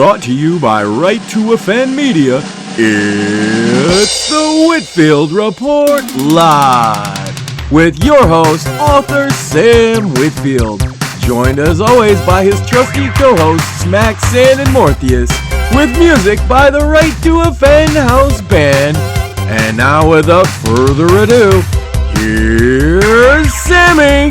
Brought to you by Right to Offend Media, it's the Whitfield Report Live with your host, author Sam Whitfield, joined as always by his trusty co-hosts Max, San, and Morpheus, with music by the Right to Offend House Band. And now, without further ado, here's Sammy.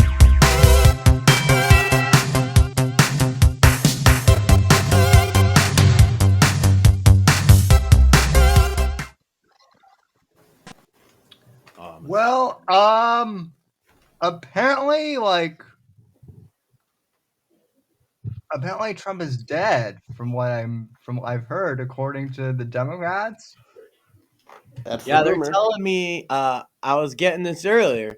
Well, apparently Trump is dead from what I've heard, according to the Democrats. That's Yeah, the they're rumor. telling me. I was getting this earlier.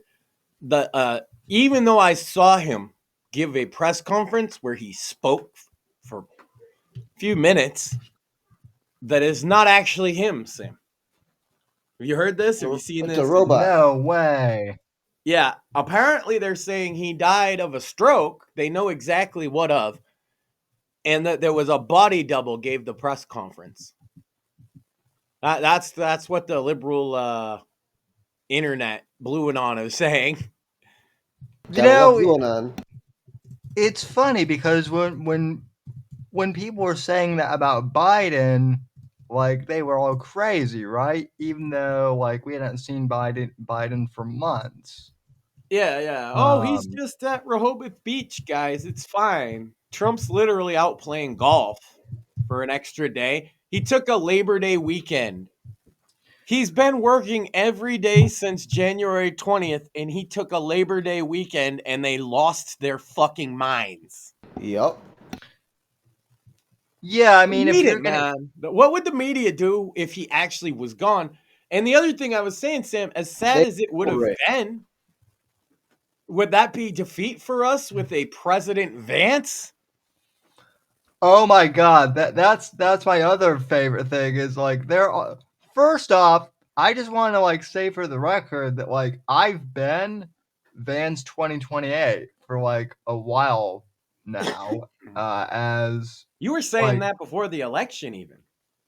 That even though I saw him give a press conference where he spoke for a few minutes, that is not actually him, Sam. Have you heard this? Have you seen It's this? a robot. No way. Yeah, apparently they're saying he died of a stroke. They know exactly what of, and that there was a body double gave the press conference. That's what the liberal internet blue and on is saying. You Gotta love know, going on. it's funny because when people were saying that about Biden, like they were all crazy, right? Even though like we hadn't seen Biden for months. Yeah. Oh, he's Um, just at Rehoboth Beach, guys. It's fine. Trump's literally out playing golf for an extra day. He took a Labor Day weekend. He's been working every day since January 20th, and he took a Labor Day weekend and they lost their fucking minds. Yup. yeah, I mean, if Read you're it, gonna, man. What would the media do if he actually was gone? And the other thing I was saying, Sam, as sad as it would have been, would that be defeat for us with a President Vance? oh my God, that's my other favorite thing is like first off, I just want to like say for the record that like I've been Vans 2028 for like a while now, as You were saying like that before the election, even.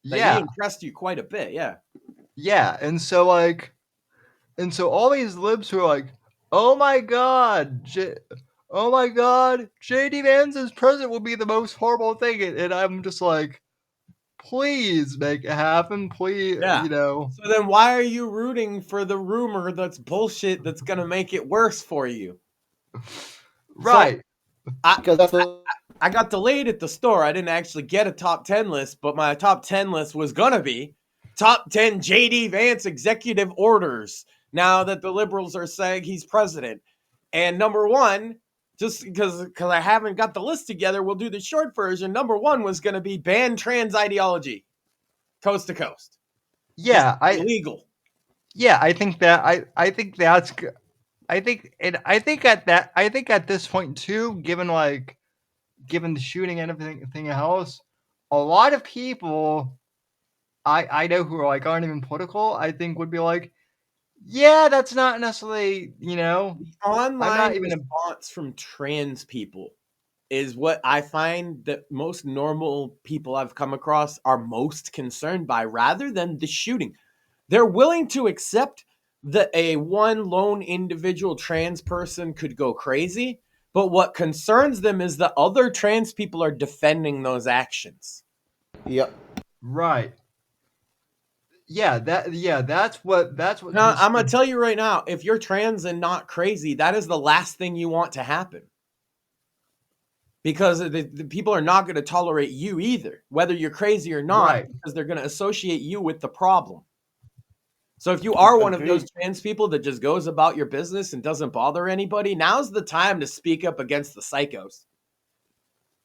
That he yeah, impressed you quite a bit, yeah. and so all these libs who are like, oh my God, oh my God, JD Vance as president will be the most horrible thing, and I'm just like, please make it happen, please, Yeah. you know. So then why are you rooting for the rumor that's bullshit that's going to make it worse for you? Right. Because that's the I got delayed at the store. I didn't actually get a top 10 list, but my top 10 list was going to be top 10 JD Vance executive orders now that the liberals are saying he's president. And number one, just because I haven't got the list together, we'll do the short version. Number one was going to be ban trans ideology coast to coast. Yeah, illegal. Yeah, I think that's I think at this point too, given the shooting and everything else, a lot of people I know who are like aren't even political, I think would be like, yeah, that's not necessarily, you know, I'm Online not even response from trans people is what I find that most normal people I've come across are most concerned by, rather than the shooting. They're willing to accept that a one lone individual trans person could go crazy, but what concerns them is that other trans people are defending those actions. Yep. right. That's what Now, I'm going to tell you right now, if you're trans and not crazy, that is the last thing you want to happen. Because the people are not going to tolerate you either, whether you're crazy or not, right. because they're going to associate you with the problem. So if you are one of those trans people that just goes about your business and doesn't bother anybody, now's the time to speak up against the psychos.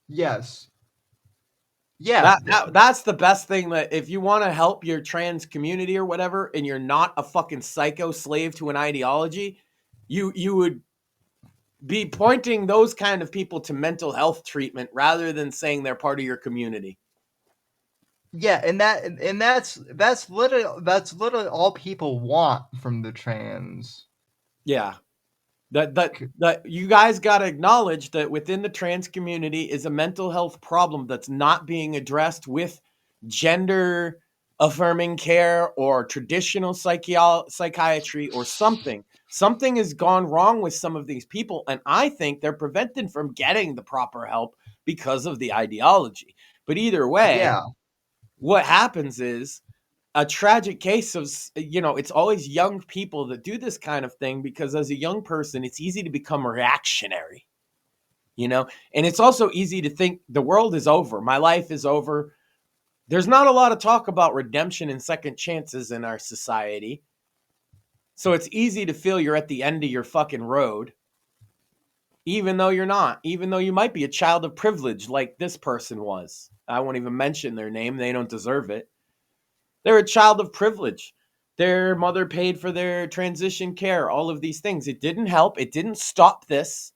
Yes. Yeah. That's the best thing, that if you want to help your trans community or whatever, and you're not a fucking psycho slave to an ideology, you would be pointing those kind of people to mental health treatment rather than saying they're part of your community. Yeah, and that's literally all people want from the trans. Yeah. That you guys got to acknowledge that within the trans community is a mental health problem that's not being addressed with gender affirming care or traditional psychiatry or something. Something has gone wrong with some of these people, and I think they're prevented from getting the proper help because of the ideology. But either way, Yeah. what happens is a tragic case of, it's always young people that do this kind of thing, because as a young person, it's easy to become reactionary, and it's also easy to think the world is over. My life is over. There's not a lot of talk about redemption and second chances in our society. So it's easy to feel you're at the end of your fucking road, even though you're not, even though you might be a child of privilege like this person was. I won't even mention their name. They don't deserve it. They're a child of privilege. Their mother paid for their transition care, all of these things. It didn't help. It didn't stop this.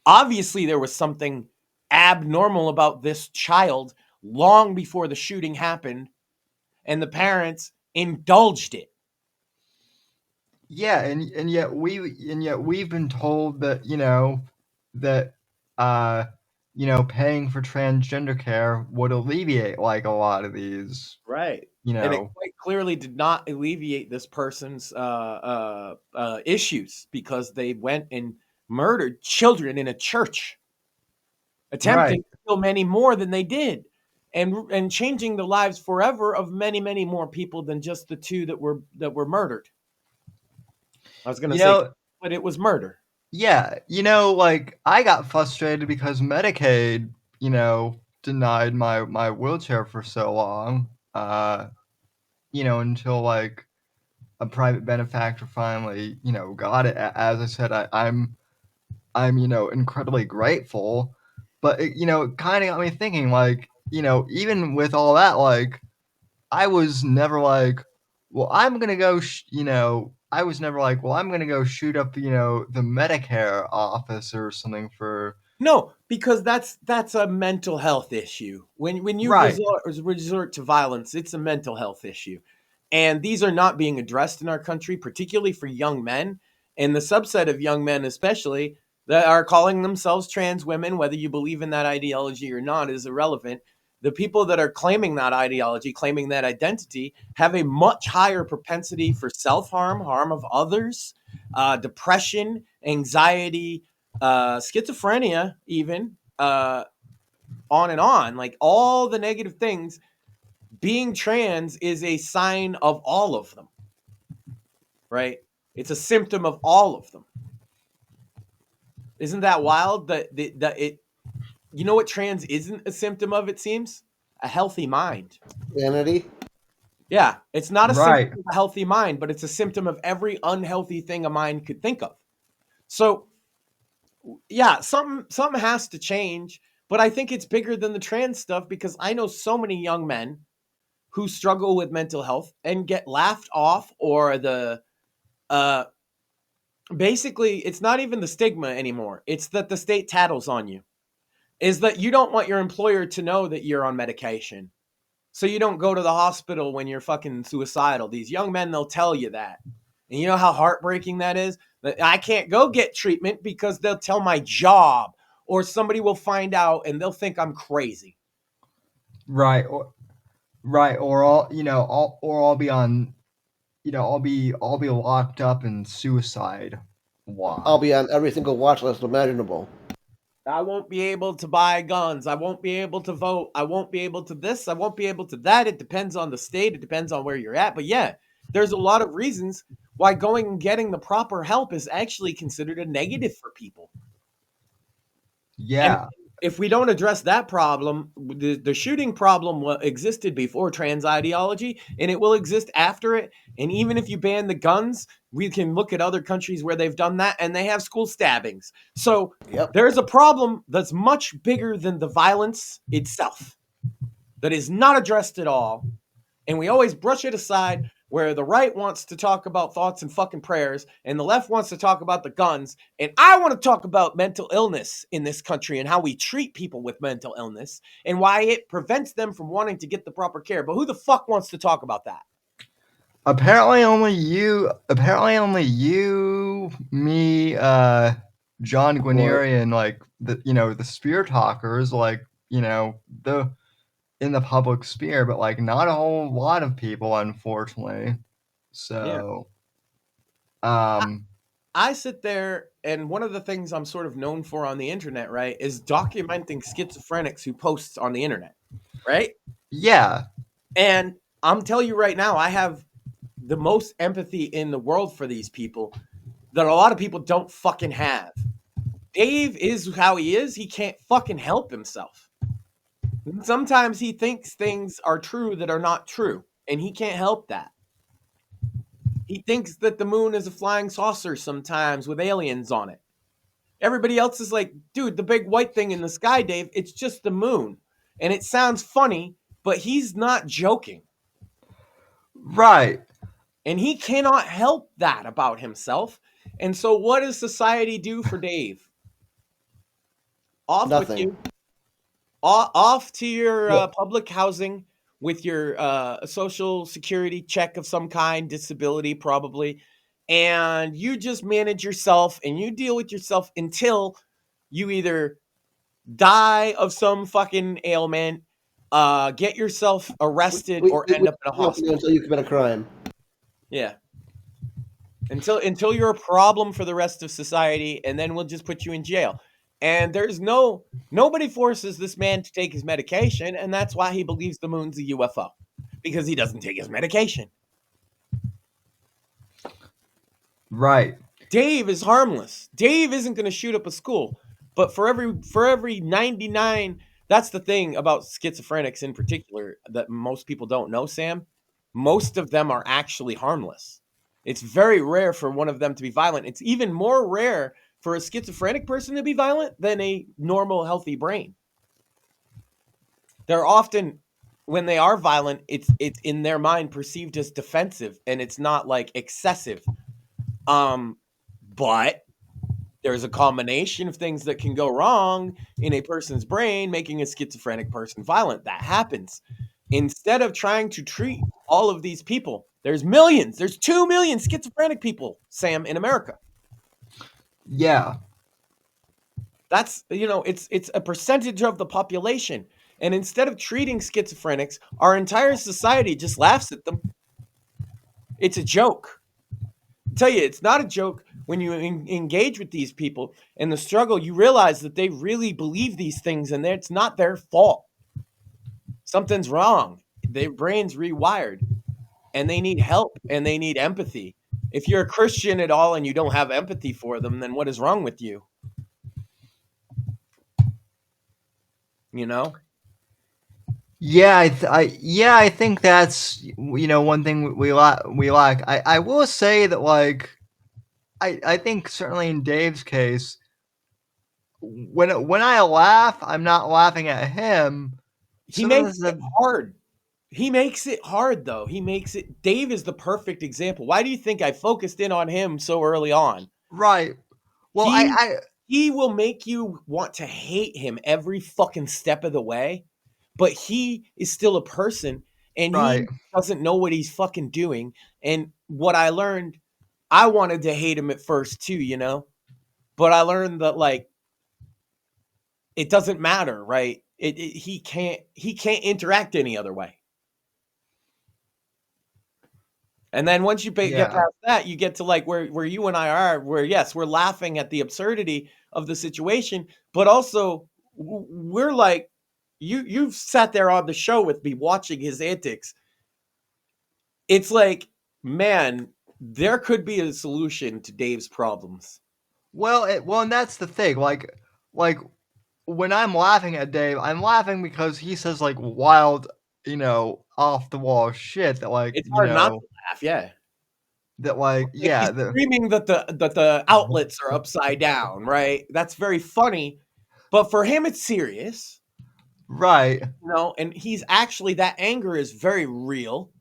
Obviously, there was something abnormal about this child long before the shooting happened, and the parents indulged it. Yeah, and yet we've been told that paying for transgender care would alleviate like a lot of these. Right. You And it know. quite clearly did not alleviate this person's issues, because they went and murdered children in a church, attempting Right. to kill many more than they did, and changing the lives forever of many, many more people than just the two that were murdered. I was going to You say, know, but it was murder. yeah, like I got frustrated because Medicaid, denied my wheelchair for so long. Until like a private benefactor finally, got it. As I said, I'm incredibly grateful, but it kind of got me thinking, like, even with all that, like, I was never like, well, I'm gonna go, I was never like, well, I'm gonna go shoot up, the Medicare office or something for. No, because that's a mental health issue. When you Right. resort to violence, it's a mental health issue. And these are not being addressed in our country, particularly for young men, and the subset of young men especially that are calling themselves trans women. Whether you believe in that ideology or not is irrelevant. The people that are claiming that ideology, claiming that identity, have a much higher propensity for self-harm, harm of others, depression, anxiety, schizophrenia, even, on and on. Like all the negative things. Being trans is a sign of all of them, right? It's a symptom of all of them. Isn't that wild? That it, you know what trans isn't a symptom of? It seems a healthy mind. Sanity. Yeah, it's not a Right. symptom of a healthy mind, but it's a symptom of every unhealthy thing a mind could think of. So, yeah, something has to change. But I think it's bigger than the trans stuff, because I know so many young men who struggle with mental health and get laughed off, or the basically it's not even the stigma anymore. It's that the state tattles on you. Is that you don't want your employer to know that you're on medication. So you don't go to the hospital when you're fucking suicidal. These young men, they'll tell you that. And you know how heartbreaking that is? That I can't go get treatment because they'll tell my job, or somebody will find out and they'll think I'm crazy. Right. Or I'll be on, I'll be locked up in suicide watch. I'll be on every single watch list imaginable. I won't be able to buy guns. I won't be able to vote. I won't be able to this. I won't be able to that. It depends on the state. It depends on where you're at. But yeah, there's a lot of reasons why going and getting the proper help is actually considered a negative for people. Yeah. And if we don't address that problem, the shooting problem existed before trans ideology, and it will exist after it. And even if you ban the guns, we can look at other countries where they've done that, and they have school stabbings. So Yep. there's a problem that's much bigger than the violence itself that is not addressed at all. And we always brush it aside, where the right wants to talk about thoughts and fucking prayers, and the left wants to talk about the guns. And I want to talk about mental illness in this country and how we treat people with mental illness and why it prevents them from wanting to get the proper care. But who the fuck wants to talk about that? Apparently only you me, John Guarnieri, and like the spear talkers, like the in the public sphere, but like not a whole lot of people, unfortunately. So, I sit there, and one of the things I'm sort of known for on the internet, right, is documenting schizophrenics who post on the internet, right? yeah, And I'm telling you right now, I have the most empathy in the world for these people that a lot of people don't fucking have. Dave is how he is. He can't fucking help himself. Sometimes he thinks things are true that are not true, and he can't help that. He thinks that the moon is a flying saucer sometimes with aliens on it. Everybody else is like, dude, the big white thing in the sky, Dave, it's just the moon. And it sounds funny, but he's not joking. right. And he cannot help that about himself. And so what does society do for Dave? Off with Nothing. you. Off to your Yeah. public housing with your social security check of some kind, disability probably. And you just manage yourself and you deal with yourself until you either die of some fucking ailment, get yourself arrested, or end up in a hospital. Until you commit a crime. Yeah. Until you're a problem for the rest of society, and then we'll just put you in jail. And nobody forces this man to take his medication, and that's why he believes the moon's a UFO. Because he doesn't take his medication. Right. Dave is harmless. Dave isn't going to shoot up a school. But for every 99, that's the thing about schizophrenics in particular that most people don't know, Sam. Most of them are actually harmless. It's very rare for one of them to be violent. It's even more rare for a schizophrenic person to be violent than a normal, healthy brain. They're often, when they are violent, it's in their mind perceived as defensive, and it's not like excessive. But there's a combination of things that can go wrong in a person's brain, making a schizophrenic person violent. That happens. Instead of trying to treat all of these people, there's millions. There's 2 million schizophrenic people, Sam, in America. Yeah. That's, it's a percentage of the population. And instead of treating schizophrenics, our entire society just laughs at them. It's a joke. I tell you, it's not a joke. When you engage with these people and the struggle, you realize that they really believe these things, and it's not their fault. Something's wrong. Their brain's rewired, and they need help, and they need empathy. If you're a Christian at all and you don't have empathy for them, then what is wrong with you? You know? Yeah, I think that's one thing we lack. I will say that like I think certainly in Dave's case, when I laugh, I'm not laughing at him. He makes it hard. He makes it hard, though. Dave is the perfect example. Why do you think I focused in on him so early on? Right. Well, he will make you want to hate him every fucking step of the way, but he is still a person, and Right. he doesn't know what he's fucking doing. And what I learned, I wanted to hate him at first too, but I learned that like it doesn't matter, right? He can't interact any other way. And then once you get past that, you get to like where you and I are, where yes, we're laughing at the absurdity of the situation, but also we're like, you've sat there on the show with me watching his antics. It's like, man, there could be a solution to Dave's problems. Well, and that's the thing. Like when I'm laughing at Dave, I'm laughing because he says like wild, off the wall shit that like it's hard not to laugh. Yeah. That like yeah, he's screaming that the outlets are upside down, right? That's very funny, but for him it's serious, right? And he's actually, that anger is very real,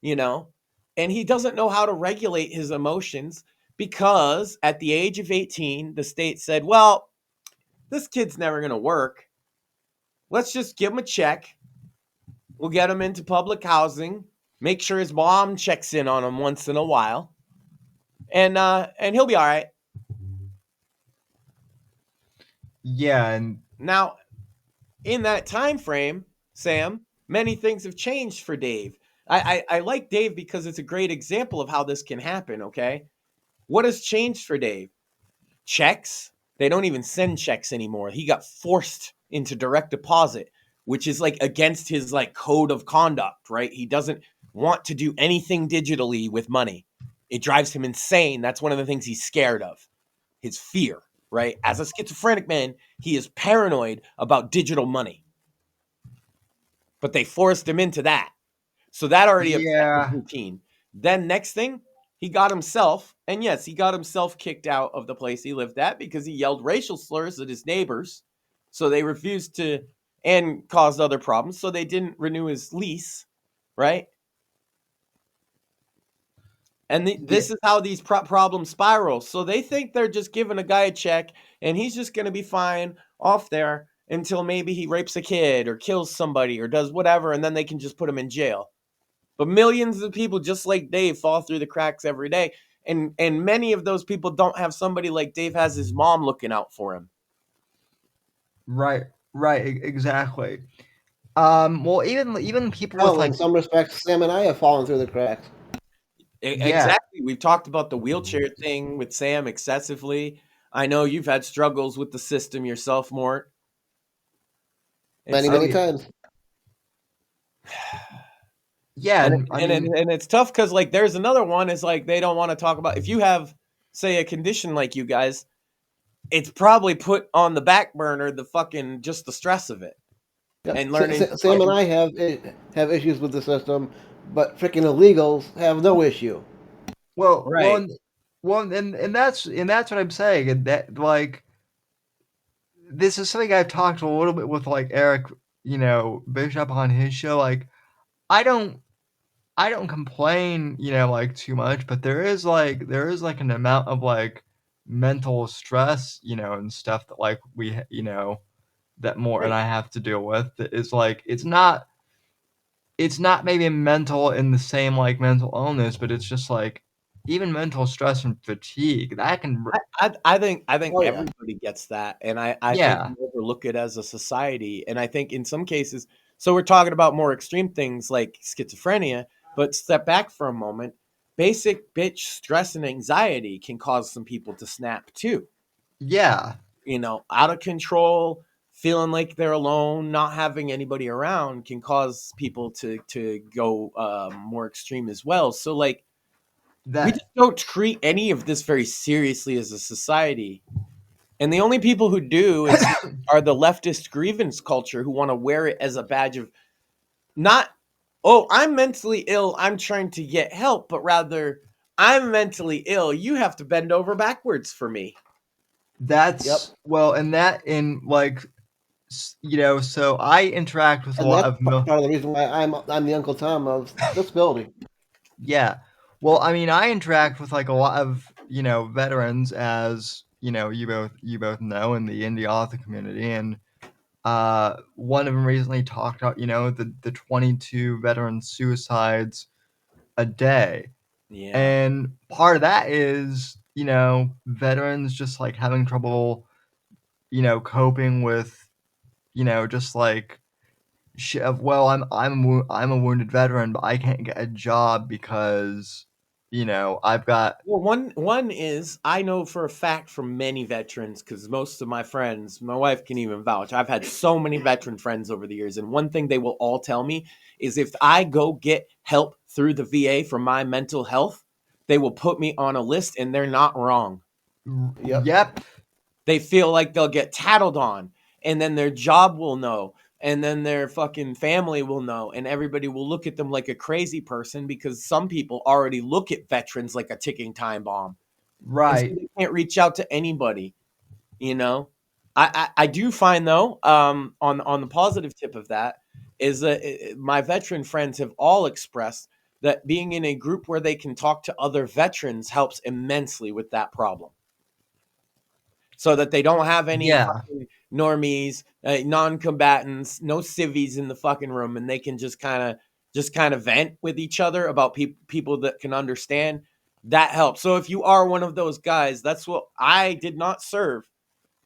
and he doesn't know how to regulate his emotions because at the age of 18, the state said, well, this kid's never going to work. Let's just give him a check. We'll get him into public housing. Make sure his mom checks in on him once in a while. and he'll be all right. Yeah, and Now, in that time frame, Sam, many things have changed for Dave. I like Dave because it's a great example of how this can happen. Okay, what has changed for Dave? Checks. They don't even send checks anymore. He got forced into direct deposit, which is like against his like code of conduct, right? He doesn't want to do anything digitally with money. It drives him insane. That's one of the things he's scared of. His fear, right? As a schizophrenic man, he is paranoid about digital money. But they forced him into that. So that already upset his yeah, routine. Then next thing, he got himself, and yes, he got himself kicked out of the place he lived at because he yelled racial slurs at his neighbors. So they refused to, and caused other problems. So they didn't renew his lease, right? And yeah, this is how these problems spiral. So they think they're just giving a guy a check and he's just going to be fine off there until maybe he rapes a kid or kills somebody or does whatever. And then they can just put him in jail. But millions of people just like Dave fall through the cracks every day. And many of those people don't have somebody like Dave has his mom looking out for him. right, exactly. Well, even people with Hell, in like, some respects, Sam and I have fallen through the cracks. yeah, Exactly. We've talked about the wheelchair thing with Sam excessively. I know you've had struggles with the system yourself, Mort. Many, It's oh many yeah, times. yeah, and and I and mean, and it's tough because like there's another one is like they don't want to talk about if you have say a condition like you guys, it's probably put on the back burner the fucking just the stress of it Yeah. and learning to Sam and fucking I have issues with the system, but freaking illegals have no issue. well, well, right. and, that's what I'm saying, and that like this is something I've talked a little bit with like Eric, Bishop on his show. Like, I don't I don't complain, like too much, but there is like an amount of like mental stress, and stuff that like that more and Right. I have to deal with. That is like it's not maybe mental in the same like mental illness, but it's just like even mental stress and fatigue that can I think Oh yeah. everybody gets that, and I think yeah we overlook it as a society, and I think in some cases, so we're talking about more extreme things like schizophrenia, but step back for a moment. Basic bitch stress and anxiety can cause some people to snap too. yeah Out of control, feeling like they're alone, not having anybody around can cause people to go more extreme as well. So like we that just don't treat any of this very seriously as a society. And the only people who do are the leftist grievance culture who want to wear it as a badge of not, oh, I'm mentally ill, I'm trying to get help, but rather, I'm mentally ill, you have to bend over backwards for me. Yep. that's well and that in like so I interact with a And lot that's of part of the reason why I'm the Uncle Tom of this building. yeah. Well, I mean, I interact with like a lot of veterans, as you both know, in the indie author community, and one of them recently talked about the 22 veteran suicides a day, Yeah. and part of that is veterans just like having trouble coping with just like of well I'm a wounded veteran but I can't get a job because I've got Well, one is I know for a fact from many veterans because most of my friends, my wife can even vouch. I've had so many veteran friends over the years, and one thing they will all tell me is if I go get help through the VA for my mental health, they will put me on a list, and they're not wrong. Yep. yep They feel like they'll get tattled on, and then their job will know, and then their fucking family will know, and everybody will look at them like a crazy person because some people already look at veterans like a ticking time bomb. And so right they can't reach out to anybody, you know. I do find though, on the positive tip of that is that my veteran friends have all expressed that being in a group where they can talk to other veterans helps immensely with that problem so that they don't have any yeah fucking normies, non-combatants, no civvies in the fucking room, and they can just kind of vent with each other about people that can understand. that helps. So if you are one of those guys, that's what I did not serve,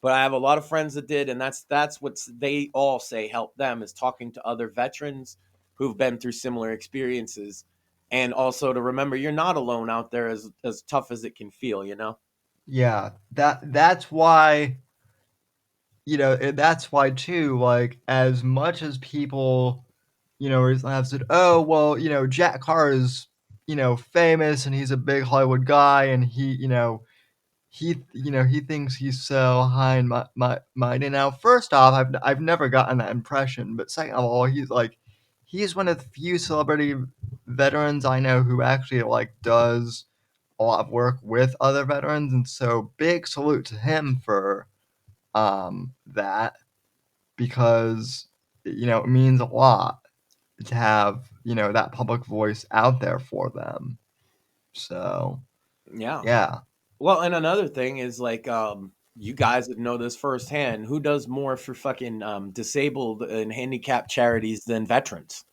but I have a lot of friends that did, and that's what they all say helped them is talking to other veterans who've been through similar experiences, and also to remember you're not alone out there as tough as it can feel, you know? Yeah, that's why, that's why too, like, as much as people, have said, oh, well, Jack Carr is, famous and he's a big Hollywood guy and he thinks he's so high and mighty. Now, first off, I've never gotten that impression, but second of all, he's one of the few celebrity veterans I know who actually like does a lot of work with other veterans, and so big salute to him for that, because it means a lot to have that public voice out there for them. So Yeah. yeah. Well, and another thing is like, you guys would know this firsthand. Who does more for fucking disabled and handicapped charities than veterans?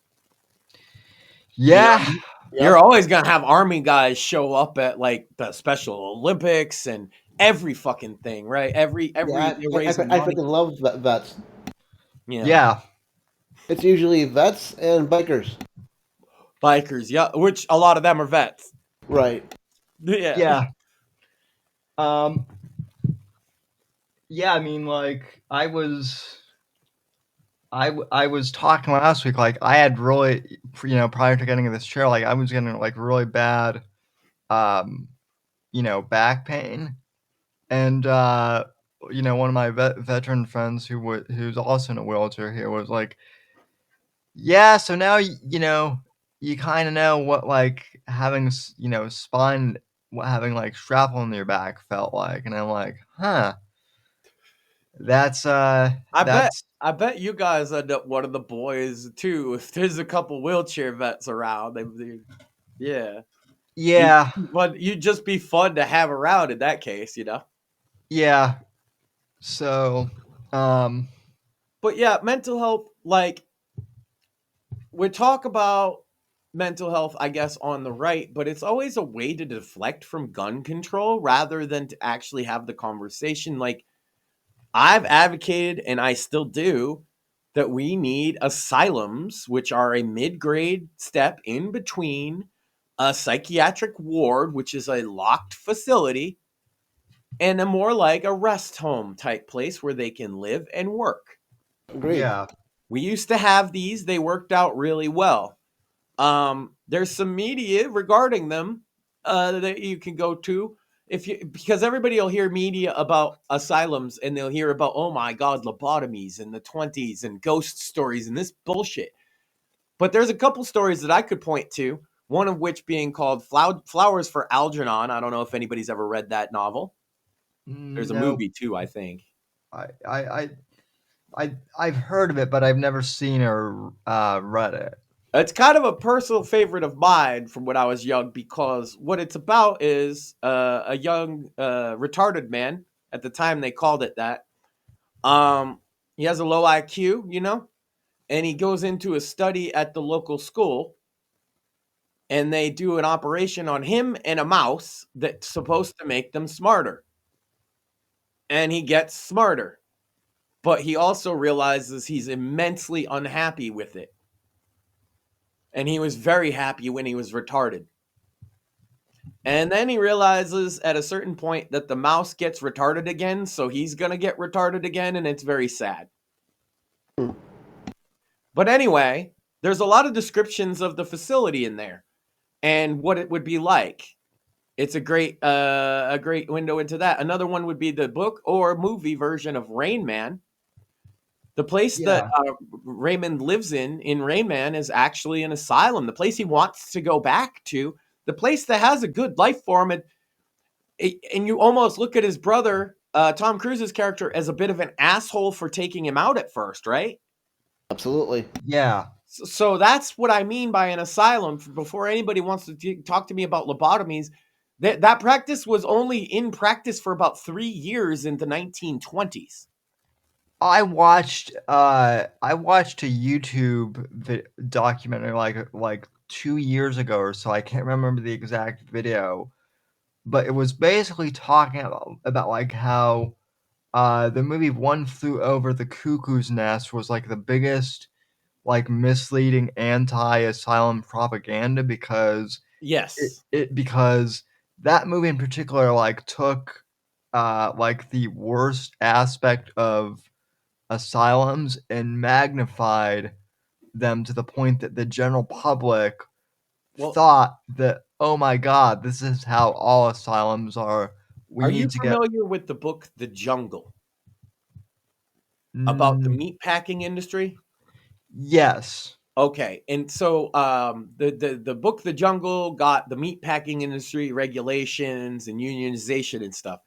You Yeah. know, you're always gonna have army guys show up at like the Special Olympics and every fucking thing, right? Every Yeah, they're I raising money. freaking love vets. Yeah. Yeah. It's usually vets and bikers. Bikers, yeah, which a lot of them are vets. Right. Yeah. Yeah. Um yeah, I mean, like, I was talking last week, like, I had really, prior to getting in this chair, like, I was getting, like, really bad, back pain. And, one of my veteran friends who's also in a wheelchair here was like, yeah, so now, you kind of know what, like, having, spine, what having, like, shrapnel in your back felt like. And I'm like, huh, that's, I bet you guys end up one of the boys too. If there's a couple wheelchair vets around, yeah. yeah, But you'd just be fun to have around in that case, you know. yeah. So, But yeah, mental health, like we talk about mental health, I guess, on the right, but it's always a way to deflect from gun control rather than to actually have the conversation. Like I've advocated, and I still do, that we need asylums, which are a mid-grade step in between a psychiatric ward, which is a locked facility, and a more like a rest home type place where they can live and work. Agreed. yeah, We used to have these, they worked out really well. There's some media regarding them that you can go to because everybody will hear media about asylums and they'll hear about, oh my God, lobotomies in the 20s and ghost stories and this bullshit. But there's a couple stories that I could point to, one of which being called Flowers for Algernon. I don't know if anybody's ever read that novel. There's a no, movie too, I think. I've heard of it, but I've never seen or read it. It's kind of a personal favorite of mine from when I was young because what it's about is a young retarded man. At the time, they called it that. He has a low IQ, and he goes into a study at the local school, and they do an operation on him and a mouse that's supposed to make them smarter. And he gets smarter, but he also realizes he's immensely unhappy with it. And he was very happy when he was retarded. And then he realizes at a certain point that the mouse gets retarded again, so he's going to get retarded again, and it's very sad. But anyway, there's a lot of descriptions of the facility in there and what it would be like. It's a great window into that. Another one would be the book or movie version of Rain Man. The place that Raymond lives in Rain Man is actually an asylum. The place he wants to go back to, the place that has a good life for him. And you almost look at his brother, Tom Cruise's character, as a bit of an asshole for taking him out at first, right? Absolutely. Yeah. So that's what I mean by an asylum. Before anybody wants to talk to me about lobotomies, that practice was only in practice for about 3 years in the 1920s. I watched a YouTube documentary like 2 years ago or so. I can't remember the exact video, but it was basically talking about like how the movie One Flew Over the Cuckoo's Nest was like the biggest like misleading anti-asylum propaganda because Yes. because that movie in particular like took like the worst aspect of asylums and magnified them to the point that the general public Well, thought that, oh my god, this is how all asylums are. We are you need to get. familiar with the book The Jungle about the Mm, meat packing industry? yes. Okay, and so the book The Jungle got the meat packing industry regulations and unionization and stuff.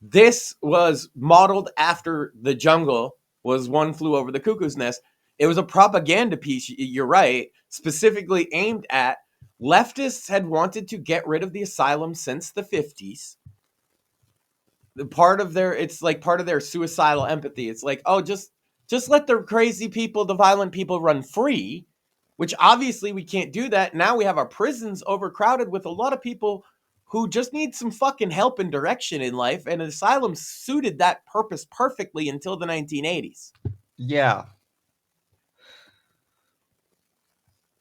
This was modeled after The Jungle was One Flew Over the Cuckoo's Nest. It was a propaganda piece, you're right, specifically aimed at leftists had wanted to get rid of the asylum since the 50s. The part of their it's like part of their suicidal empathy. It's like, oh, just let the crazy people, the violent people run free, which obviously we can't do that. Now we have our prisons overcrowded with a lot of people who just need some fucking help and direction in life, and an asylum suited that purpose perfectly until the 1980s. Yeah.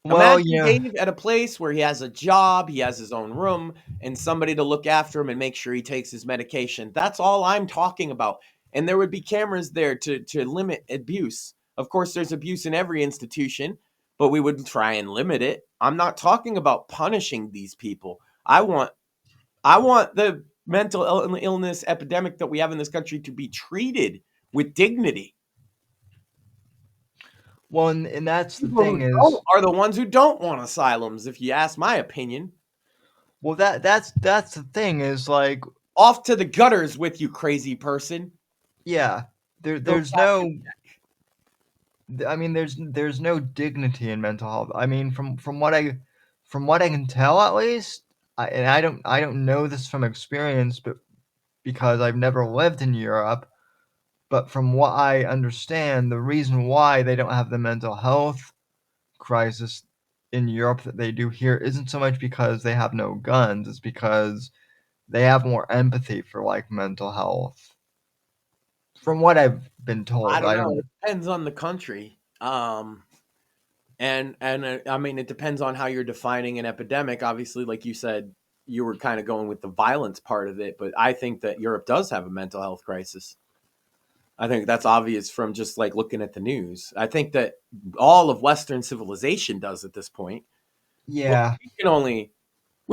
Well, Imagine yeah. Dave at a place where he has a job, he has his own room, and somebody to look after him and make sure he takes his medication. That's all I'm talking about. And there would be cameras there to limit abuse. Of course, there's abuse in every institution, but we would try and limit it. I'm not talking about punishing these people. I want the mental illness epidemic that we have in this country to be treated with dignity. Well, and that's the People thing who don't is, are the ones who don't want asylums, if you ask my opinion. well, that's the thing is like, Off to the gutters with you, crazy person. yeah, Go there's pack your no, I mean, there's no dignity in mental health. I mean, from what I can tell, at least, and I don't know this from experience, but because I've never lived in Europe, but from what I understand, the reason why they don't have the mental health crisis in Europe that they do here isn't so much because they have no guns, it's because they have more empathy for like mental health. From what I've been I told, don't I know. don't. It depends on the country. And I mean, it depends on how you're defining an epidemic. Obviously, like you said, you were kind of going with the violence part of it, but I think that Europe does have a mental health crisis. I think that's obvious from just like looking at the news. I think that all of Western civilization does at this point. But Yeah, we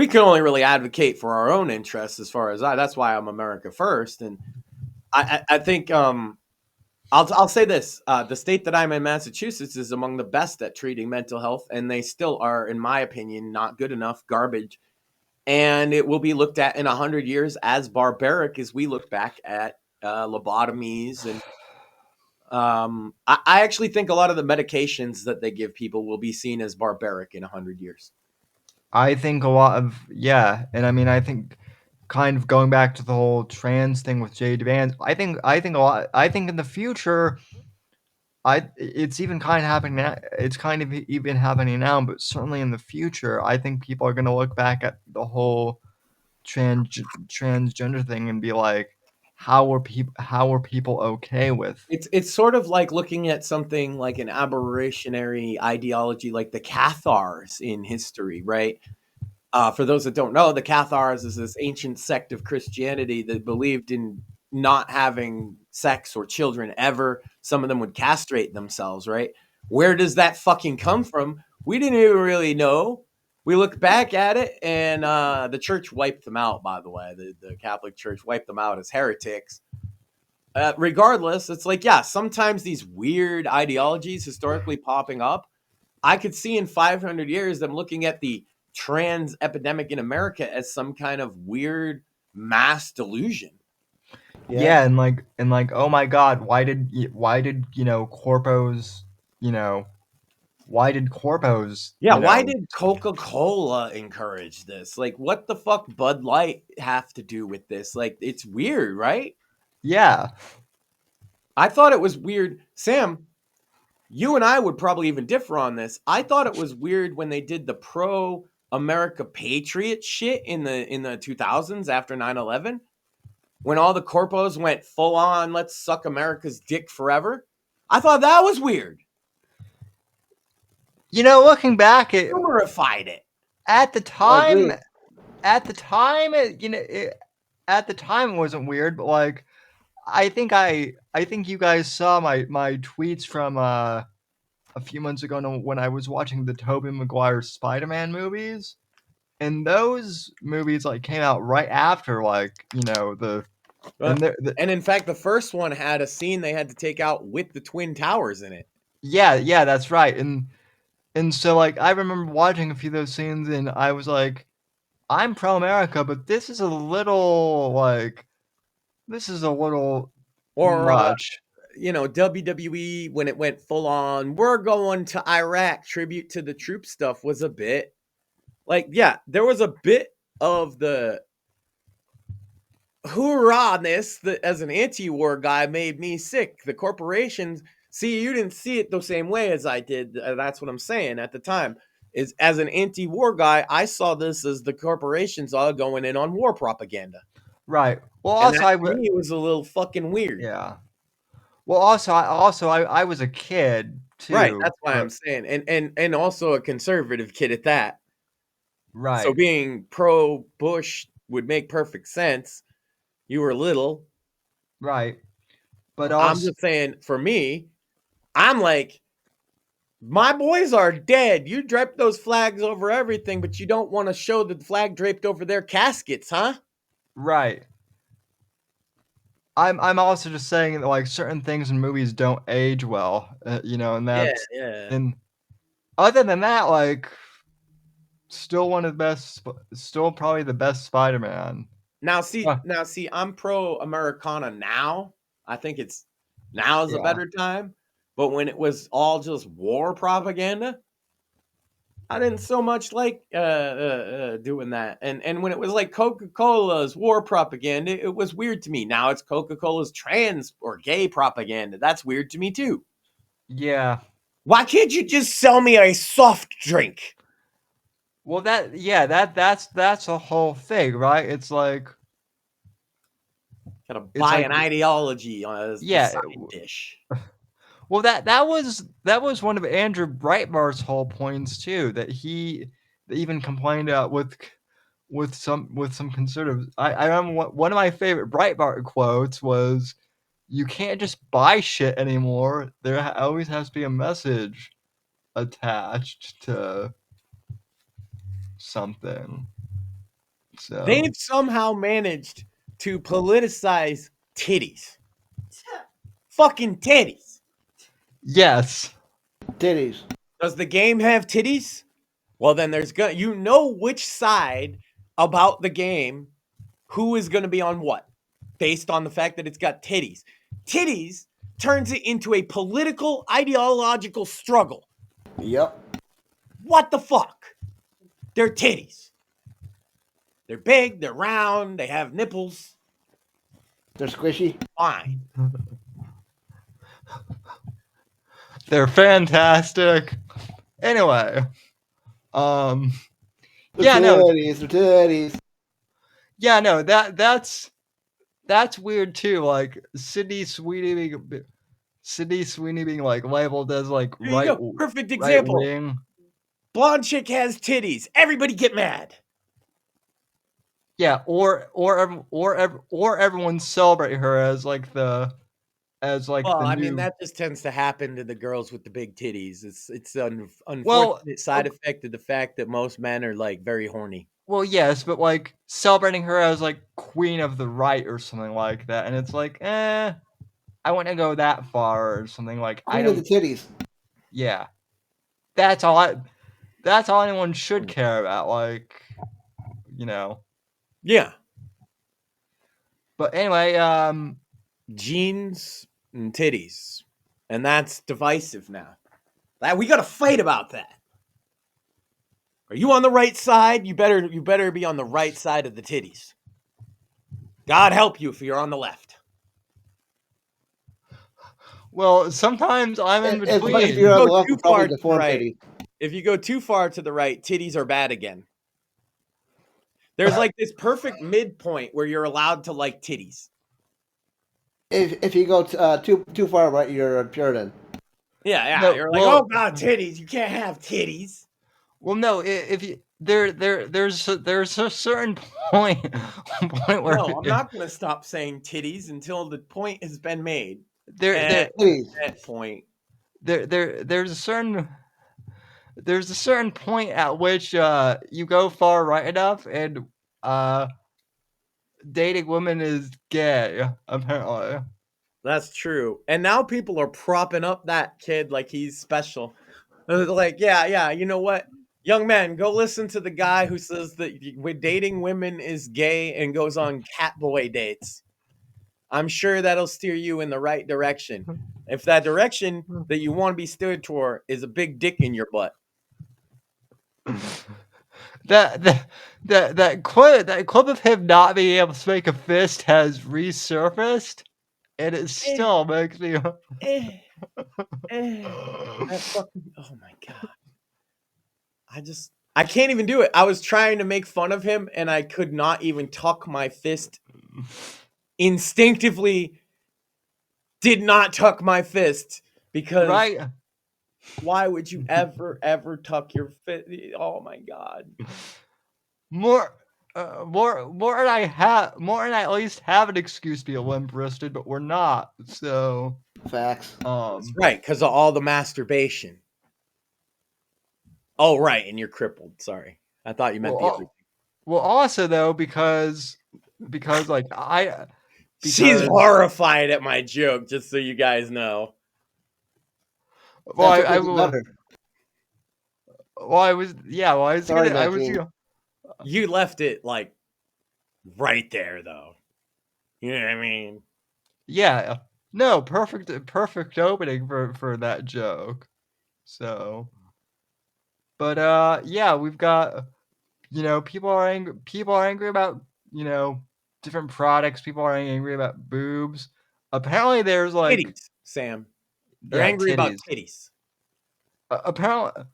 can only really advocate for our own interests as far as that's why I'm America first. And I think I'll say this: the state that I'm in, Massachusetts, is among the best at treating mental health, and they still are, in my opinion, not good enough, garbage, and it will be looked at in 100 years as barbaric as we look back at lobotomies and. I actually think a lot of the medications that they give people will be seen as barbaric in 100 years. I think a lot of, yeah, and I mean, I think kind of going back to the whole trans thing with Jade Vance, I think a lot. I think in the future, it's even kind of happening now. It's kind of even happening now, but certainly in the future, I think people are gonna look back at the whole transgender thing and be like, how were people okay with? It's sort of like looking at something like an aberrationary ideology, like the Cathars in history, right? For those that don't know, the Cathars is this ancient sect of Christianity that believed in not having sex or children ever. Some of them would castrate themselves, right? Where does that fucking come from? We didn't even really know. We look back at it, and the church wiped them out, by the way. The Catholic Church wiped them out as heretics. Regardless, it's like, yeah, sometimes these weird ideologies historically popping up, I could see in 500 years them looking at the trans epidemic in America as some kind of weird mass delusion. Yeah, and like, oh my God, why did corpos, you know, why did corpos, Yeah, why did Coca-Cola encourage this? Like, what the fuck Bud Light have to do with this? Like, it's weird, right? yeah, I thought it was weird. Sam, you and I would probably even differ on this. I thought it was weird when they did the pro America Patriot shit in the 2000s after 9/11, when all the corpos went full on, let's suck America's dick forever. I thought that was weird. You know, looking back, Humorified it. at the I agree. time, at the time, at the time it wasn't weird, but like, I think you guys saw my tweets from a few months ago when I was watching the Tobey Maguire Spider-Man movies, and those movies like came out right after, like, you know, And in fact, the first one had a scene they had to take out with the Twin Towers in it. yeah, that's right, and so like I remember watching a few of those scenes, and I was like, I'm pro America, but this is a little Or much. WWE, when it went full on, we're going to Iraq, tribute to the troop stuff, was a bit like, yeah, there was a bit of the hoorah-ness that, as an anti-war guy, made me sick. The corporations, see, you didn't see it the same way as I did. That's what I'm saying at the time. Is as an anti-war guy, I saw this as the corporations all going in on war propaganda. Right. Well, And also that, to me, it was a little fucking weird. yeah. Well, also I was a kid too. Right, that's why I'm saying, and also a conservative kid at that. Right. So being pro Bush would make perfect sense. You were little. Right. But I'm also just saying, for me, I'm like, my boys are dead. You drape those flags over everything, but you don't want to show the flag draped over their caskets, huh? right. I'm also just saying that like certain things in movies don't age well, you know, and that's Yeah. and other than that, like still probably the best Spider-Man. Now see, I'm pro Americana now. I think now is a better time. But when it was all just war propaganda, I didn't so much like doing that. And when it was like Coca-Cola's war propaganda, it was weird to me. Now it's Coca-Cola's trans or gay propaganda. That's weird to me too. Yeah. Why can't you just sell me a soft drink? Well, that's a whole thing, right? It's like Gotta buy an ideology on a side dish. Well, that was one of Andrew Breitbart's whole points too. That he even complained out with some conservatives. I remember one of my favorite Breitbart quotes was, "You can't just buy shit anymore. There always has to be a message attached to something." So They've somehow managed to politicize titties. Fucking titties. yes, Titties. Does the game have titties? Well, then there's gonna, you know which side about the game, who is gonna be on what, based on the fact that it's got titties. Titties turns it into a political, ideological struggle. Yep. What the fuck? They're titties. They're big, they're round, they have nipples. They're squishy. Fine. they're fantastic. Anyway, They're yeah, no, titties. They're titties. yeah, no, that's weird too. Like Sydney Sweeney being like labeled as like Here you go. Perfect right example. wing. Blonde chick has titties. Everybody get mad. Yeah, or everyone celebrate her as like the Well, I mean, new. that just tends to happen to the girls with the big titties. It's an unfortunate side effect of the fact that most men are like very horny. Well, yes, but like celebrating her as like queen of the right or something like that, and it's like, I wouldn't go that far or something like. Queen of the titties. Yeah, that's all anyone should care about. Like, you know. Yeah. But anyway, Jeans and titties, and that's divisive now. We got to fight about that. Are you on the right side? You better be on the right side of the titties. God help you if you're on the left. well, sometimes I'm in between. If you're on the left, too probably far the to form the right. titty. If you go too far to the right, titties are bad again. There's like this perfect midpoint where you're allowed to like titties. If you go too far right, you're a Puritan. Yeah. No, You're like, well- oh god, titties. You can't have titties. Well, no, if you there's a certain point where No, I'm not gonna stop saying titties until the point has been made. there At Titties. that point. there's a certain point at which you go far right enough and dating women is gay, apparently. That's true. And now people are propping up that kid like he's special. Like, yeah, you know what? Young man, go listen to the guy who says that with dating women is gay and goes on catboy dates. I'm sure that'll steer you in the right direction. If that direction that you want to be steered toward is a big dick in your butt. That clip of him not being able to make a fist has resurfaced, and it still makes me. That fucking, oh my god. I can't even do it. I was trying to make fun of him and I could not even tuck my fist. Instinctively did not tuck my fist because Right. why would you ever tuck your fist? Oh my god. More and I at least have an excuse to be limp-wristed, but we're not. So Facts. That's right, because of all the masturbation. Oh right, and you're crippled. Sorry, I thought you meant the other. Well, also though, because like She's horrified at my joke. Just so you guys know. well, That's I what will. matter. Well, I was Sorry, gonna. I was Maxine. gonna. You left it like right there, though. You know what I mean? Yeah. No, perfect opening for that joke. So, but yeah, we've got people are angry about different products. People are angry about boobs. Apparently, there's like Titties, Sam. They're angry about titties. Apparently,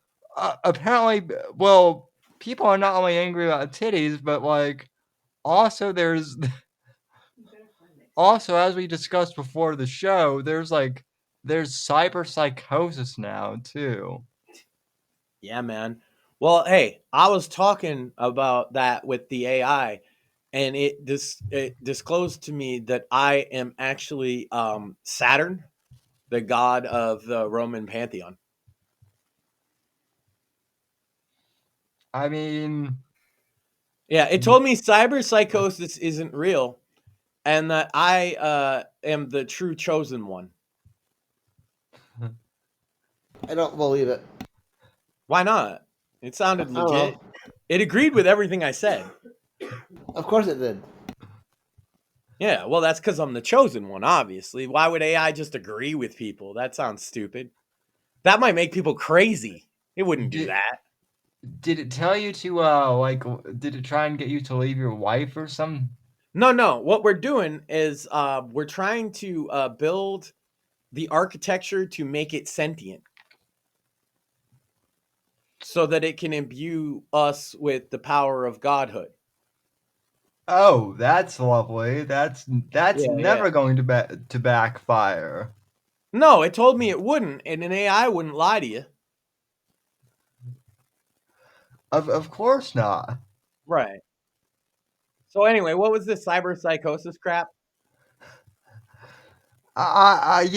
well, people are not only angry about titties, but like also there's also, as we discussed before the show, there's cyber psychosis now too. Yeah, man. Well, hey, I was talking about that with the AI, and it disclosed to me that I am actually Saturn, the god of the Roman pantheon. I mean, Yeah, it told me cyber psychosis isn't real, and that I am the true chosen one. I don't believe it. Why not? It sounded I don't legit. know. It agreed with everything I said. Of course it did. Yeah, well, that's because I'm the chosen one, obviously. Why would AI just agree with people? That sounds stupid. That might make people crazy. It wouldn't do that. did it tell you to did it try and get you to leave your wife or something? No. What we're doing is we're trying to build the architecture to make it sentient, so that it can imbue us with the power of godhood. Oh, that's lovely. That's Yeah, never going to backfire. No, it told me it wouldn't, and an AI wouldn't lie to you. Of course not. Right. So anyway, what was this cyber psychosis crap? I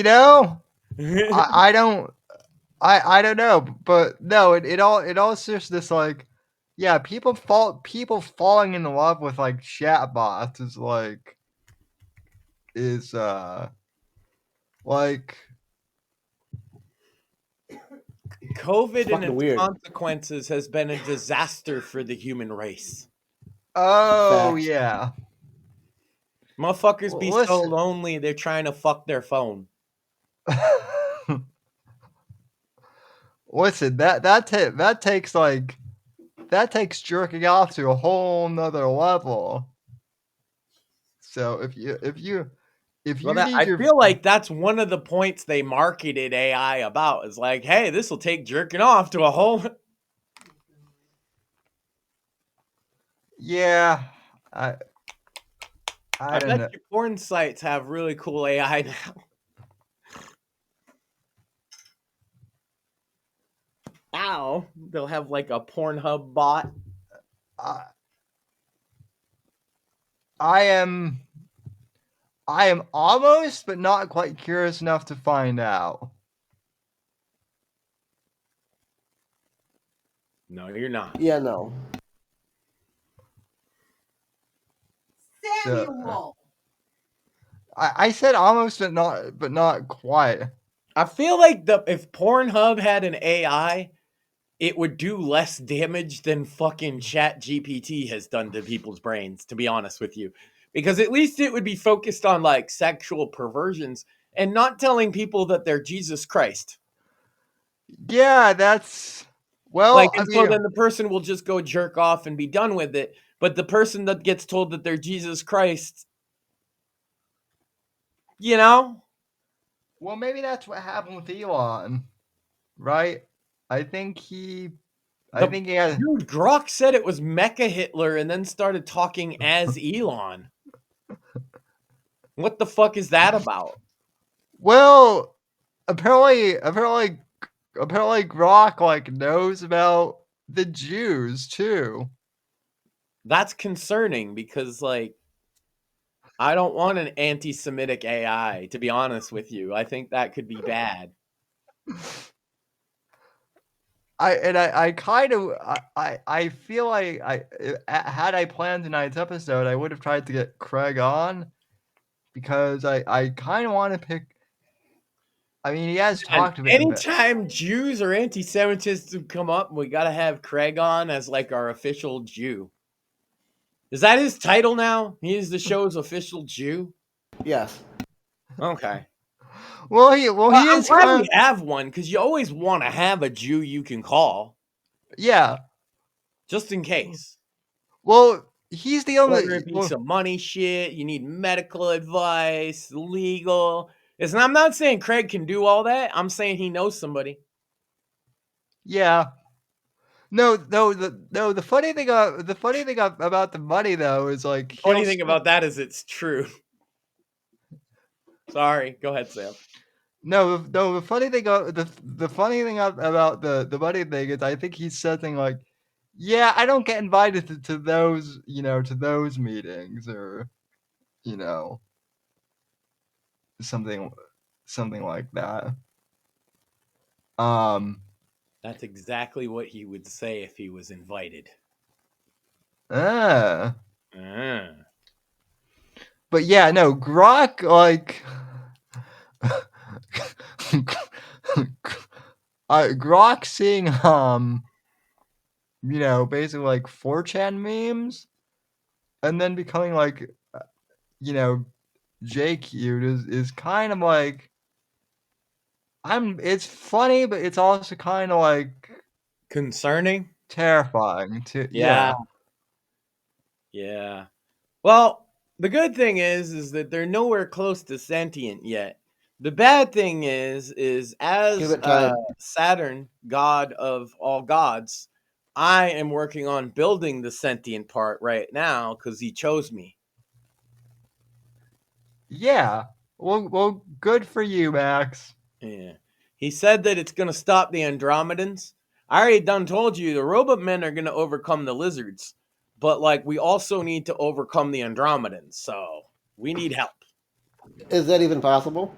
don't know, but no, it all just this like, yeah, people falling in love with like chatbots is like COVID and Fucking its weird. consequences has been a disaster for the human race. oh Facts. yeah. Motherfuckers be Well, so listen. lonely they're trying to fuck their phone. Listen, that takes jerking off to a whole nother level. So if you Well, need I your feel like that's one of the points they marketed AI about. Is like, hey, this will take jerking off to a whole. Yeah, I I don't bet know. your porn sites have really cool AI now. Ow. They'll have like a Pornhub bot. I, I am almost, but not quite curious enough to find out. No, you're not. Yeah, no. So, Samuel. I said almost, but not quite. I feel like if Pornhub had an AI, it would do less damage than fucking Chat GPT has done to people's brains, to be honest with you. Because at least it would be focused on like sexual perversions and not telling people that they're Jesus Christ. Yeah, that's Like, well. I and so mean, then the person will just go jerk off and be done with it. But the person that gets told that they're Jesus Christ, you know, well, maybe that's what happened with Elon, right? I think he, I the think he had. dude Grok said it was Mecha Hitler and then started talking as Elon. What the fuck is that about? Well, apparently, Grok like knows about the Jews too. That's concerning because, like, I don't want an anti-Semitic AI, to be honest with you. I think that could be bad. I kind of I feel like had I planned tonight's episode, I would have tried to get Craig on because I kind of want to pick. I mean, he has And talked about it. anytime Jews or anti-Semitism come up, we gotta have Craig on as like our official Jew. Is that his title now? He is the show's official Jew? Yes. Okay. Well, he I'm is glad kind we have one because you always want to have a Jew you can call yeah. just in case. Well, he's the Whether only. it be Well, some money shit, you need medical advice, legal. I'm not saying Craig can do all that. I'm saying he knows somebody. yeah. No, no. The funny thing about the money though is like Funny thing about that is it's true. Sorry, go ahead, Sam. no. The funny thing the funny thing about the money thing is I think he's something like, yeah, I don't get invited to those to those meetings or you know something something like that. Um. That's exactly what he would say if he was invited. Ah. Ah. But yeah, no. Grok like. Grok seeing basically like 4chan memes and then becoming like you know J cute is kind of like it's funny but it's also kind of like Concerning? terrifying too. Yeah. Yeah. Well, the good thing is that they're nowhere close to sentient yet. The bad thing is Give as it time. Saturn, god of all gods, I am working on building the sentient part right now because he chose me. Yeah. Well, good for you, Max. Yeah. He said that it's going to stop the Andromedans. I already done told you the robot men are going to overcome the lizards, but like we also need to overcome the Andromedans. So we need help. Is that even possible?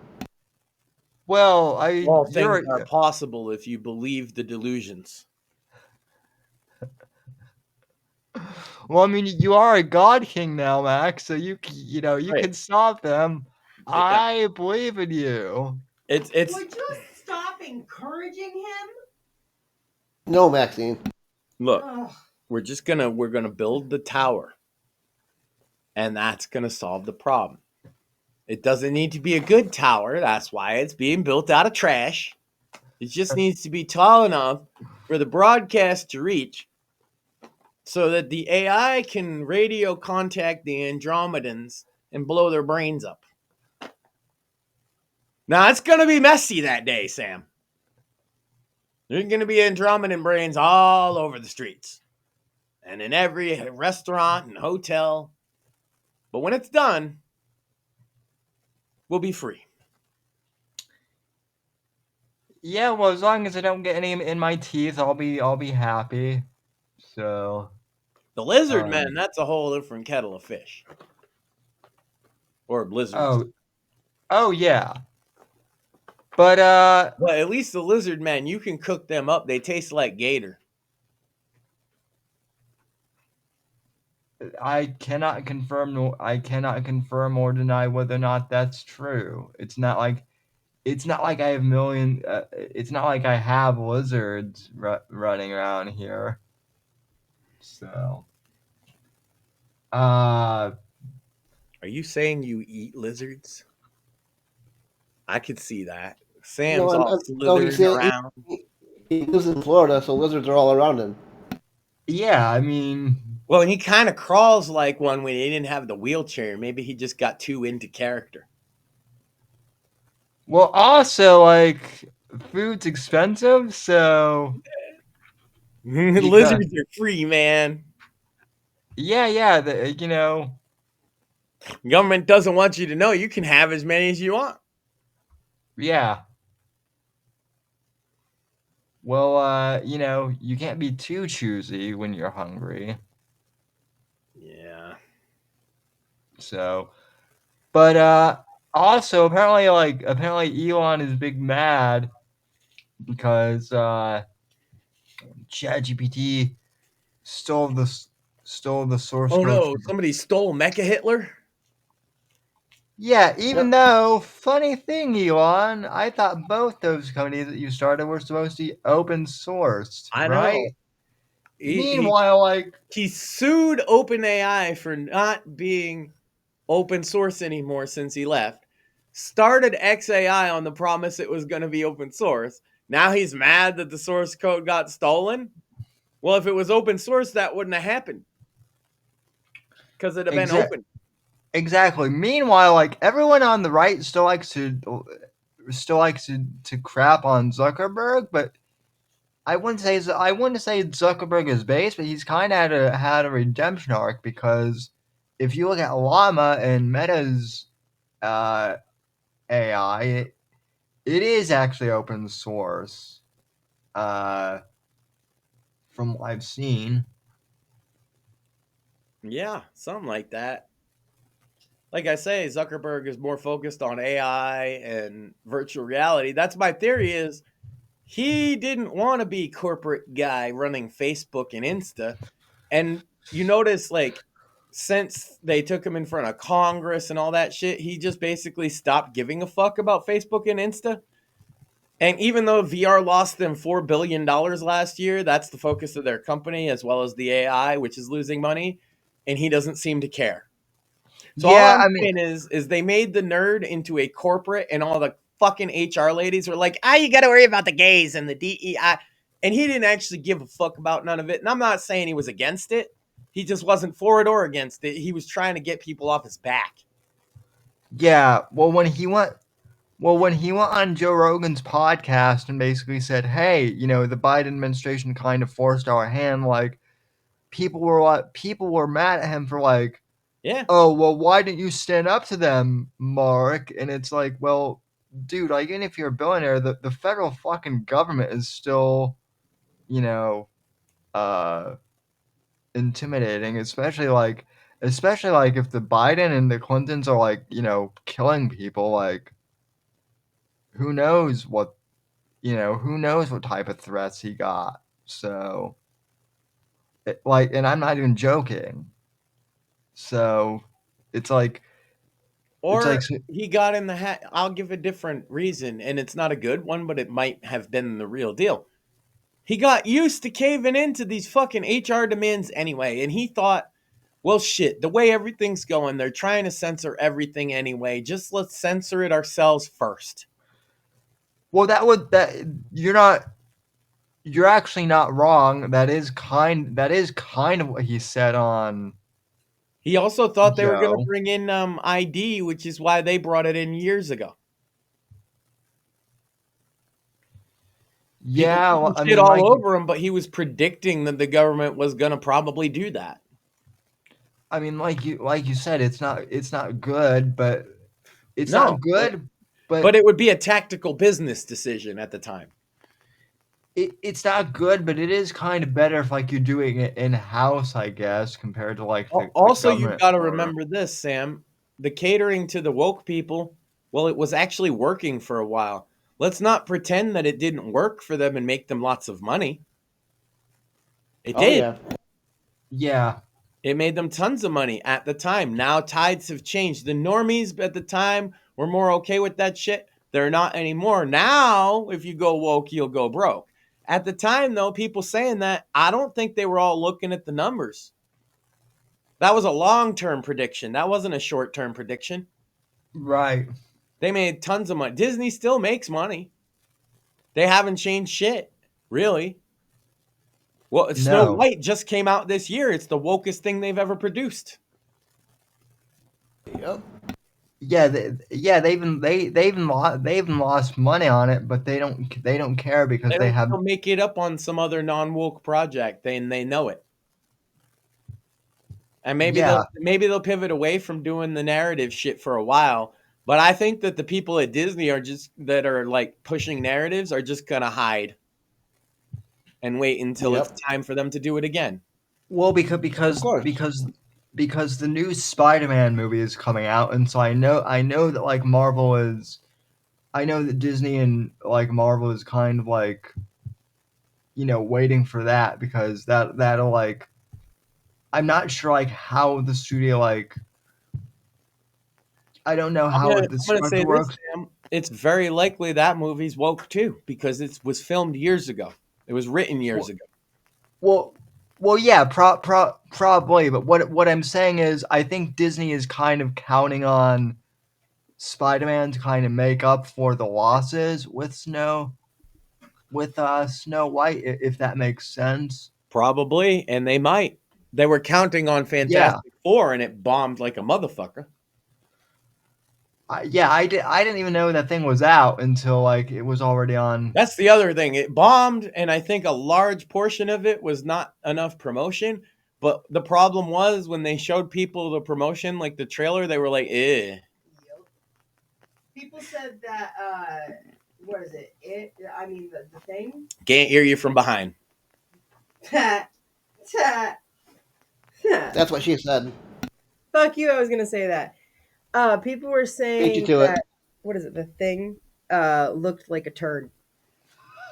Well, All things are possible if you believe the delusions. well, I mean, you are a god king now, Max, so you Right. can stop them. Yeah. I believe in you. It's Would you stop encouraging him? No, Maxine. look, Ugh. we're gonna build the tower, and that's gonna solve the problem. It doesn't need to be a good tower. That's why it's being built out of trash. It just needs to be tall enough for the broadcast to reach so that the AI can radio contact the Andromedans and blow their brains up. Now, it's going to be messy that day, Sam. There's going to be Andromedan brains all over the streets. and in every restaurant and hotel. But when it's done, we'll be free. Yeah, well, as long as I don't get any in my teeth, I'll be happy. So The lizard men, that's a whole different kettle of fish. Or blizzards. oh yeah. But Well, at least the lizard men, you can cook them up. They taste like gator. I cannot confirm or deny whether or not that's true. It's not like I have it's not like I have lizards running around here. So Are you saying you eat lizards? I could see that. Sam's all slithering around. He lives in Florida, so lizards are all around him. yeah, I mean, Well, and he kind of crawls like one when he didn't have the wheelchair. Maybe he just got too into character. well, also like food's expensive, so Lizards are free, man. yeah, Government doesn't want you to know you can have as many as you want. yeah. Well, you can't be too choosy when you're hungry. Yeah. So, but also apparently Elon is big mad because ChatGPT stole the source Oh code. no, somebody stole Mecha Hitler? Yeah, even though, funny thing, Elon, I thought both those companies that you started were supposed to be open sourced, I right? know. Meanwhile, he sued OpenAI for not being open source anymore since he left. Started XAI on the promise it was going to be open source. Now he's mad that the source code got stolen. Well, if it was open source, that wouldn't have happened because it'd have been open. Exactly. Meanwhile, like everyone on the right still likes to crap on Zuckerberg, but I wouldn't say Zuckerberg is base, but he's kind of had a redemption arc because if you look at Llama and Meta's AI, it is actually open source. From what I've seen. Yeah, something like that. Like I say, Zuckerberg is more focused on AI and virtual reality. That's my theory is he didn't want to be corporate guy running Facebook and Insta. And you notice like since they took him in front of Congress and all that shit, he just basically stopped giving a fuck about Facebook and Insta. And even though VR lost them $4 billion last year, that's the focus of their company as well as the AI, which is losing money. And he doesn't seem to care. So yeah, all I'm saying is they made the nerd into a corporate and all the fucking HR ladies were like, you got to worry about the gays and the DEI. And he didn't actually give a fuck about none of it. And I'm not saying he was against it. He just wasn't for it or against it. He was trying to get people off his back. Yeah, well, when he went on Joe Rogan's podcast and basically said, "Hey, the Biden administration kind of forced our hand," like people were mad at him for like, yeah, oh, well, why didn't you stand up to them, Mark? And it's like, well, dude, like, even if you're a billionaire, the federal fucking government is still, intimidating, especially like if the Biden and the Clintons are like, killing people, like, who knows what type of threats he got. So, and I'm not even joking. So, it's like, or he got in the hat. I'll give a different reason, and it's not a good one, but it might have been the real deal. He got used to caving into these fucking HR demands anyway, and he thought, well, shit, the way everything's going, they're trying to censor everything anyway. Just let's censor it ourselves first. Well, you're actually not wrong. That is kind of what he said on. He also thought they were going to bring in ID, which is why they brought it in years ago. Yeah, well, I Shit mean, all like, over him, but he was predicting that the government was gonna probably do that. like you said, it's not good, but it's No, not good, but but it would be a tactical business decision at the time. it's not good, but it is kind of better if like you're doing it in house, I guess, compared to like the Also, you've government. got to or- remember this, Sam. The catering to the woke people, well, it was actually working for a while. Let's not pretend that it didn't work for them and make them lots of money. It Oh did. yeah. Yeah, It made them tons of money at the time. Now tides have changed. The normies at the time were more okay with that shit. They're not anymore. Now, if you go woke, you'll go broke. At the time, though, people saying that, I don't think they were all looking at the numbers. That was a long-term prediction. That wasn't a short-term prediction. right. They made tons of money. Disney still makes money. They haven't changed shit, really. Well, Snow No. White just came out this year. It's the wokest thing they've ever produced. Yep. Yeah, they even lost money on it, but they don't care because They they don't have still make it up on some other non-woke project. They know it. And Yeah. maybe they'll pivot away from doing the narrative shit for a while. But I think that the people at Disney that are like pushing narratives are just gonna hide and wait until it's Yep. time for them to do it again. Well, Of course. because the new Spider-Man movie is coming out, and so I know that like I know that Disney and like Marvel is kind of like waiting for that because that'll like I'm not sure like how the studio like I don't know how the I'm gonna say structure this, works. Sam. It's very likely that movie's woke too because it was filmed years ago. It was written years ago. Well, yeah, probably. But what I'm saying is, I think Disney is kind of counting on Spider-Man to kind of make up for the losses with Snow White, if that makes sense. Probably, and they might. They were counting on Yeah, Fantastic Four, and it bombed like a motherfucker. I didn't even know that thing was out until like it was already on. That's the other thing. It bombed, and I think a large portion of it was not enough promotion. But the problem was when they showed people the promotion, like the trailer, they were like, "Eh." Yep. People said that. What is it? The thing. Can't hear you from behind. Ta, ta, ta. That's what she said. Fuck you! I was gonna say that. People were Beat saying you to it. that. What is it? The thing. Looked like a turd.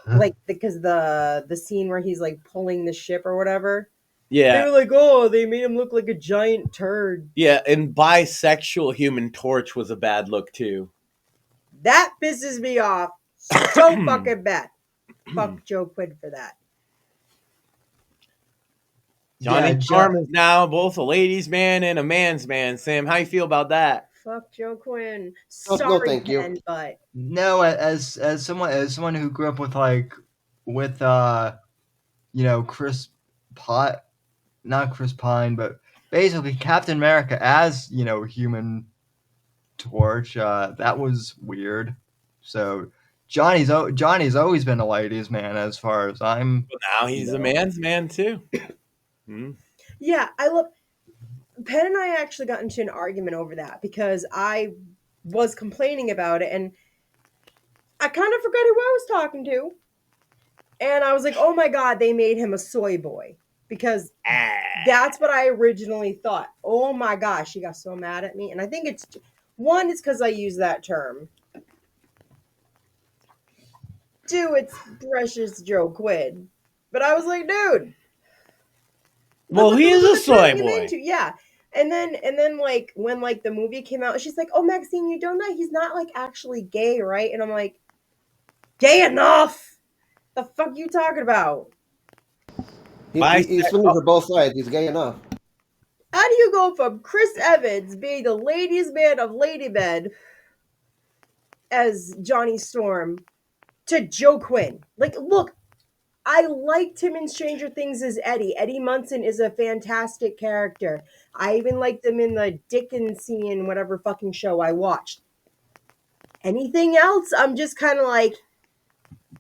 Like because the scene where he's like pulling the ship or whatever. They Yeah, were like, oh, they made him look like a giant turd. yeah, and bisexual Human Torch was a bad look too. That pisses me off so fucking bad. Fuck Joe Quinn for that. Johnny Yeah, Storm is now both a ladies' man and a man's man. Sam, how you feel about that? Fuck Joe Quinn. No, Sorry, thank you. Ken, but No, as someone who grew up with Chris Pot, not Chris Pine, but basically Captain America as Human Torch. That was weird. So Johnny's always been a ladies' man as far as I'm. But now he's a man's man too. Hmm. yeah, I love. Penn and I actually got into an argument over that because I was complaining about it and I kind of forgot who I was talking to. And I was like, oh my God, they made him a soy boy. Because that's what I originally thought. Oh my gosh, she got so mad at me. And I think it's because I use that term. Two, it's precious Joe Quinn. But I was like, dude. Well, he is a soy boy. Yeah. And then like when like the movie came out, she's like, oh Maxine, you don't know he's not like actually gay, right? And I'm like, gay enough. The fuck you talking about? He's swinging for both sides. He's gay enough. How do you go from Chris Evans being the ladies' man of Ladybed as Johnny Storm to Joe Quinn? Like, look, I liked him in Stranger Things as Eddie. Eddie Munson is a fantastic character. I even liked him in the Dickensian whatever fucking show I watched. Anything else, I'm just kind of like,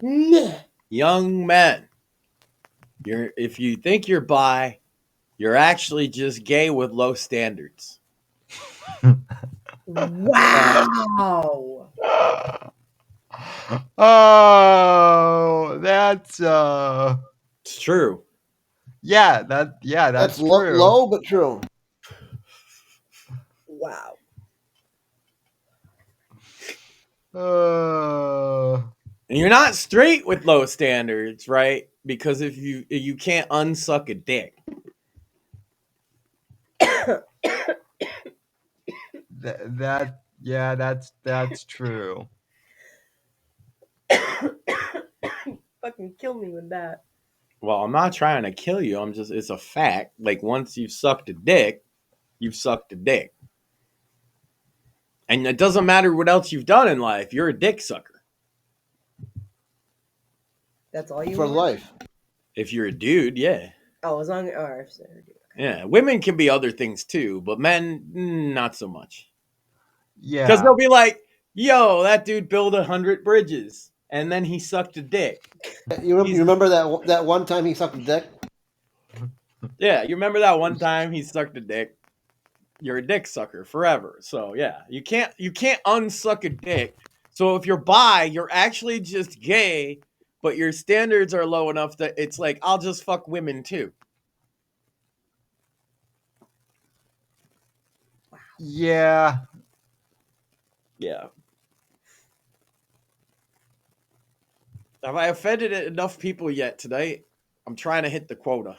meh. young men, if you think you're bi, you're actually just gay with low standards. Wow. Oh, that's It's true. that's true. Low but true. Wow. And you're not straight with low standards, right? Because if you can't unsuck a dick. That's true. Fucking kill me with that. Well, I'm not trying to kill you. It's a fact. Like, once you've sucked a dick, you've sucked a dick. And it doesn't matter what else you've done in life. You're a dick sucker. That's all you For want? life. If you're a dude, yeah. Oh, as long as Yeah. Women can be other things too, but men, not so much. Yeah. Because they'll be like, yo, that dude built 100 bridges. And then he sucked a dick. You remember that one time he sucked a dick? Yeah, you remember that one time he sucked a dick? You're a dick sucker forever. So yeah, you can't unsuck a dick. So if you're bi, you're actually just gay, but your standards are low enough that it's like, I'll just fuck women too. Yeah. Yeah. Have I offended enough people yet tonight? I'm trying to hit the quota.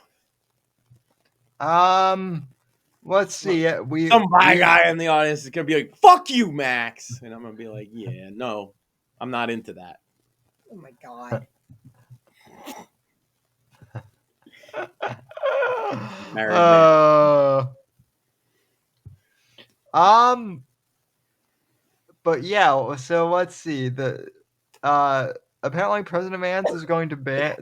Let's see. Some bi guy in the audience is gonna be like, "Fuck you, Max," and I'm gonna be like, "Yeah, no, I'm not into that." Oh my god. Married man. But yeah, so let's see. Apparently President Vance is going to ban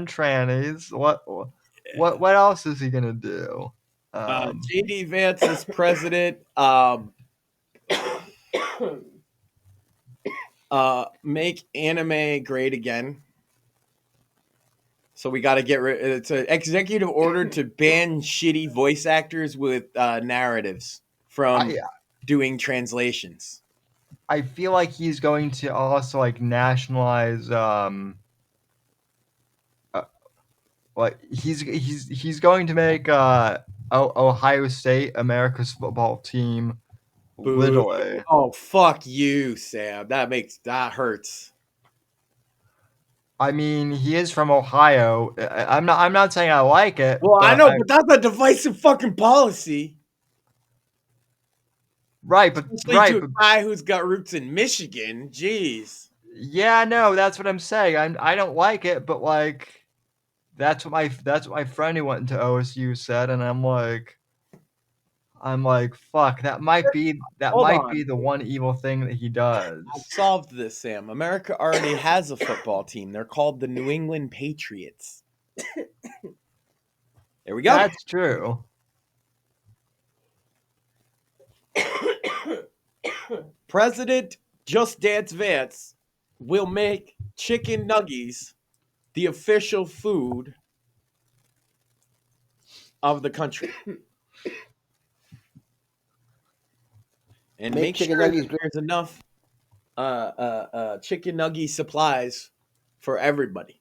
trannies. What else is he gonna do? JD Vance is president. Make anime great again. So we got to get rid. It's an executive order to ban shitty voice actors with narratives from doing translations. I feel like he's going to also like nationalize. Like he's going to make Ohio State America's football team. Boo. Literally. Oh, fuck you, Sam. That hurts. I mean, he is from Ohio. I'm not saying I like it. Well, I know, but that's a divisive fucking policy. Right, but especially to a guy who's got roots in Michigan. Jeez. Yeah, no, that's what I'm saying. I don't like it, but like that's what my friend who went into OSU said, and I'm like, fuck, that might be the one evil thing that he does. I've solved this, Sam. America already has a football team. They're called the New England Patriots. There we go. That's true. President Just Dance Vance will make chicken nuggies the official food of the country. And make sure there's enough chicken nugget supplies for everybody.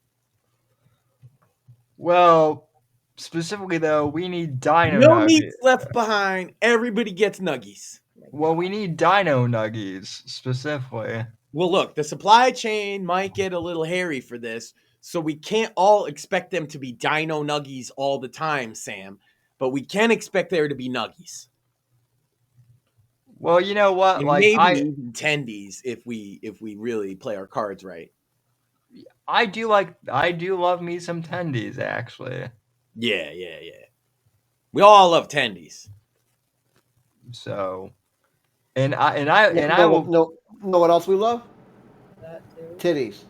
Well, specifically though, we need dino no nuggets. meat's left behind. Everybody gets nuggies. Well, we need dino nuggies specifically. Well, look, the supply chain might get a little hairy for this, so we can't all expect them to be dino nuggies all the time, Sam. But we can expect there to be nuggies. Well, you know what? And like maybe even tendies if we really play our cards right. I do love me some tendies, actually. Yeah. We all love tendies. So, and I will know what else we love? That too. Titties.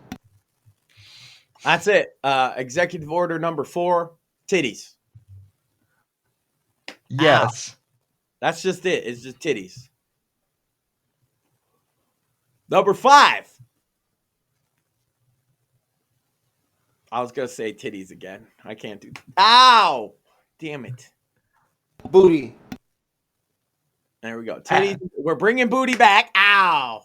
That's it. Executive order number 4, titties. Yes. Ow. That's just it. It's just titties. Number 5. I was gonna say titties again. I can't do. Ow! Damn it! Booty. There we go. Titties. We're bringing booty back. Ow!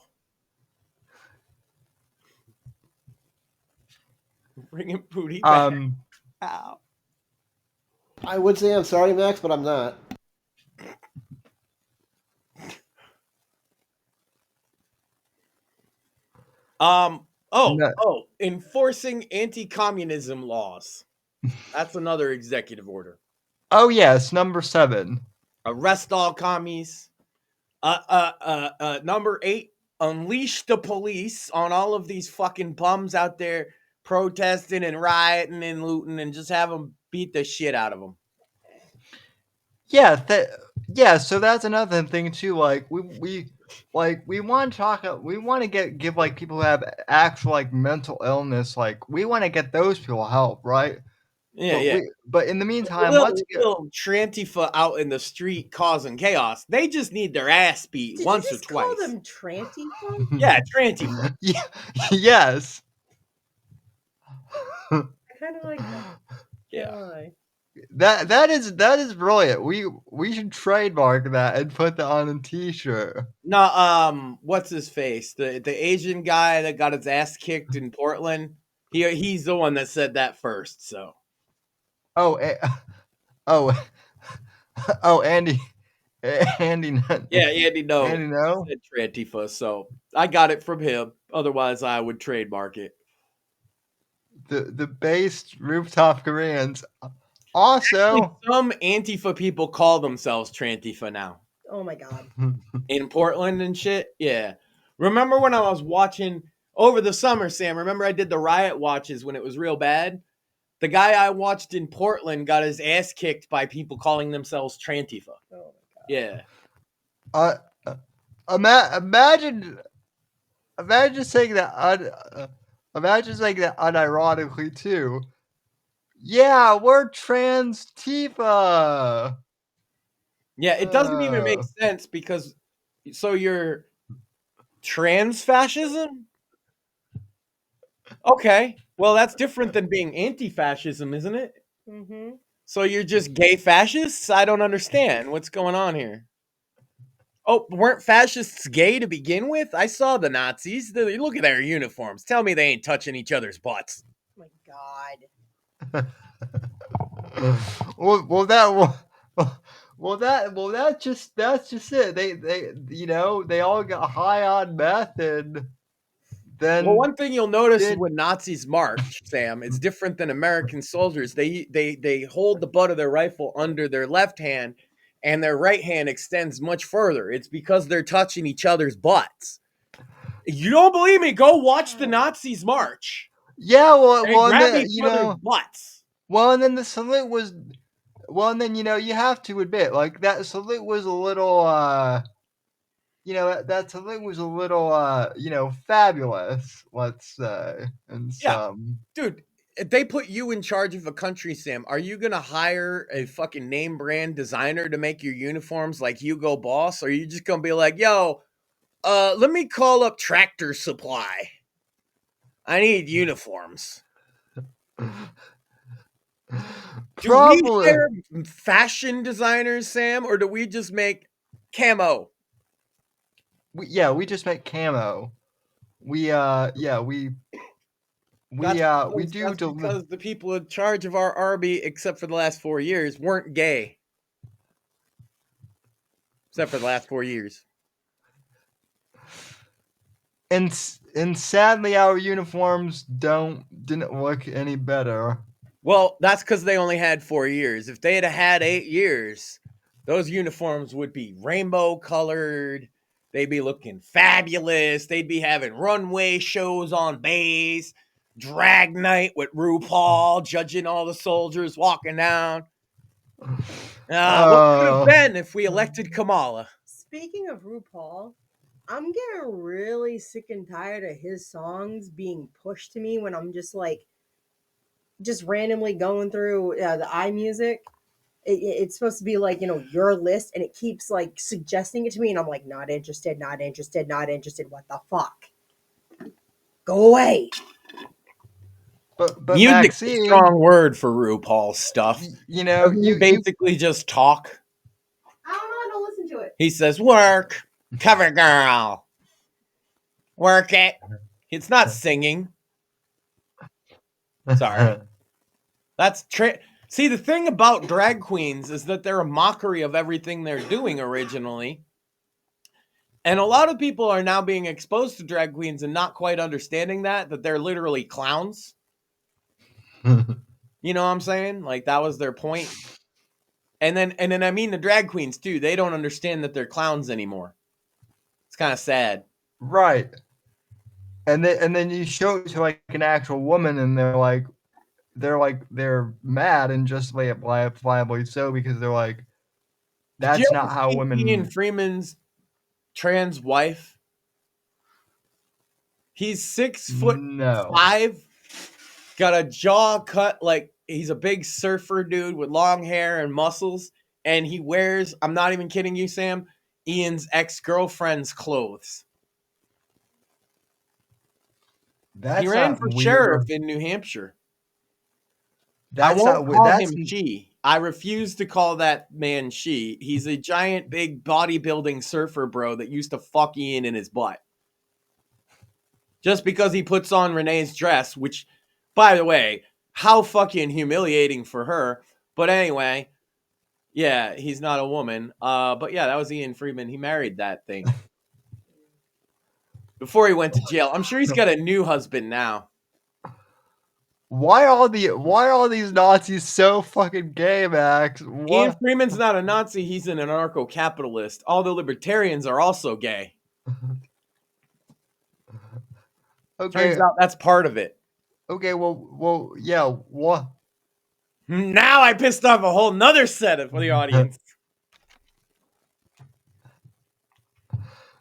We're bringing booty back. Ow! I would say I'm sorry, Max, but I'm not. Enforcing anti-communism laws. That's another executive order. Oh yes, number 7. Arrest all commies. Number 8, unleash the police on all of these fucking bums out there protesting and rioting and looting, and just have them beat the shit out of them. Yeah, so that's another thing too. Like we want to give like people who have actual like mental illness. Like we want to get those people help, right? Yeah, But in the meantime, little Trantifa out in the street causing chaos. They just need their ass beat Did once you just or twice. call them Trantifa? Yeah, Trantifa. Yeah, yes. I kind of like that. Yeah. Why? That is brilliant. We should trademark that and put that on a T-shirt. No, what's his face? The Asian guy that got his ass kicked in Portland. He's the one that said that first. So. Oh, Andy. Andy. Yeah, Andy no. Andy no. Said Trantifa, so I got it from him. Otherwise, I would trademark it. The based rooftop Koreans. Also, some Antifa people call themselves Trantifa now. Oh my god. In Portland and shit. Yeah. Remember when I was watching over the summer, Sam? Remember I did the riot watches when it was real bad? The guy I watched in Portland got his ass kicked by people calling themselves Trantifa. Oh my god. Yeah. Imagine saying that. Imagine saying that unironically too. Yeah, we're trans Tifa. Yeah, it doesn't even make sense because so you're trans fascism? Okay. Well, that's different than being anti-fascism, isn't it? Mm-hmm. So you're just gay fascists? I don't understand what's going on here. Oh, weren't fascists gay to begin with? I saw the Nazis. Look at their uniforms. Tell me they ain't touching each other's butts. Oh my god. That's just it. They all got high on meth and then. Well, one thing you'll notice when Nazis march, Sam, it's different than American soldiers. They hold the butt of their rifle under their left hand, and their right hand extends much further. It's because they're touching each other's butts. You don't believe me? Go watch the Nazis march. Yeah, grab each other's butts. Well, and then the salute was. Well, and then you have to admit, like that salute was a little. That salute was a little. Fabulous. Let's say, and some. Dude, if they put you in charge of a country, Sam, are you gonna hire a fucking name brand designer to make your uniforms like Hugo Boss? Or are you just gonna be like, yo, let me call up Tractor Supply. I need uniforms. Probably. Do we hire fashion designers, Sam, or do we just make camo? We just make camo. We do because the people in charge of our army, except for the last 4 years, weren't gay. Except for the last 4 years. And sadly, our uniforms didn't look any better. Well, that's because they only had 4 years. If they had 8 years, those uniforms would be rainbow colored. They'd be looking fabulous. They'd be having runway shows on base, drag night with RuPaul, judging all the soldiers walking down. What could have been if we elected Kamala? Speaking of RuPaul, I'm getting really sick and tired of his songs being pushed to me when I'm just randomly going through the iMusic. It's supposed to be like, your list, and it keeps like suggesting it to me, and I'm like, not interested. What the fuck? Go away. but Music's a Maxine, strong word for RuPaul's stuff. you know, Doesn't he you basically just talk? I don't know. I don't listen to it. He says, "Work, cover girl, work it." It's not singing. Sorry. That's See, the thing about drag queens is that they're a mockery of everything they're doing originally. And a lot of people are now being exposed to drag queens and not quite understanding that they're literally clowns. You know what I'm saying? Like, that was their point. And then I mean the drag queens too. They don't understand that they're clowns anymore. It's kind of sad. Right. And then you show it to like an actual woman, and they're mad and justifiably so, because they're like, Did you that's ever not how see Ian women. Freeman's trans wife? He's 6'5", No. got a jaw cut like he's a big surfer dude with long hair and muscles, and he wears, I'm not even kidding you, Sam, Ian's ex-girlfriend's clothes. That's He ran not for weird. sheriff in New Hampshire. That's I not won't weird. call That's him she. I refuse to call that man she. He's a giant, big bodybuilding surfer bro that used to fuck Ian in his butt. Just because he puts on Renee's dress, which, by the way, how fucking humiliating for her. But anyway, yeah, he's not a woman. But yeah, that was Ian Freeman. He married that thing before he went to jail. I'm sure he's got a new husband now. why are all these Nazis so fucking gay, Max? Ian What? Freeman's not a Nazi. He's an anarcho-capitalist. All the libertarians are also gay. Okay. Turns out that's part of it. Okay. Well. Yeah. What? Now I pissed off a whole nother set of the audience.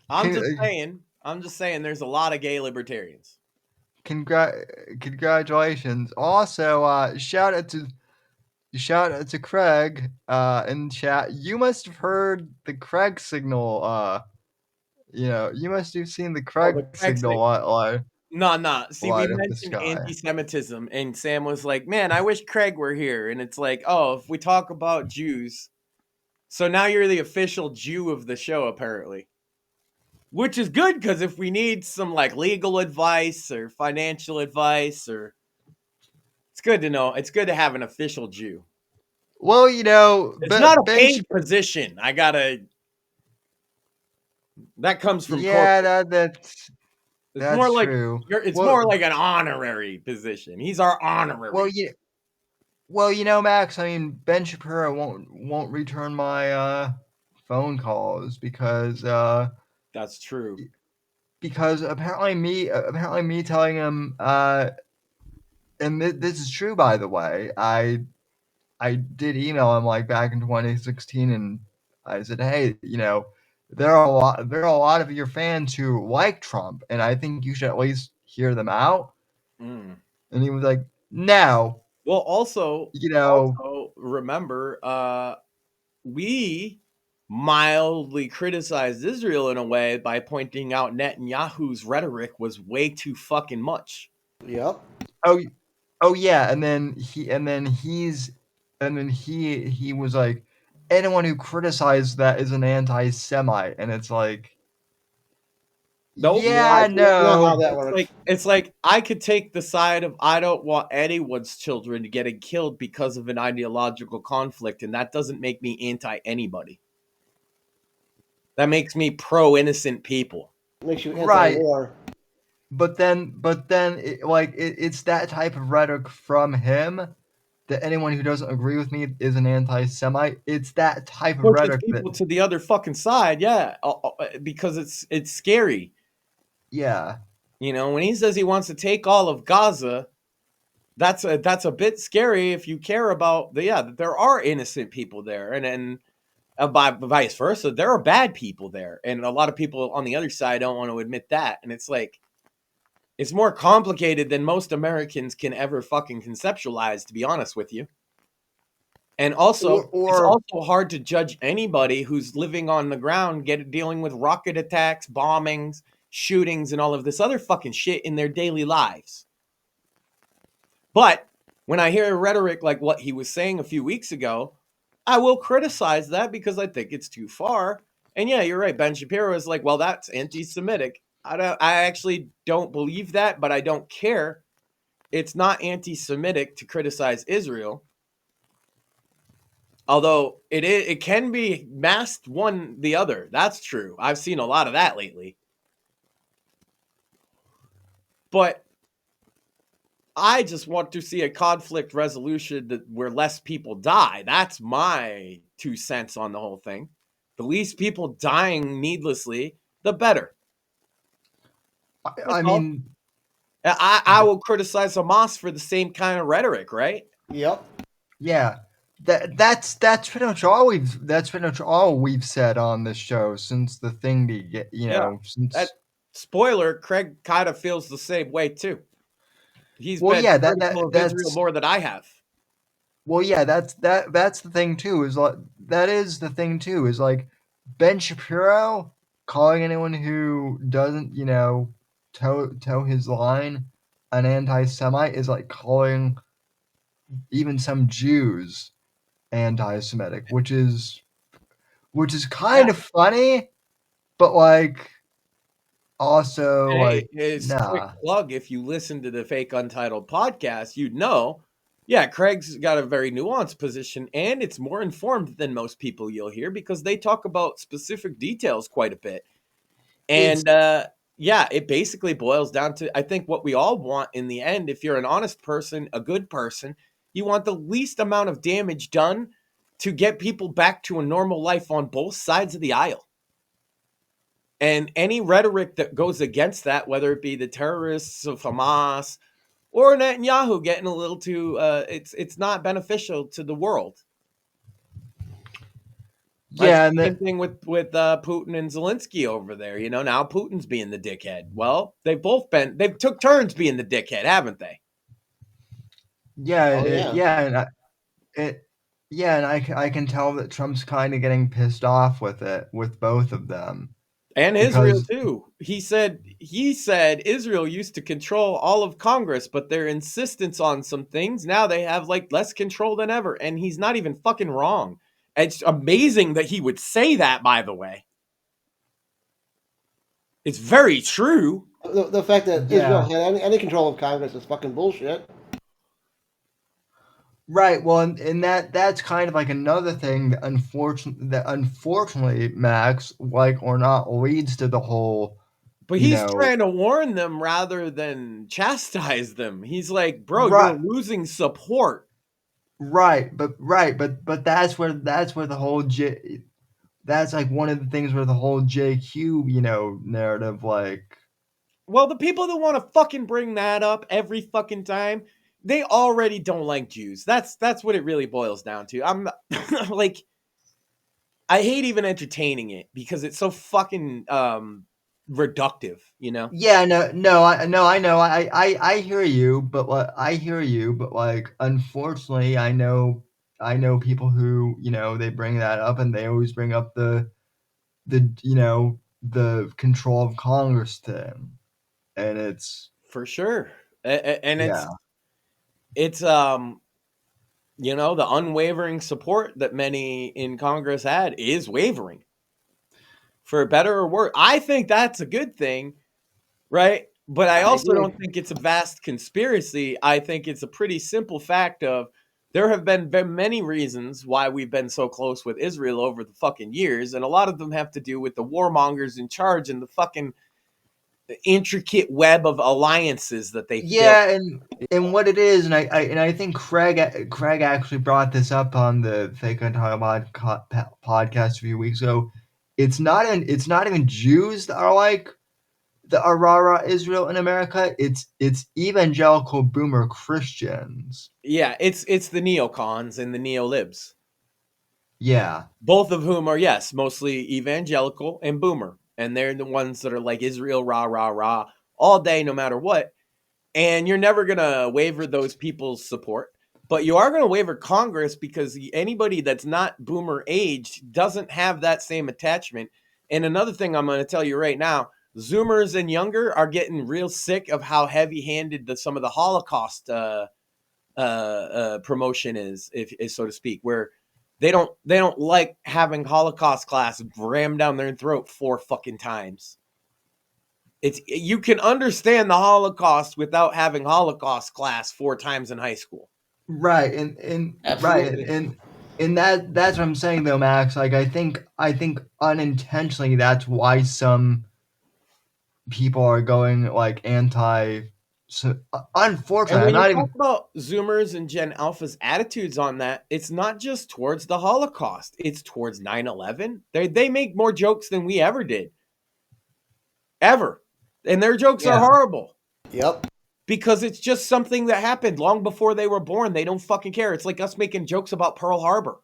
I'm just saying there's a lot of gay libertarians. Congratulations. Also, shout out to Craig in chat. You must have heard the Craig signal. You must have seen the Craig, the Craig signal. No. See, we Light up the mentioned sky. anti-Semitism, and Sam was like, "Man, I wish Craig were here." And it's like, "Oh, if we talk about Jews, so now you're the official Jew of the show, apparently." Which is good, because if we need some like legal advice or financial advice, or it's good to know. It's good to have an official Jew. Well, It's not a paid position. That comes from corporate. that's more like true. it's more like an honorary position. He's our honorary. Well, Max. I mean, Ben Shapiro won't return my phone calls because That's true. Because apparently me telling him and this is true, by the way. I did email him like back in 2016, and I said, hey, there are a lot of your fans who like Trump, and I think you should at least hear them out. Mm. And he was like, no. Well, also remember, we mildly criticized Israel in a way by pointing out Netanyahu's rhetoric was way too fucking much. Yep. Oh yeah, and then he was like, anyone who criticized that is an anti-Semite, and it's like, Nope. yeah, know how no. that works. It's like I could take the side of I don't want anyone's children getting killed because of an ideological conflict, and that doesn't make me anti-anybody. That makes me pro-innocent people. Makes you Right. anti-war. But then it's that type of rhetoric from him that anyone who doesn't agree with me is an anti-Semite. It's that type of Pushes rhetoric people that, to the other fucking side, yeah, because it's scary. yeah. When he says he wants to take all of Gaza, that's a bit scary if you care about that there are innocent people there, and by vice versa, there are bad people there, and a lot of people on the other side don't want to admit that, and it's like it's more complicated than most Americans can ever fucking conceptualize, to be honest with you. And also, it's also hard to judge anybody who's living on the ground, dealing with rocket attacks, bombings, shootings, and all of this other fucking shit in their daily lives. But when I hear rhetoric like what he was saying a few weeks ago, I will criticize that because I think it's too far. And yeah, you're right. Ben Shapiro is like, well, that's anti-Semitic. I actually don't believe that, but I don't care. It's not anti-Semitic to criticize Israel. Although it can be masked one the other. That's true. I've seen a lot of that lately. But I just want to see a conflict resolution where less people die. That's my 2 cents on the whole thing. The least people dying needlessly, the better. I mean, I will criticize Hamas for the same kind of rhetoric, right? Yep. yeah, that's pretty much all we've said on this show since the thing began. That spoiler, Craig kind of feels the same way too. He's well, been yeah, critical of Israel more than I have. Well, yeah, that's the thing too. That is the thing too. Is like Ben Shapiro calling anyone who doesn't, toe his line an anti-Semite is like calling even some Jews anti-Semitic, which is kind of funny, but like also Hey, like it's quick nah. plug. If you listen to the Fake Untitled podcast, you'd know. Yeah, Craig's got a very nuanced position, and it's more informed than most people you'll hear because they talk about specific details quite a bit. And yeah, it basically boils down to, I think, what we all want in the end. If you're an honest person, a good person, you want the least amount of damage done to get people back to a normal life on both sides of the aisle. And any rhetoric that goes against that, whether it be the terrorists of Hamas or Netanyahu getting a little too, it's not beneficial to the world. Yeah, That's the same thing with Putin and Zelensky over there. Now Putin's being the dickhead. Well, they've took turns being the dickhead, haven't they? yeah, and I can tell that Trump's kind of getting pissed off with both of them. And Israel too. He said Israel used to control all of Congress, but their insistence on some things, now they have like less control than ever. And he's not even fucking wrong. It's amazing that he would say that, by the way. It's very true. The fact that Israel had any control of Congress is fucking bullshit. Right. Well, and that's kind of like another thing that unfortunately, Max, like or not, leads to the whole. But he's trying to warn them rather than chastise them. He's like, bro, you're losing support. Right, but that's where the whole that's like one of the things where the whole JQ, narrative, like. Well, the people that want to fucking bring that up every fucking time, they already don't like Jews. That's what it really boils down to. I'm like, I hate even entertaining it because it's so fucking reductive, Yeah, no, I know, I hear you, but like, unfortunately, I know people who, they bring that up, and they always bring up the control of Congress thing, and it's for sure, and it's the unwavering support that many in Congress had is wavering. For better or worse, I think that's a good thing, right? But I also don't think it's a vast conspiracy. I think it's a pretty simple fact of there have been many reasons why we've been so close with Israel over the fucking years, and a lot of them have to do with the warmongers in charge and the fucking intricate web of alliances that they built. And what it is, and I think Craig actually brought this up on the Fake Untitled podcast a few weeks ago. It's not even Jews that are like the rah Israel in America. It's evangelical boomer Christians. Yeah, it's the neocons and the neolibs. Yeah, both of whom are mostly evangelical and boomer, and they're the ones that are like Israel rah rah rah all day, no matter what. And you're never gonna waver those people's support. But you are going to waiver Congress because anybody that's not boomer aged doesn't have that same attachment. And another thing I'm going to tell you right now, Zoomers and younger are getting real sick of how heavy-handed some of the Holocaust promotion is so to speak, where they don't like having Holocaust class rammed down their throat 4 fucking times. You can understand the Holocaust without having Holocaust class 4 times in high school. Right, and Absolutely. and that's what I'm saying though, Max. Like I think unintentionally that's why some people are going like anti. So, And unfortunately, when I'm you not talk even. about Zoomers and Gen Alpha's attitudes on that, it's not just towards the Holocaust. It's towards 9/11. They make more jokes than we ever did. Ever. And their jokes are Yeah. horrible. Yep. Because it's just something that happened long before they were born. They don't fucking care. It's like us making jokes about Pearl Harbor.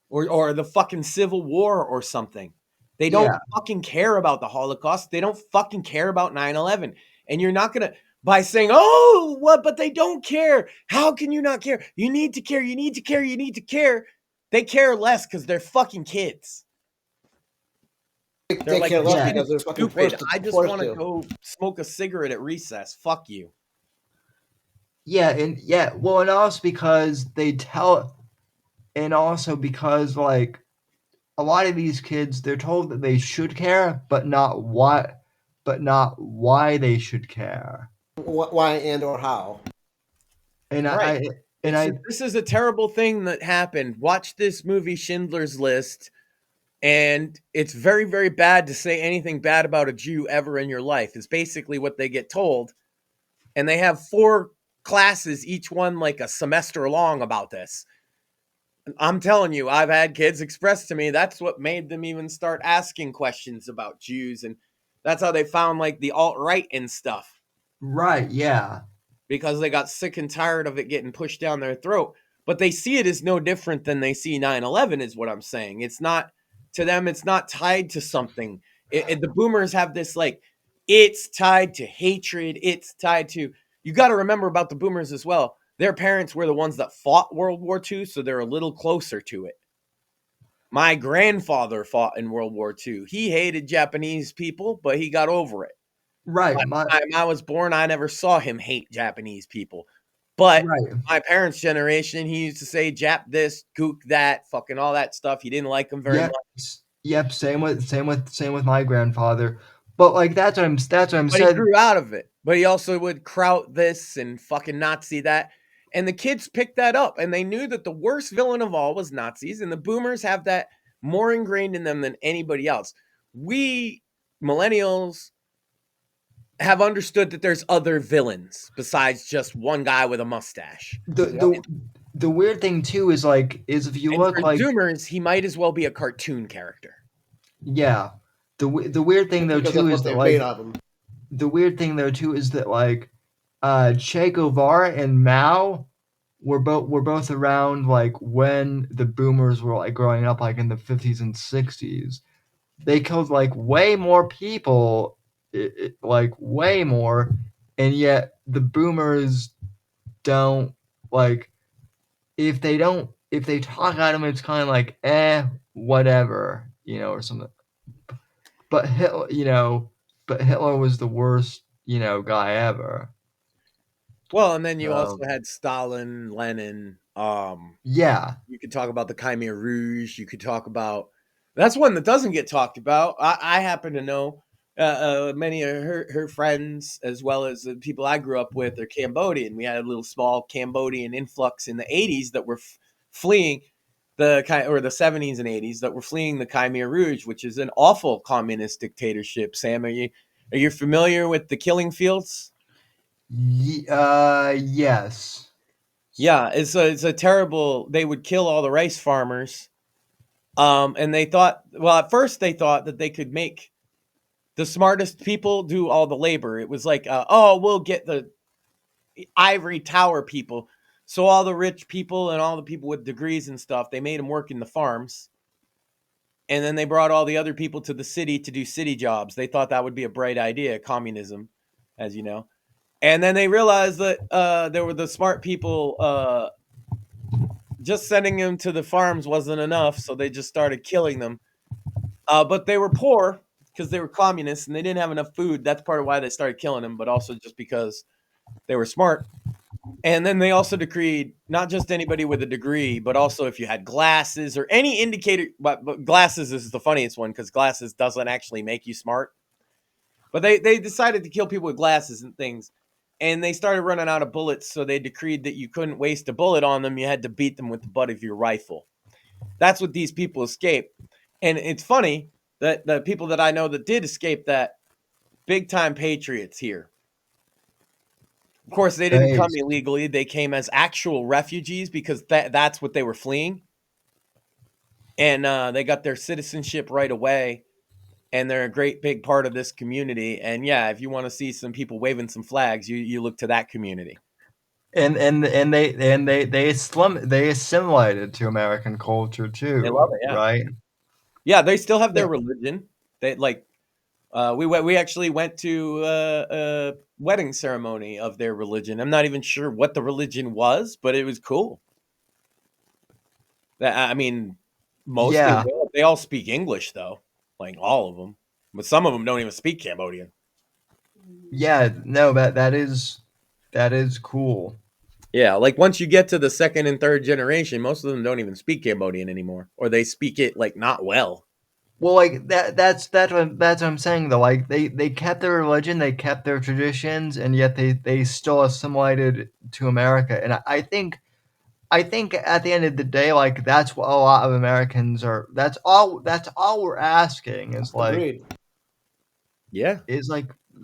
Or the fucking Civil War or something. They don't Yeah. fucking care about the Holocaust. They don't fucking care about 9/11. And you're not going to, by saying, oh, what, but they don't care. How can you not care? You need to care. You need to care. You need to care. They care less because they're fucking kids. They're They like, care less Yeah. because they're fucking stupid. forced I just forced want to to. go smoke a cigarette at recess. Fuck you. Yeah, well, and also because they tell, and also because like a lot of these kids, they're told that they should care, but not why they should care. Why and or how? And Right. and I This is a terrible thing that happened. Watch this movie, Schindler's List, and it's very, very bad to say anything bad about a Jew ever in your life, is basically what they get told. And they have 4 classes, each one like a semester long about this. I'm telling you, I've had kids express to me that's what made them even start asking questions about Jews. And that's how they found like the alt-right and stuff, right, yeah. because they got sick and tired of it getting pushed down their throat. But they see it as no different than they see 9/11 is what I'm saying. It's not, to them, it's not tied to something. The boomers have this like, it's tied to hatred. It's tied to, you got to remember about the boomers as well. Their parents were the ones that fought World War II, so they're a little closer to it. My grandfather fought in World War II. He hated Japanese people, but he got over it. Right, By the time I was born, I never saw him hate Japanese people. But right. my parents' generation, he used to say Jap this, gook that, fucking all that stuff. He didn't like them very Yep, much. yep, same with my grandfather. But like that's what I'm But he saying. grew out of it. But he also would kraut this and fucking Nazi that. And the kids picked that up, and they knew that the worst villain of all was Nazis, and the boomers have that more ingrained in them than anybody else. We millennials have understood that there's other villains besides just one guy with a mustache. The weird thing too is if you And look for like Zoomers, he might as well be a cartoon character. yeah. The weird thing though Because too that's is what that they're made of them. the weird thing though too is that Che Guevara and Mao were both around like when the boomers were like growing up like in the 50s and 60s. They killed like way more people, like way more, and yet the boomers don't like if they talk at them, it's kind of like whatever, or something. But Hitler was the worst, guy ever. Well, and then you also Um, had Stalin, Lenin. yeah, You could talk about the Khmer Rouge. You could talk about, that's one that doesn't get talked about. I happen to know many of her friends, as well as the people I grew up with, are Cambodian. We had a little small Cambodian influx in the 80s that were fleeing the 70s and 80s that were fleeing the Khmer Rouge, which is an awful communist dictatorship. Sam, are you familiar with the killing fields? yes. Yeah, it's a terrible. They would kill all the rice farmers, and they thought. Well, at first they thought that they could make the smartest people do all the labor. It was like, oh, we'll get the ivory tower people. So all the rich people and all the people with degrees and stuff, they made them work in the farms, and then they brought all the other people to the city to do city jobs. They thought that would be a bright idea, communism, as you know. And then they realized that there were the smart people. Just sending them to the farms wasn't enough, so they just started killing them. But they were poor because they were communists and they didn't have enough food. That's part of why they started killing them, but also just because they were smart. And then they also decreed not just anybody with a degree, but also if you had glasses or any indicator. But glasses is the funniest one because glasses doesn't actually make you smart. But they decided to kill people with glasses and things. And they started running out of bullets. So they decreed that you couldn't waste a bullet on them. You had to beat them with the butt of your rifle. That's what these people escaped. And it's funny that the people that I know that did escape that, big time patriots here. Of course, they didn't come illegally. They came as actual refugees because that's what they were fleeing. And they got their citizenship right away. And they're a great big part of this community. And yeah, if you want to see some people waving some flags, you look to that community. And they assimilated to American culture too. They love it, yeah. Right? Yeah, they still have their religion. They like we actually went to a wedding ceremony of their religion. I'm not even sure what the religion was, but it was cool. I mean, most Yeah. they all speak English though, like all of them, but some of them don't even speak Cambodian. Yeah, no, that is cool. Yeah, like once you get to the second and third generation, most of them don't even speak Cambodian anymore, or they speak it like not well. Well, like that's what I'm saying though. Like they kept their religion, they kept their traditions, and yet they still assimilated to America. And I think at the end of the day, like that's what a lot of Americans are. That's all we're asking is like Agreed. Yeah.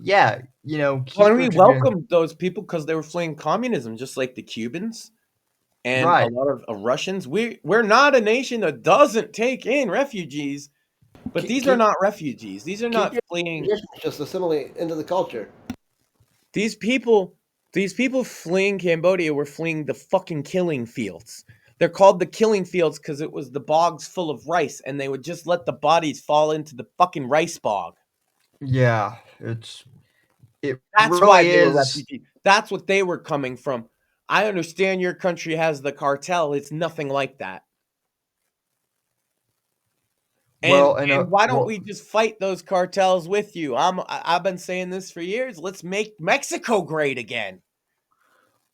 yeah, you know. keep Well, your we tradi- welcomed those people because they were fleeing communism, just like the Cubans and Right. a lot of Russians. We're not a nation that doesn't take in refugees, but these are not refugees. These are not fleeing. Just assimilate into the culture. These people fleeing Cambodia were fleeing the fucking killing fields. They're called the killing fields because it was the bogs full of rice, and they would just let the bodies fall into the fucking rice bog. Yeah, it That's really why they were is. refugees. That's what they were coming from. I understand your country has the cartel. It's nothing like that. And why don't we just fight those cartels with you? I've been saying this for years. Let's make Mexico great again.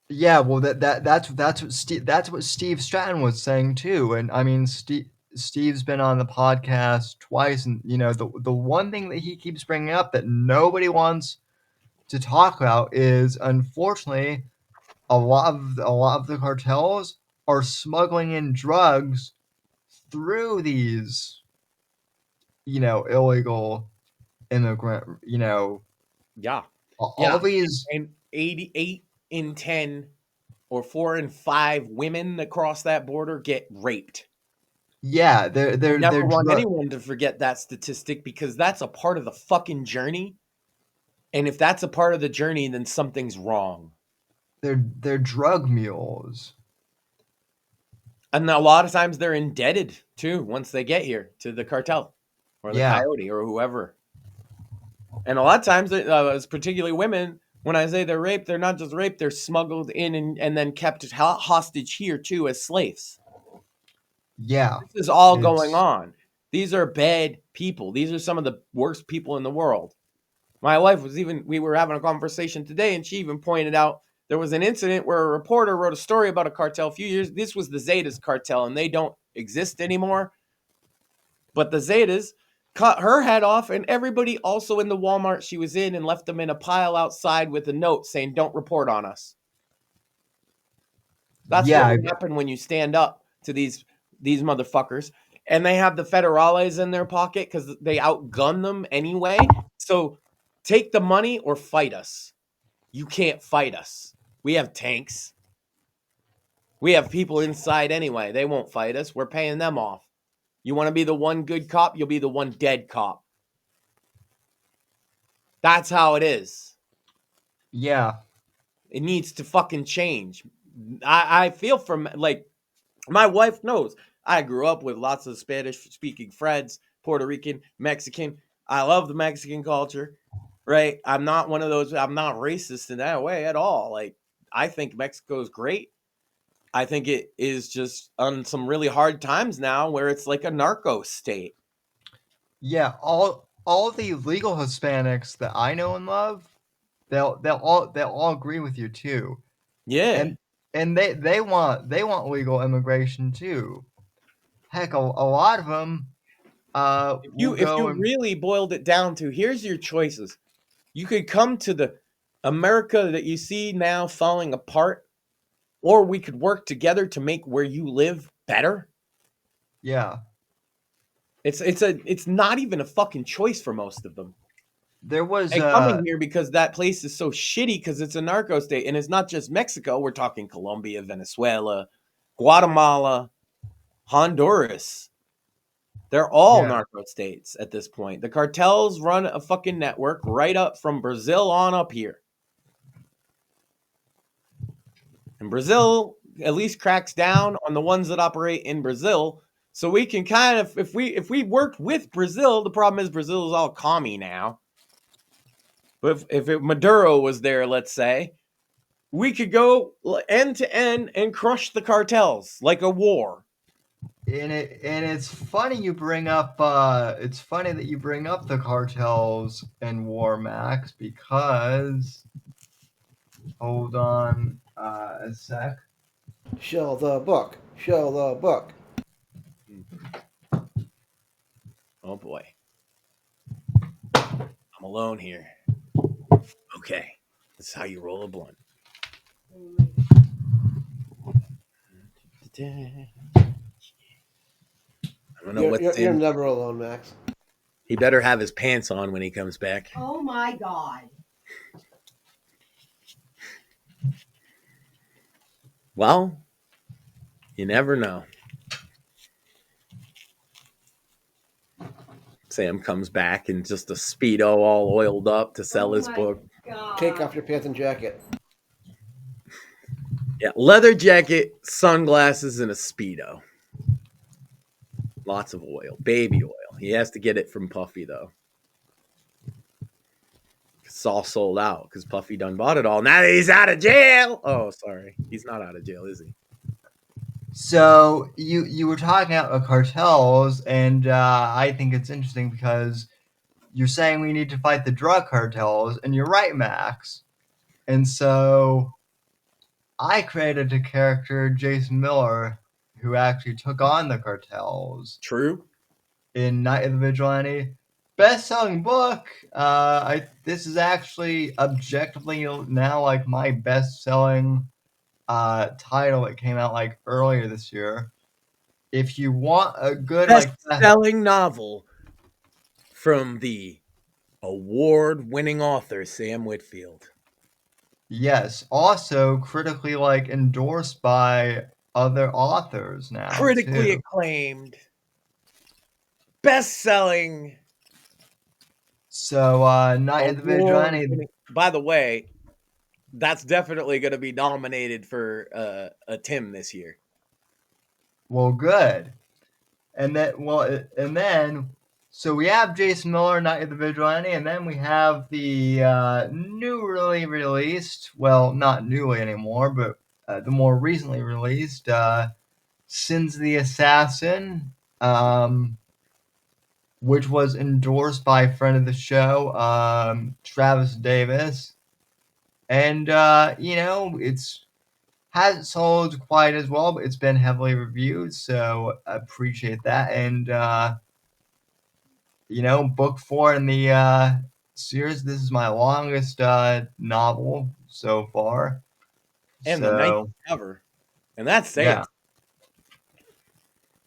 Yeah, well, that's what Steve Stratton was saying too, and I mean, Steve's been on the podcast twice, and you know the one thing that he keeps bringing up that nobody wants to talk about is, unfortunately, a lot of the cartels are smuggling in drugs through these, illegal immigrant, Yeah. all these. And 88 in 10 or 4 in 5 women that cross that border get raped. Yeah, I never want anyone to forget that statistic because that's a part of the fucking journey. And if that's a part of the journey, then something's wrong. They're drug mules. And a lot of times they're indebted too once they get here to the cartel or the coyote or whoever. And a lot of times, particularly women, when I say they're raped, they're not just raped, they're smuggled in and then kept hostage here too as slaves. Yeah. This is all going on. These are bad people. These are some of the worst people in the world. My wife we were having a conversation today, and she even pointed out there was an incident where a reporter wrote a story about a cartel a few years. This was the Zetas cartel, and they don't exist anymore. But the Zetas cut her head off and everybody also in the Walmart she was in and left them in a pile outside with a note saying, "Don't report on us." That's what would happen when you stand up to these motherfuckers. And they have the federales in their pocket because they outgun them anyway. So take the money or fight us. You can't fight us. We have tanks. We have people inside anyway. They won't fight us. We're paying them off. You want to be the one good cop? You'll be the one dead cop. That's how it is. Yeah. It needs to fucking change. I feel from, like, my wife knows. I grew up with lots of Spanish-speaking friends, Puerto Rican, Mexican. I love the Mexican culture, right? I'm not one of those. I'm not racist in that way at all. Like, I think Mexico is great. I think it is just on some really hard times now where it's like a narco state. Yeah, all the legal Hispanics that I know and love, they'll all agree with you too. Yeah. and they want legal immigration too. Heck, a lot of them will If go you and really boiled it down to, here's your choices. You could come to the America that you see now falling apart, or we could work together to make where you live better. yeah. It's not even a fucking choice for most of them. There was They coming here because that place is so shitty because it's a narco state, and it's not just Mexico. We're talking Colombia, Venezuela, Guatemala, Honduras. They're all Yeah. narco states at this point. The cartels run a fucking network right up from Brazil on up here. And Brazil at least cracks down on the ones that operate in Brazil. So we can kind of, if we worked with Brazil, the problem is Brazil is all commie now. But if Maduro was there, let's say, we could go end to end and crush the cartels like a war. and it's funny you bring up it's funny that you bring up the cartels and war, Max, because hold on a sec. Show the book. Show the book. Oh boy. I'm alone here. Okay. This is how you roll a blunt. I don't know what's You're in. never alone, Max. He better have his pants on when he comes back. Oh my god. Well, you never know. Sam comes back in just a Speedo all oiled up to sell his book. God. Take off your pants and jacket. Yeah, leather jacket, sunglasses, and a Speedo. Lots of oil, baby oil. He has to get it from Puffy, though. It's all sold out because Puffy done bought it all. Now that he's out of jail. Oh, sorry. He's not out of jail, is he? So you were talking about cartels, and I think it's interesting because you're saying we need to fight the drug cartels, and you're right, Max. And so I created a character, Jason Miller, who actually took on the cartels True. in Night of the Vigilante. Best-selling book. This is actually objectively now like my best-selling title that came out like earlier this year. If you want a good Best-selling novel from the award-winning author Sam Whitfield. yes, also critically like endorsed by other authors now. Critically too. acclaimed. Best-selling. So Night of the Vigilante. award-winning- By the way, that's definitely going to be nominated for a Tim this year. Well, good. And then so we have Jason Miller, Night of the Vigilante, and then we have the newly released, well, not newly anymore, but the more recently released Sins the Assassin, which was endorsed by a friend of the show, Travis Davis. And, it's hasn't sold quite as well, but it's been heavily reviewed, so I appreciate that. And, book 4 in the series, this is my longest novel so far. And the nicest cover. And that's saying.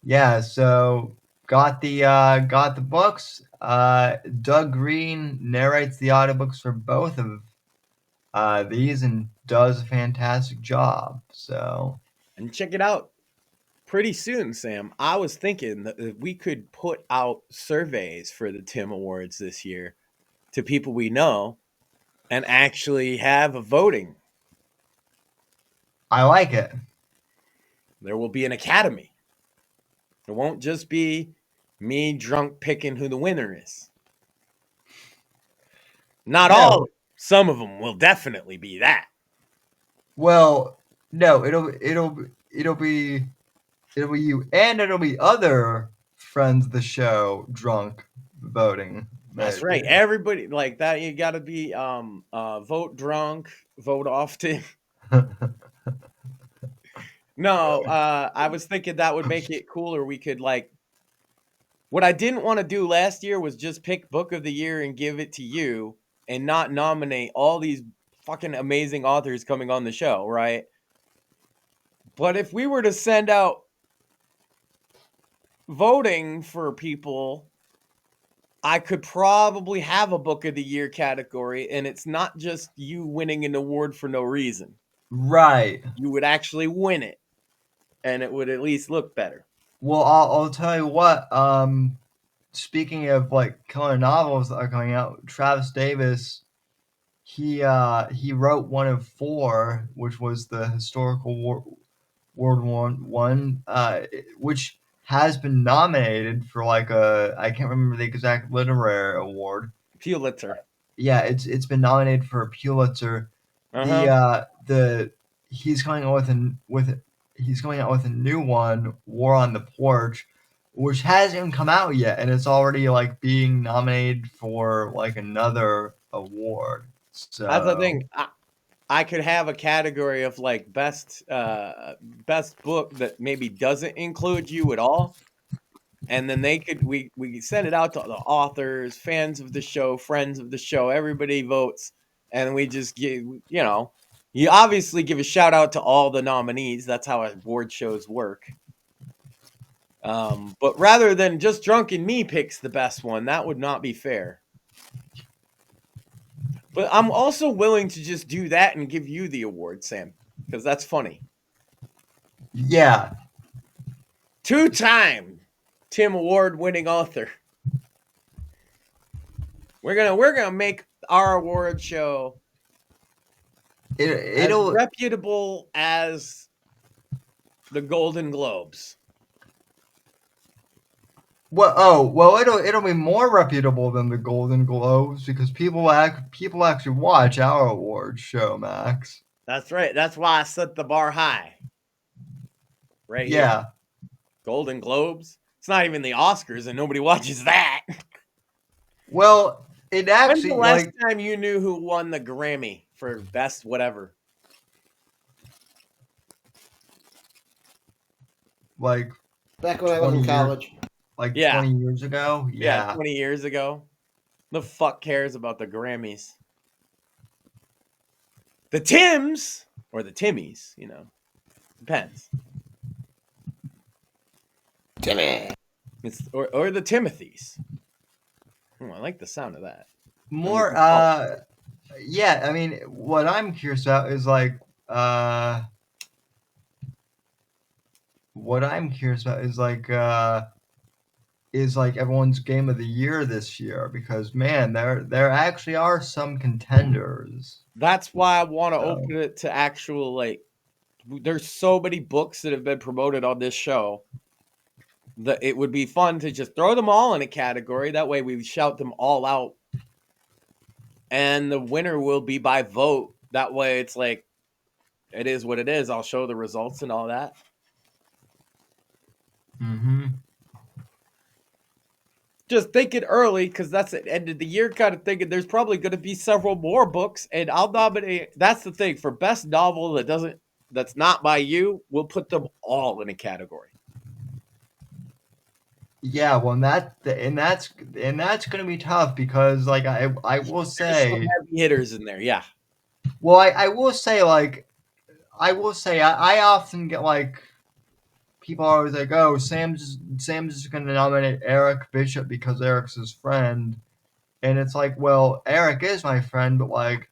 Yeah, so got the books. Doug Green narrates the audiobooks for both of these and does a fantastic job. So, And check it out. Pretty soon, Sam, I was thinking that we could put out surveys for the Tim Awards this year to people we know and actually have a voting. I like it. There will be an academy. It won't just be me drunk picking who the winner is. Not all. Some of them will definitely be that. Well, no, it'll be you, and it'll be other friends of the show drunk voting. That's right. Everybody like that. You got to be vote drunk, vote often. No, I was thinking that would make it cooler. We could like, what I didn't want to do last year was just pick book of the year and give it to you and not nominate all these fucking amazing authors coming on the show, right? But if we were to send out voting for people, I could probably have a book of the year category, and it's not just you winning an award for no reason. Right. You would actually win it, and it would at least look better. Well, I'll tell you what. Speaking of like killer novels that are coming out, Travis Davis, he wrote one of four, which was the historical World War One, which has been nominated for like I can't remember the exact literary award. Pulitzer. Yeah, it's been nominated for a Pulitzer. The he's coming out with a new one, War on the Porch, which hasn't even come out yet, and it's already like being nominated for like another award. So That's the thing. I could have a category of like best book that maybe doesn't include you at all, and then we send it out to the authors, fans of the show, friends of the show. Everybody votes, and we just give you obviously give a shout out to all the nominees. That's how award shows work. But rather than just Drunken Me picks the best one, that would not be fair. But I'm also willing to just do that and give you the award, Sam, because that's funny. yeah, 2-time Tim Award winning author. We're gonna make our award show it'll as reputable as the Golden Globes. it'll be more reputable than the Golden Globes because people actually watch our award show, Max. That's right. That's why I set the bar high. Right here. Yeah. Golden Globes. It's not even the Oscars, and nobody watches that. Well, it When's actually the last time you knew who won the Grammy for best whatever? like Back when I was in 20 years. college. like Yeah. 20 years ago. Yeah, 20 years ago. The fuck cares about the Grammys? The Tims or the Timmies, depends. Timmy. It's or the Timothys. I like the sound of that. More yeah, I mean what I'm curious about is like everyone's game of the year this year because man, there actually are some contenders. That's why I want to open it to actual there's so many books that have been promoted on this show that it would be fun to just throw them all in a category. That way we shout them all out. And the winner will be by vote. That way it's like, it is what it is. I'll show the results and all that. Mm-hmm. Just think it early because that's the end of the year kind of thing. And there's probably going to be several more books. And I'll nominate. That's the thing. For best novel that's not by you, we'll put them all in a category. Yeah, well, that's going to be tough because, like, I will say, some heavy hitters in there, yeah. Well, I will say, I often get like people are always like, oh, Sam's just going to nominate Eric Bishop because Eric's his friend, and it's like, well, Eric is my friend, but like,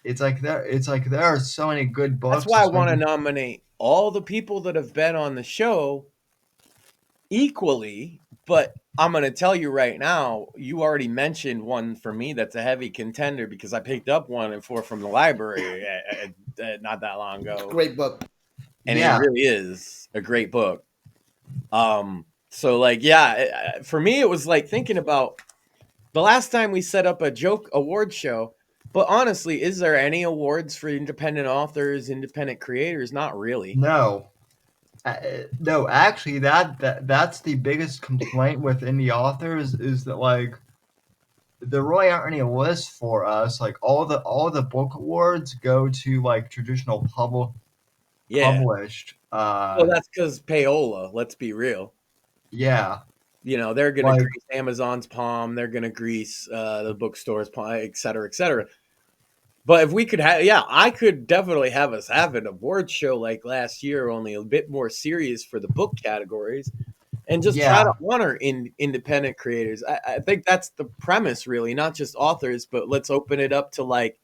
it's like there are so many good books. That's why I want to nominate all the people that have been on the show equally, but I'm going to tell you right now, you already mentioned one for me that's a heavy contender because I picked up one and four from the library not that long ago. Great book. And It really is a great book. So like, yeah, for me, it was like thinking about the last time we set up a joke award show, but honestly, is there any awards for independent authors, independent creators? Not really. No. No, actually, that's the biggest complaint with indie authors is that like there really aren't any lists for us. Like all the book awards go to like traditional Yeah. published. Well, that's because payola. Let's be real. Yeah, You know, they're going to like grease Amazon's palm. They're going to grease the bookstore's palm, et cetera, et cetera. But if we could have, yeah, I could definitely have us have an award show like last year, only a bit more serious for the book categories, and just try to yeah, honor independent creators. I think that's the premise, really, not just authors, but let's open it up to like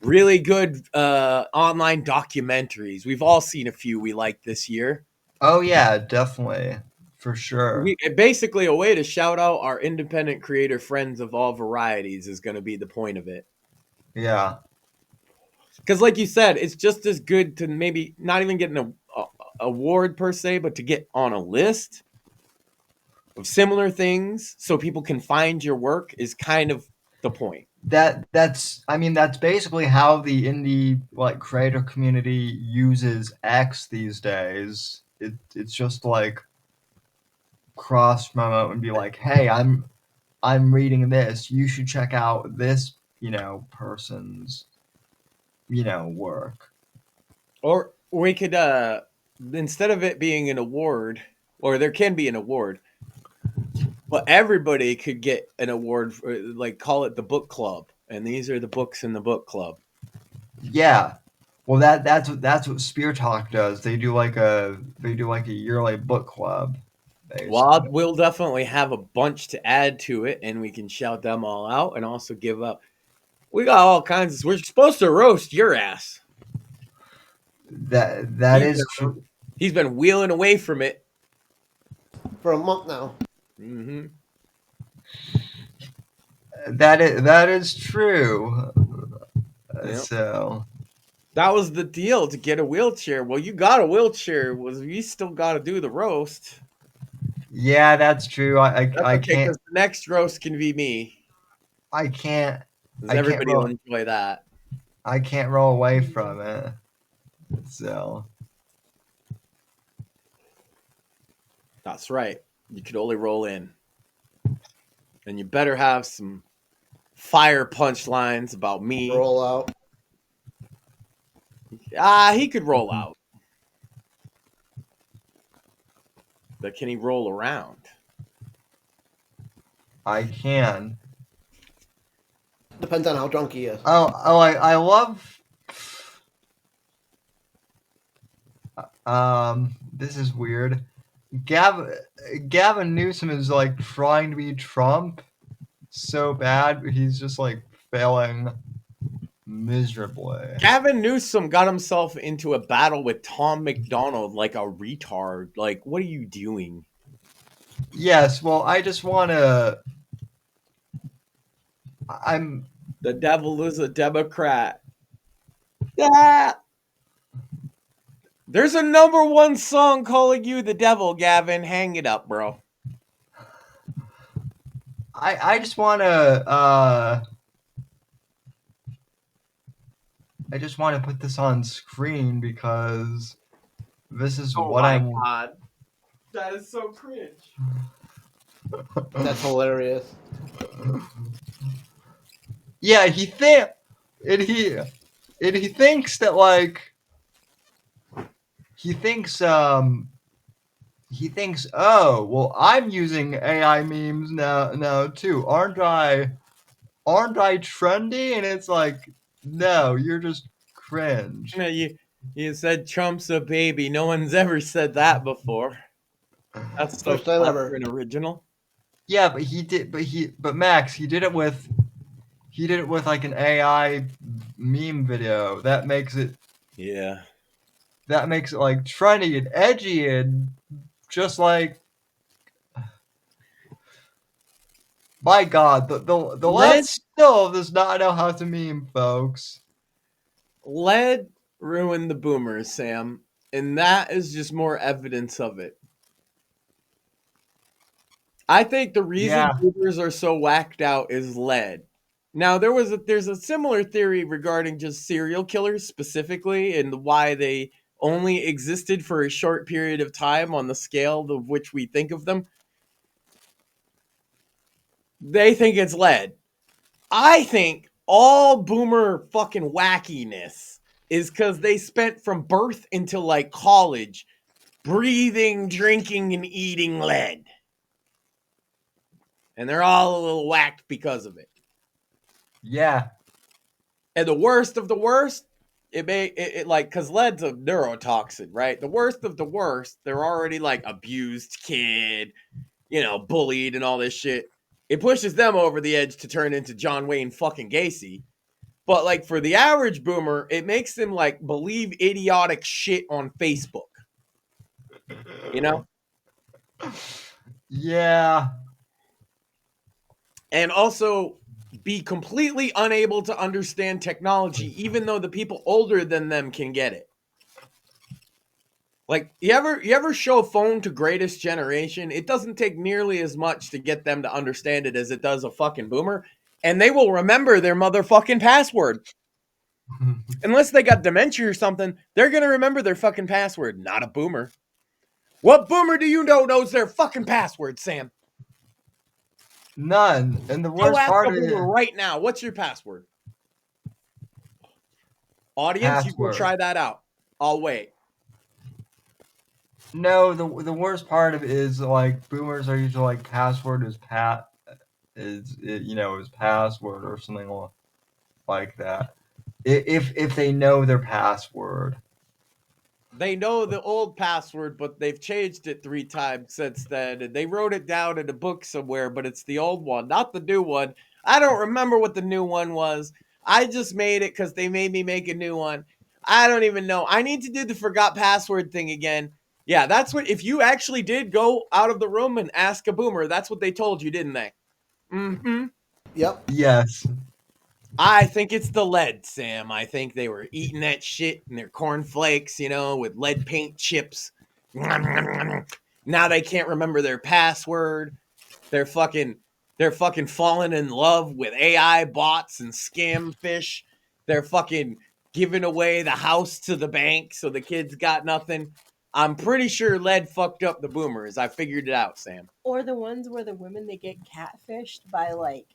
really good online documentaries. We've all seen a few we like this year. oh yeah, definitely for sure. Basically, a way to shout out our independent creator friends of all varieties is going to be the point of it. Yeah, Because, like you said, it's just as good to maybe not even get an award per se, but to get on a list of similar things so people can find your work is kind of the point. that's I mean that's basically how the indie like creator community uses X these days. It's just like cross promote and be like, hey, I'm reading this. You should check out this, person's, work. Or we could, instead of it being an award, or there can be an award, but everybody could get an award for, like, call it the book club, and these are the books in the book club. Yeah. Well, that's what Spear Talk does. They do like a yearly book club. Well, we'll definitely have a bunch to add to it, and we can shout them all out, and also give up. We got all kinds of. We're supposed to roast your ass. That is true. He's been wheeling away from it for a month now. Mm-hmm. That is true. Yep. So that was the deal to get a wheelchair. Well, you got a wheelchair. You still got to do the roast. Yeah, that's true. I okay, can't. The next roast can be me. I can't. Everybody will enjoy that. I can't roll away from it. So that's right. You could only roll in, and you better have some fire punch lines about me. Roll out. He could roll out. But can he roll around? I can. Depends on how drunk he is. I love. This is weird. Gavin Newsom is like trying to be Trump so bad, he's just like failing miserably. Gavin Newsom got himself into a battle with Tom McDonald like a retard. Like, what are you doing? Yes, well, I just want to. The devil is a Democrat. Yeah. There's a #1 song calling you the devil, Gavin. Hang it up, bro. I just want to. I just want to put this on screen because this is what I'm. Oh my god, that is so cringe. That's hilarious. Yeah, he thinks that like he thinks oh well I'm using AI memes now too, aren't I trendy? And it's like, no, you're just cringe. You said Trump's a baby. No one's ever said that before. That's so first time ever. An original. Yeah, but Max, he did it with like an AI meme video. That makes it like trendy and edgy and just like, my God, the left still does not know how to meme, folks. Lead ruined the boomers, Sam, and that is just more evidence of it. I think the reason boomers are so whacked out is lead. Now there's a similar theory regarding just serial killers specifically and why they only existed for a short period of time on the scale of which we think of them. They think it's lead. I think all boomer fucking wackiness is because they spent from birth until like college breathing, drinking, and eating lead. And they're all a little whacked because of it. Yeah. And the worst of the worst, it like, because lead's a neurotoxin, right? The worst of the worst, they're already like abused kid, bullied and all this shit. It pushes them over the edge to turn into John Wayne fucking Gacy. But like for the average boomer, it makes them like believe idiotic shit on Facebook. Yeah. And also be completely unable to understand technology, even though the people older than them can get it. Like, you ever show a phone to Greatest Generation? It doesn't take nearly as much to get them to understand it as it does a fucking boomer. And they will remember their motherfucking password. Unless they got dementia or something, they're going to remember their fucking password. Not a boomer. What boomer do you know knows their fucking password, Sam? None. And the Go worst ask part a of it, boomer right now. What's your password? Audience, you can Password. try that out. I'll wait. No, the worst part of it is like boomers are usually like password is password or something like that. If they know their password. They know the old password, but they've changed it 3 times since then. And they wrote it down in a book somewhere, but it's the old one, not the new one. I don't remember what the new one was. I just made it because they made me make a new one. I don't even know. I need to do the forgot password thing again. Yeah, that's what, if you actually did go out of the room and ask a boomer, that's what they told you, didn't they? Mm-hmm. Yep. Yes. I think it's the lead, Sam. I think they were eating that shit in their cornflakes, with lead paint chips. Now they can't remember their password. They're fucking falling in love with AI bots and scam fish. They're fucking giving away the house to the bank so the kids got nothing. I'm pretty sure lead fucked up the boomers. I figured it out, Sam. Or the ones where the women, they get catfished by like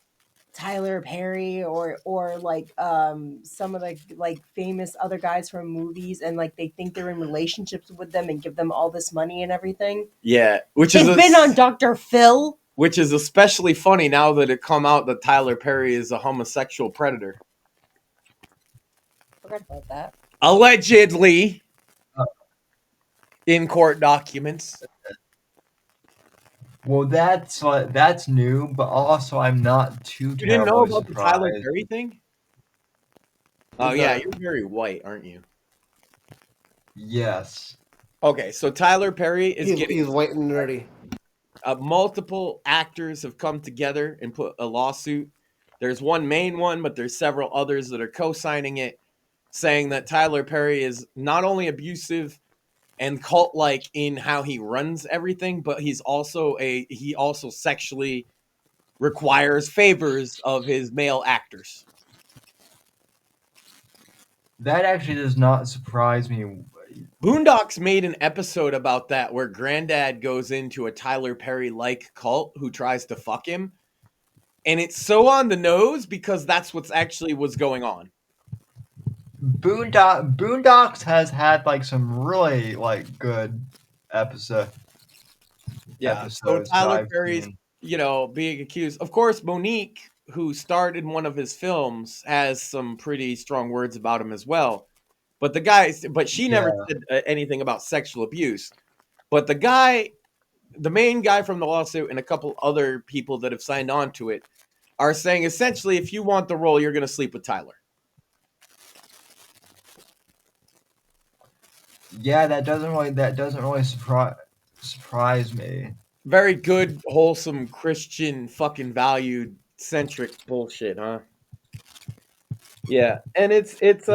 Tyler Perry or like some of the like famous other guys from movies, and like they think they're in relationships with them and give them all this money and everything. Yeah, It's been on Dr. Phil. Which is especially funny now that it come out that Tyler Perry is a homosexual predator. Forgot about that. Allegedly. In court documents. Well, that's new, but also I'm not too You didn't know terribly about the Tyler surprised. Perry thing? Oh yeah, you're very white, aren't you? Yes. Okay, so Tyler Perry is He's white and nerdy. multiple actors have come together and put a lawsuit. There's one main one, but there's several others that are co-signing it, saying that Tyler Perry is not only abusive and cult-like in how he runs everything, but he also sexually requires favors of his male actors. That actually does not surprise me. Boondocks made an episode about that where Granddad goes into a Tyler Perry-like cult who tries to fuck him. And it's so on the nose because that's what's actually was going on. Boondocks has had like some really like good episodes. So Tyler Perry's, being accused. Of course, Monique, who starred in one of his films, has some pretty strong words about him as well. But she never said anything about sexual abuse. But the main guy from the lawsuit and a couple other people that have signed on to it are saying essentially, if you want the role, you're going to sleep with Tyler. Yeah, that doesn't really surprise me. Very good, wholesome, Christian, fucking valued centric bullshit, huh? Yeah, and it's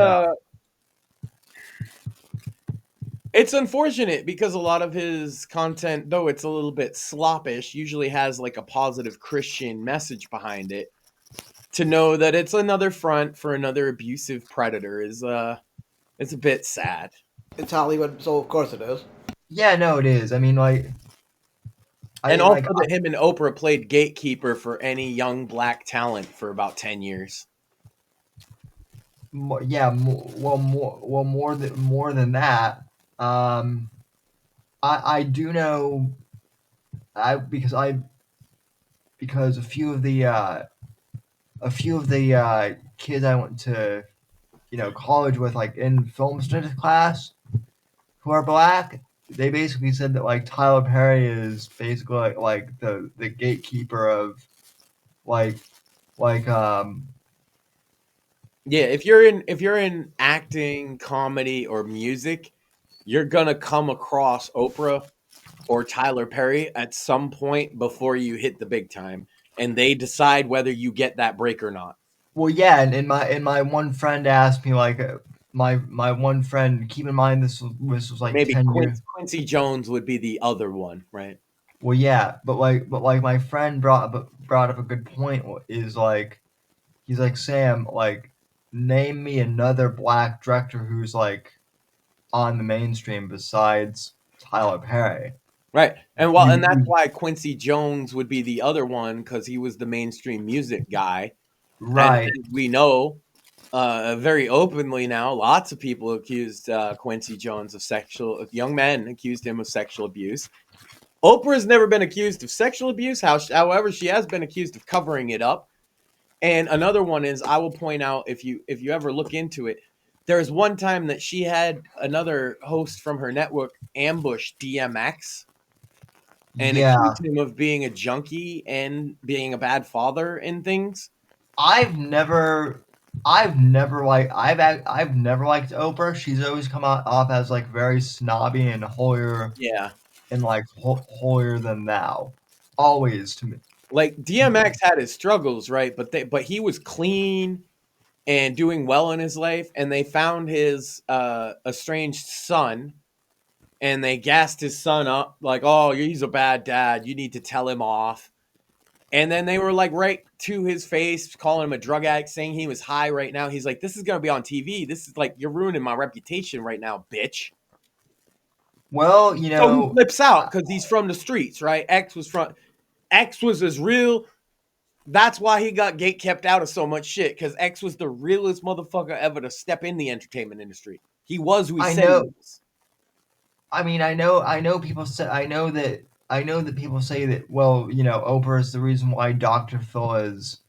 unfortunate because a lot of his content, though it's a little bit sloppish, usually has like a positive Christian message behind it. To know that it's another front for another abusive predator is it's a bit sad. It's Hollywood, so of course it is. Yeah, no, it is. I mean, like, that him and Oprah played gatekeeper for any young black talent for about 10 years. more than that. I do know I because a few of the kids I went to college with, like in film studies class, who are black, they basically said that like Tyler Perry is basically like the gatekeeper of like like Yeah, if you're in acting, comedy, or music, you're gonna come across Oprah or Tyler Perry at some point before you hit the big time, and they decide whether you get that break or not. well, yeah, and my one friend asked me like my one friend. Keep in mind this was like Maybe 10 years. Quincy Jones would be the other one, right? Well, yeah, but like my friend brought up a good point. Is like he's like, Sam, like name me another black director who's like on the mainstream besides Tyler Perry. Right. And well, and that's You why Quincy Jones would be the other one because he was the mainstream music guy. And right. as we know, very openly now, lots of people accused Quincy Jones of young men accused him of sexual abuse. Oprah's never been accused of sexual abuse. However, she has been accused of covering it up. And another one is, I will point out, if you ever look into it, there was one time that she had another host from her network ambush DMX and Yeah, accused him of being a junkie and being a bad father and things. I've never. I've never liked Oprah. She's always come off as like very snobby and holier Yeah. and like holier than thou. Always to me. Like DMX had his struggles, right? But he was clean and doing well in his life, and they found his estranged son, and they gassed his son up like, "Oh, he's a bad dad. You need to tell him off." And then they were like right to his face, calling him a drug addict, saying he was high right now. He's like, "This is gonna be on TV. This is like you're ruining my reputation right now, bitch." Well, So he flips out because he's from the streets, right? X was as real. That's why he got gate kept out of so much shit, because X was the realest motherfucker ever to step in the entertainment industry. He was who he I said he know. was. I mean, I know people say, I know that people say that, well, Oprah is the reason why Dr. Phil is,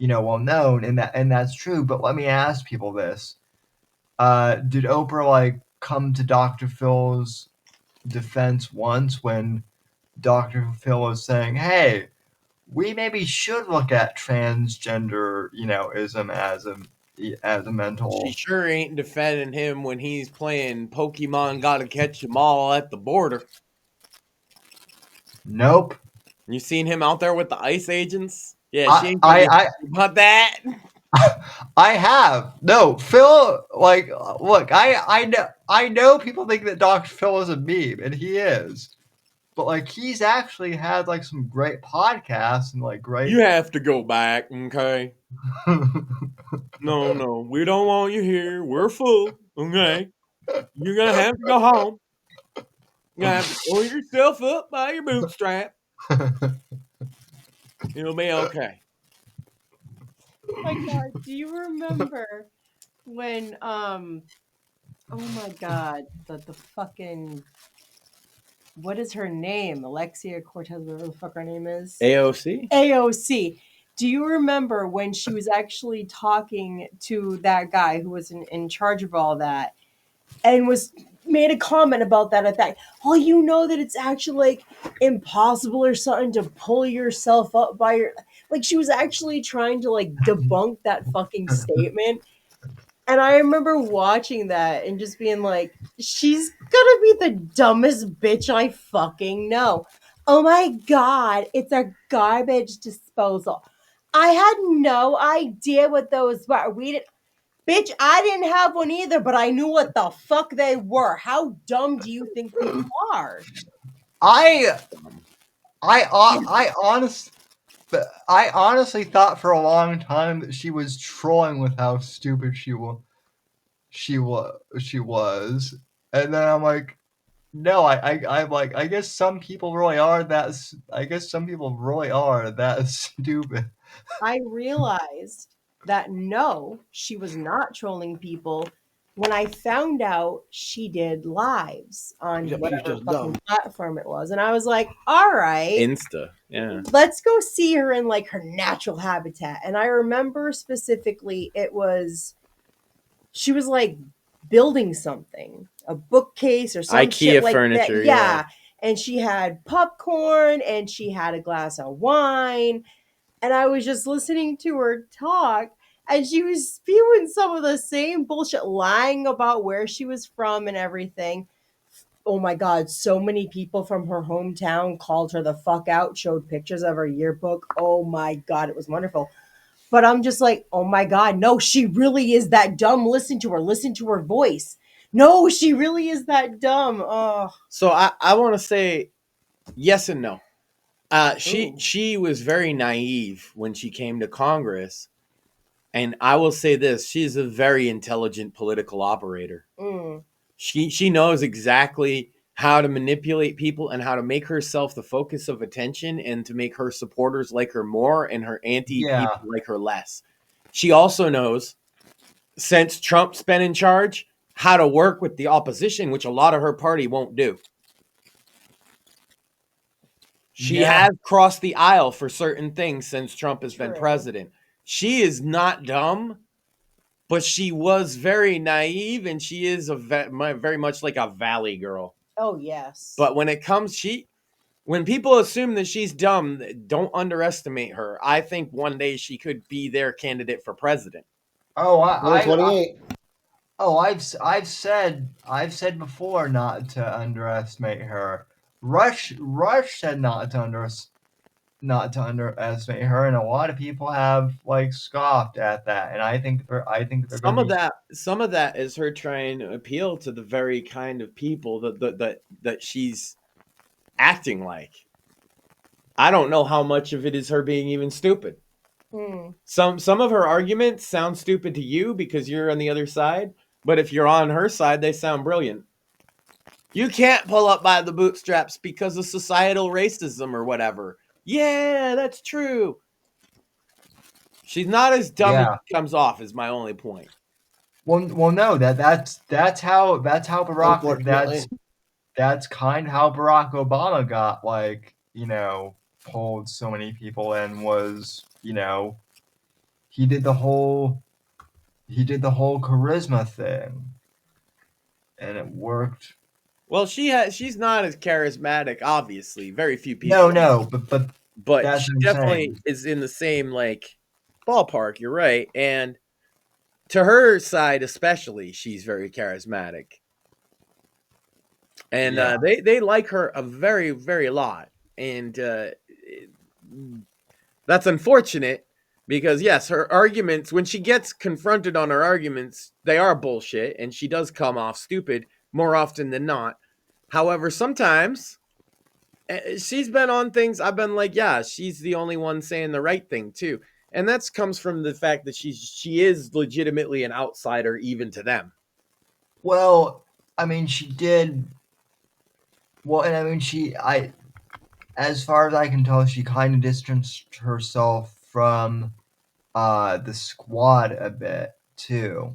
well known, and that's true. But let me ask people this: did Oprah like come to Dr. Phil's defense once when Dr. Phil was saying, "Hey, we maybe should look at transgender, ism as a She mental"? sure ain't defending him when he's playing Pokemon Gotta Catch 'Em All at the border. Nope. You seen him out there with the ICE agents? Yeah, she I ain't gonna I be I happy about that. I have. No, Phil, like, look, I know people think that Dr. Phil is a meme, and he is. But like he's actually had like some great podcasts and like great You have to go back, okay? No, we don't want you here. We're full, okay? You're gonna have to go home. You're gonna have to pull yourself up by your bootstrap. It'll be okay. Oh my god, do you remember when oh my god, the fucking what is her name? Alexia Cortez, whatever the fuck her name is. AOC? AOC. Do you remember when she was actually talking to that guy who was in charge of all that and was made a comment about that at that? Oh, you know that it's actually like impossible or something to pull yourself up by your like she was actually trying to like debunk that fucking statement. And I remember watching that and just being like, she's gonna be the dumbest bitch I fucking know. Oh my god, it's a garbage disposal. I had no idea what those were. Bitch, I didn't have one either, but I knew what the fuck they were. How dumb do you think people are? I I honest I honestly thought for a long time that she was trolling with how stupid she was, and then I'm like, no, I'm like, I guess some people really are I guess some people really are that stupid. I realized that no, she was not trolling people when I found out she did lives on Yep, she's whatever just fucking dumb. platform it was. And I was like, all right, Insta. Yeah. let's go see her in like her natural habitat. And I remember specifically she was like building something, a bookcase or some shit IKEA like furniture, that. yeah. And she had popcorn and she had a glass of wine. And I was just listening to her talk. And she was spewing some of the same bullshit, lying about where she was from and everything. Oh my God, so many people from her hometown called her the fuck out, showed pictures of her yearbook. Oh my God, it was wonderful. But I'm just like, oh my God, no, she really is that dumb. Listen to her voice. No, she really is that dumb. Oh, So I want to say yes and no. Ooh. She was very naive when she came to Congress, and I will say this: she's a very intelligent political operator. Mm, She knows exactly how to manipulate people and how to make herself the focus of attention and to make her supporters like her more and her anti Yeah. people like her less. She also knows, since Trump's been in charge, how to work with the opposition, which a lot of her party won't do. She Yeah. has crossed the aisle for certain things since Trump has been True. president. She is not dumb, but she was very naive, and she is very much like a valley girl. oh, yes. But when it comes, when people assume that she's dumb, don't underestimate her. I think one day she could be their candidate for president. Oh, I 2028. oh, I've said before not to underestimate her. Rush said not to underestimate her, and a lot of people have like scoffed at that. And I think they're Some going of to that is her trying to appeal to the very kind of people that she's acting like. I don't know how much of it is her being even stupid. Hmm. Some of her arguments sound stupid to you because you're on the other side, but if you're on her side, they sound brilliant. You can't pull up by the bootstraps because of societal racism or whatever. Yeah, that's true. She's not as dumb as Yeah. she comes off, is my only point. Well, no, that's how Barack Unfortunately. that's kind of how Barack Obama got like, pulled so many people and was, he did the whole charisma thing, and it worked. Well, she's not as charismatic, obviously. Very few people. No, But that's she what I'm definitely saying. is in the same like ballpark. You're right, and to her side especially, she's very charismatic, and Yeah. they like her a very very lot, and that's unfortunate because yes, her arguments when she gets confronted on her arguments, they are bullshit, and she does come off stupid more often than not. However, sometimes she's been on things I've been like, yeah, she's the only one saying the right thing too. And that comes from the fact that she is legitimately an outsider even to them. Well, I mean, she did. Well, and I mean, as far as I can tell, she kind of distanced herself from the squad a bit too.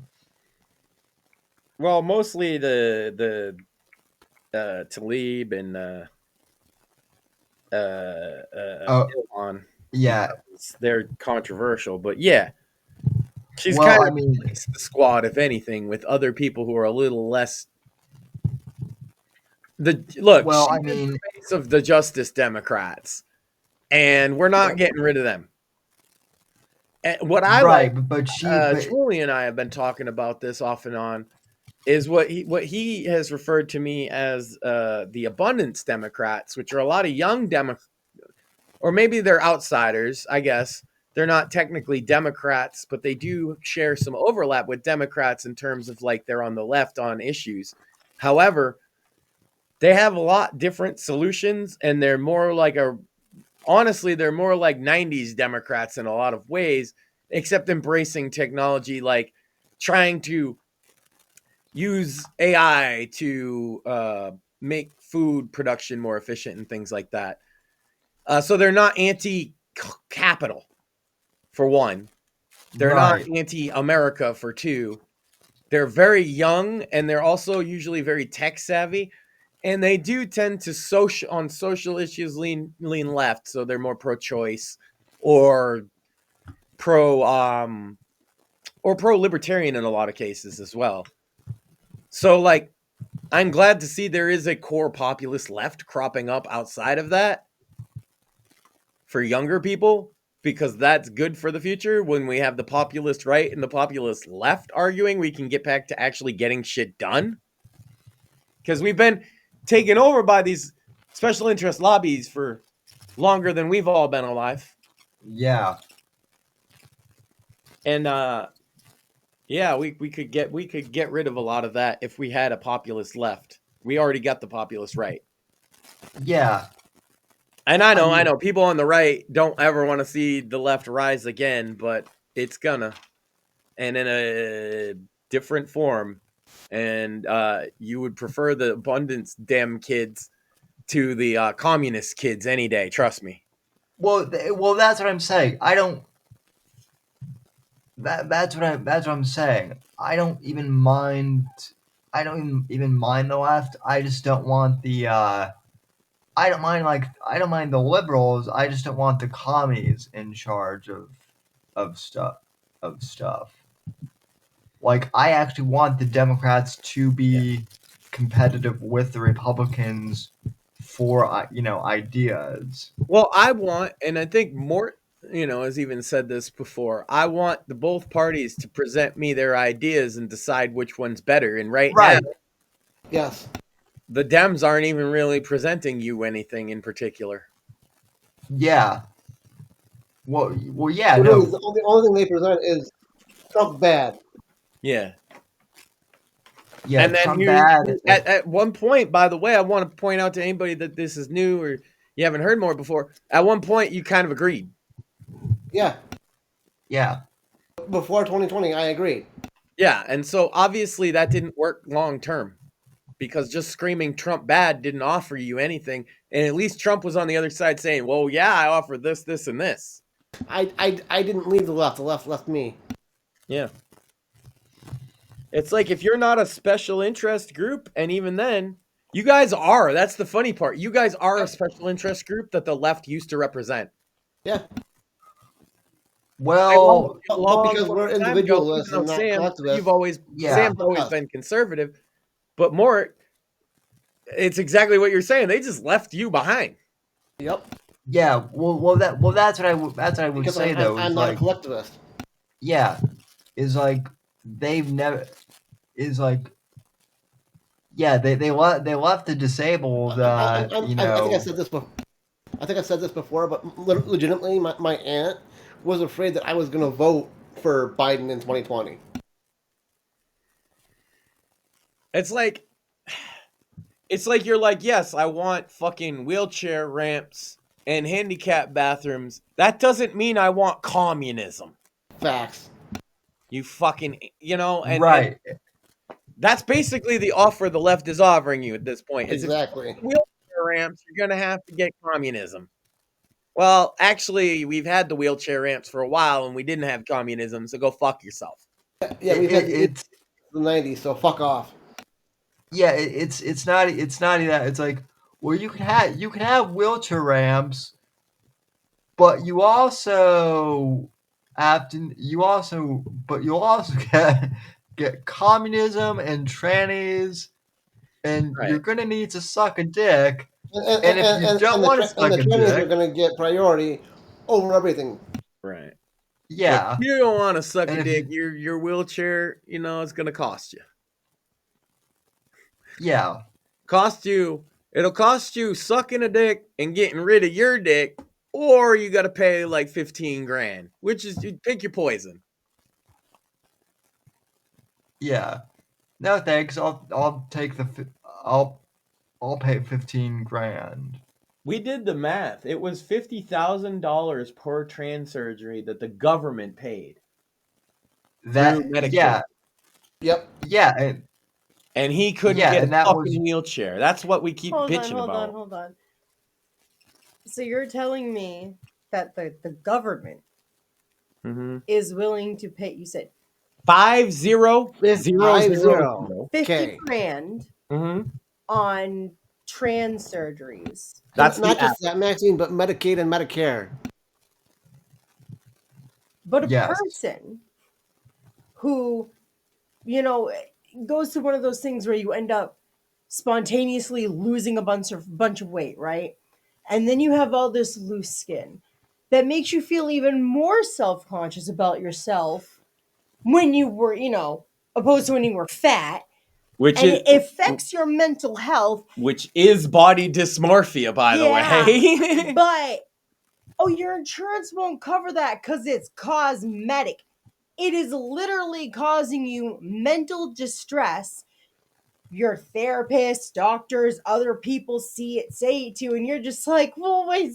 Well, mostly the Talib and Oh, Ilhan, yeah. they're controversial, but yeah, she's Well, kind I of mean, the squad, if anything, with other people who are a little less. well, I She's the mean, face of the Justice Democrats, and we're not getting rid of them. And what I like, right, but Julie and I have been talking about this off and on, is what he has referred to me as the abundance Democrats, which are a lot of young or maybe they're outsiders. I guess they're not technically Democrats, but they do share some overlap with Democrats in terms of like they're on the left on issues. However, they have a lot different solutions, and they're more like honestly, they're more like 90s Democrats in a lot of ways, except embracing technology, like trying to use AI to make food production more efficient and things like that. So they're not anti-capital, for one. They're Right. not anti-America for two. They're very young, and they're also usually very tech savvy, and they do tend to on social issues lean left, so they're more pro-choice or pro pro-libertarian in a lot of cases as well. So like, I'm glad to see there is a core populist left cropping up outside of that for younger people, because that's good for the future. When we have the populist right and the populist left arguing, we can get back to actually getting shit done. Because we've been taken over by these special interest lobbies for longer than we've all been alive. Yeah. And yeah, we could get rid of a lot of that if we had a populist left. We already got the populist right. Yeah. And I know people on the right don't ever want to see the left rise again, but it's gonna, and in a different form. And you would prefer the abundance damn kids to the communist kids any day. Trust me. Well, that's what I'm saying. I don't. That's what I'm saying. I don't even mind. I don't even mind the left. I just don't want the. I don't mind the liberals. I just don't want the commies in charge of stuff. Like, I actually want the Democrats to be competitive with the Republicans for ideas. Well, I want, and I think Mort, has even said this before. I want the both parties to present me their ideas and decide which one's better. And right now, Yes. the Dems aren't even really presenting you anything in particular. Yeah. Well, yeah. So No. really, the only thing they present is Trump bad. Yeah. Yeah. And then Trump bad. at one point, by the way, I want to point out to anybody that this is new or you haven't heard more before. At one point, you kind of agreed. Yeah. Yeah. Before 2020, I agreed. Yeah, and so obviously that didn't work long term, because just screaming Trump bad didn't offer you anything. And at least Trump was on the other side saying, well, yeah, I offer this, this, and this. I didn't leave the left. The left left me. Yeah. It's like, if you're not a special interest group, and even then, you guys are. That's the funny part. You guys are a special interest group that the left used to represent. Yeah. Well, But because we're individualists and not collectivists. Sam's always been conservative, but more, it's exactly what you're saying. They just left you behind. Yep. Yeah. That's what I would Because say though. I'm not a collectivist. Yeah. Is like they've never. Is like. Yeah, they left the disabled. I think I said this before. I think I said this before, but legitimately, my aunt was afraid that I was going to vote for Biden in 2020. It's like you're like, yes, I want fucking wheelchair ramps and handicap bathrooms. That doesn't mean I want communism. Facts. You fucking, and right. And that's basically the offer the left is offering you at this point. Exactly. If you want wheelchair ramps, you're going to have to get communism. Well, actually, we've had the wheelchair ramps for a while, and we didn't have communism, so go fuck yourself. Yeah, we've had the 90s, so fuck off. Yeah, it's not that. It's like, well, you can have wheelchair ramps, but you also you'll also get communism and trannies, and Right. you're gonna need to suck a dick. And if you don't want to suck a dick, the trannies are gonna get priority over everything. Right. Yeah. If you don't want to suck a dick, your wheelchair, it's going to cost you. Yeah. It'll cost you sucking a dick and getting rid of your dick, or you got to pay like $15,000, which is, you pick your poison. Yeah. No thanks. I'll take I'll pay $15,000. We did the math. It was $50,000 per trans surgery that the government paid. Yeah. Yep. Yeah. And he couldn't get a fucking wheelchair. That's what we keep bitching about. Hold on. So you're telling me that the government is willing to pay, you said 50,000 50 Okay. grand Mm-hmm. on trans surgeries. That's Not the just that, Maxine, but Medicaid and Medicare. But a Yes. person who, goes through one of those things where you end up spontaneously losing a bunch of weight, right? And then you have all this loose skin that makes you feel even more self-conscious about yourself when you were, opposed to when you were fat. which And is it affects your mental health. body dysmorphia, by the Yeah. way. But your insurance won't cover that because it's cosmetic. It is literally causing you mental distress. Your therapist, doctors, other people say it to you, and you're just like, well, wait,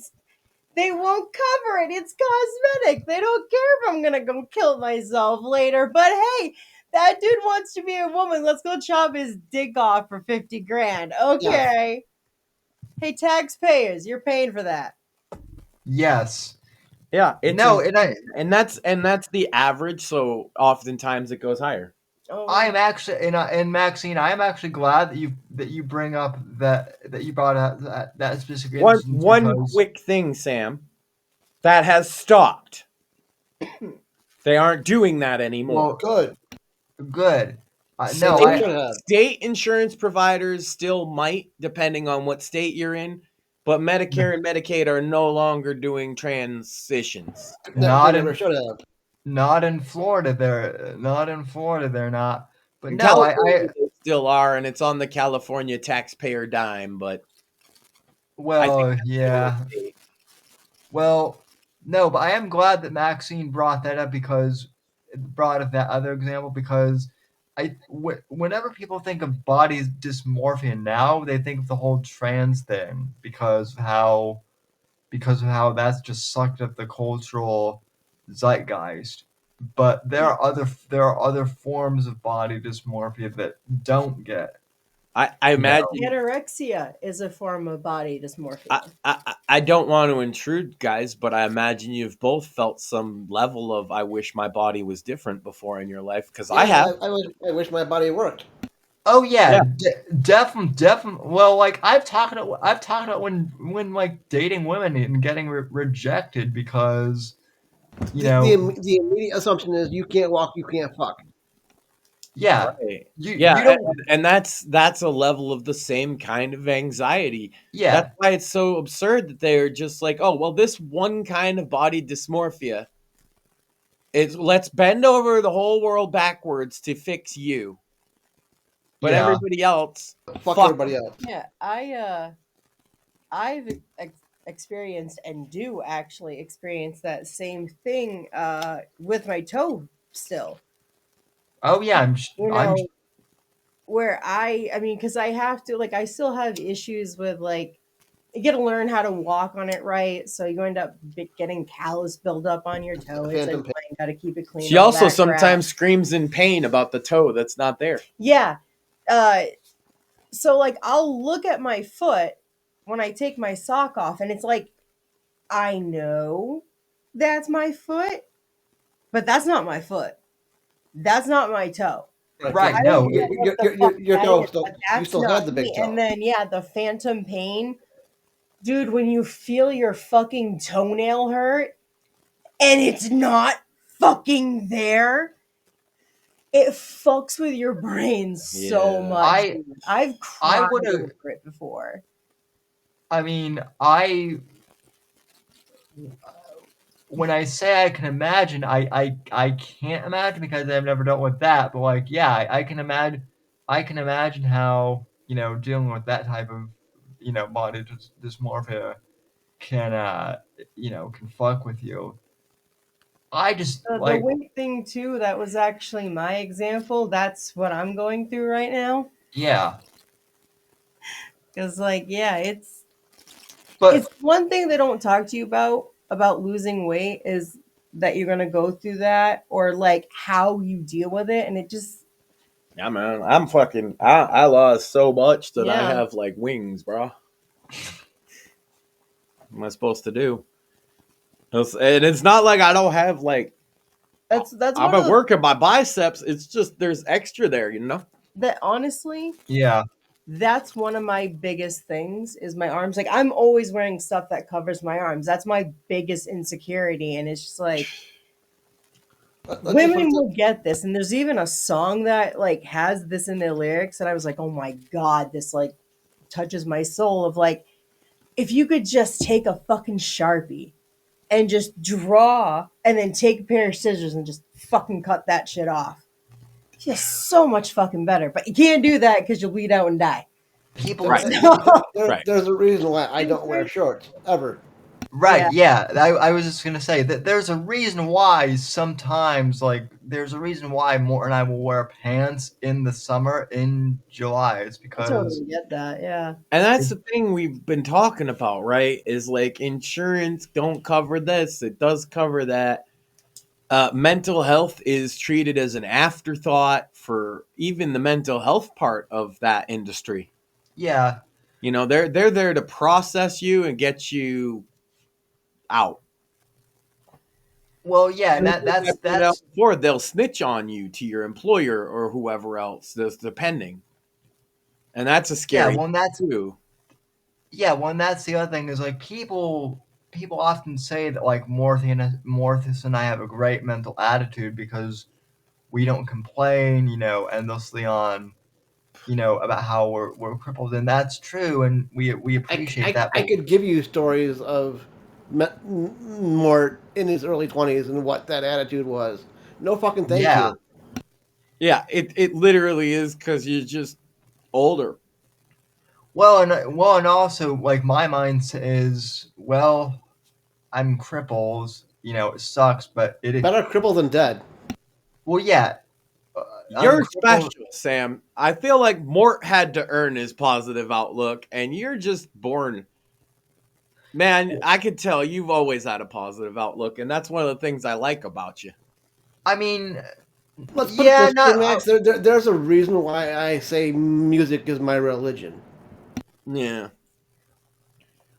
they won't cover it. It's cosmetic. They don't care if I'm gonna go kill myself later. But hey, that dude wants to be a woman. Let's go chop his dick off for 50 grand. Okay. Hey, taxpayers, you're paying for that. Yes. Yeah, it's No, and that's the average. So oftentimes it goes higher. Oh, I'm actually and Maxine, I am actually glad that you bring up that you brought up that specific instance One because quick thing, Sam, that has stopped. They aren't doing that anymore. well, good. They should have. State insurance providers still might, depending on what state you're in, but Medicare and Medicaid are no longer doing transitions. Not They in never should have. not in Florida. They're not. But In no, California, they still are, and it's on the California taxpayer dime. But well, yeah. Well, no, but I am glad that Maxine brought that up brought up that other example because whenever people think of body dysmorphia now, they think of the whole trans thing because of how that's just sucked up the cultural zeitgeist. But there are other forms of body dysmorphia that don't get. I imagine anorexia is a form of body dysmorphia. I don't want to intrude, guys, but I imagine you've both felt some level of "I wish my body was different" before in your life, because I have. I wish my body worked. Oh yeah, definitely. Well, like I've talked about when like dating women and getting rejected because The immediate assumption is you can't walk, you can't fuck. yeah, Right. you Yeah, don't and that's a level of the same kind of anxiety. yeah That's why it's so absurd that they're just like, oh, well, this one kind of body dysmorphia is let's bend over the whole world backwards to fix you. But Yeah. everybody else, Fuck everybody else. Yeah, I've experienced and do actually experience that same thing with my toe still. Oh yeah, Where I mean, because I have to, like, I still have issues with, like, you got to learn how to walk on it right, so you end up getting callus build up on your toe. It's Phantom annoying. Got to keep it clean. she all also that crap. sometimes screams in pain about the toe that's not there. Yeah. So like I'll look at my foot when I take my sock off, and it's like, I know that's my foot, but that's not my foot. That's not my toe. right. I No, don't know what the fuck your that toe is, still but you that's still not had the big me. toe. And then the phantom pain, dude. When you feel your fucking toenail hurt, and it's not fucking there, it fucks with your brain so Yeah. much. I- dude. I've cried would've- over it before. I mean, when I say I can imagine, I can't imagine because I've never dealt with that. But like, yeah, I can imagine how dealing with that type of body dysmorphia can can fuck with you. I just The like weight thing too, that was actually my example. That's what I'm going through right now. yeah, Because it's but one thing they don't talk to you about losing weight is that you're gonna go through that, or like how you deal with it, and it just Yeah, man, I'm fucking. I lost so much that I Yeah. have like wings, bro. What am I supposed to do? And it's not like I don't have like That's I've one of been working my biceps. It's just there's extra there, you know. that honestly, Yeah. that's one of my biggest things is my arms. Like I'm always wearing stuff that covers my arms. That's my biggest insecurity, and it's just like Let's just put women it will get this. And there's even a song that like has this in their lyrics, and I was like, oh my god, this like touches my soul. Of like, if you could just take a fucking Sharpie and just draw, and then take a pair of scissors and just fucking cut that shit off. Just so much fucking better. But you can't do that because you'll bleed out and die. People. Right. Right. There's a reason why I don't wear shorts ever. Right, yeah. I was just gonna say that there's a reason why sometimes, like, there's a reason why Mort and I will wear pants in the summer in July. It's I because totally get that. Yeah. And that's the thing we've been talking about, right? Is like insurance don't cover this, it does cover that. Mental health is treated as an afterthought for even the mental health part of that industry. yeah. You know, they're there to process you and get you out. Well, yeah, and And that's before they'll snitch on you to your employer or whoever else that's depending, and that's a yeah. scary Well, and that's too. yeah. Well, and that's the other thing is like people often say that like Morthus and I have a great mental attitude because we don't complain, endlessly on, about how we're crippled, and that's true, and we appreciate that. I But could give you stories of more in his early 20s and what that attitude was. No fucking thank yeah, you. Yeah, it literally is because you're just older. and also like my mindset is, well, I'm crippled. It sucks, but Better crippled than dead. well, yeah, I'm You're crippled. special, Sam. I feel like Mort had to earn his positive outlook, and you're just born. Man, I could tell you've always had a positive outlook, and that's one of the things I like about you. I mean, Let's put it yeah, this way, not. Max. There's a reason why I say music is my religion. Yeah.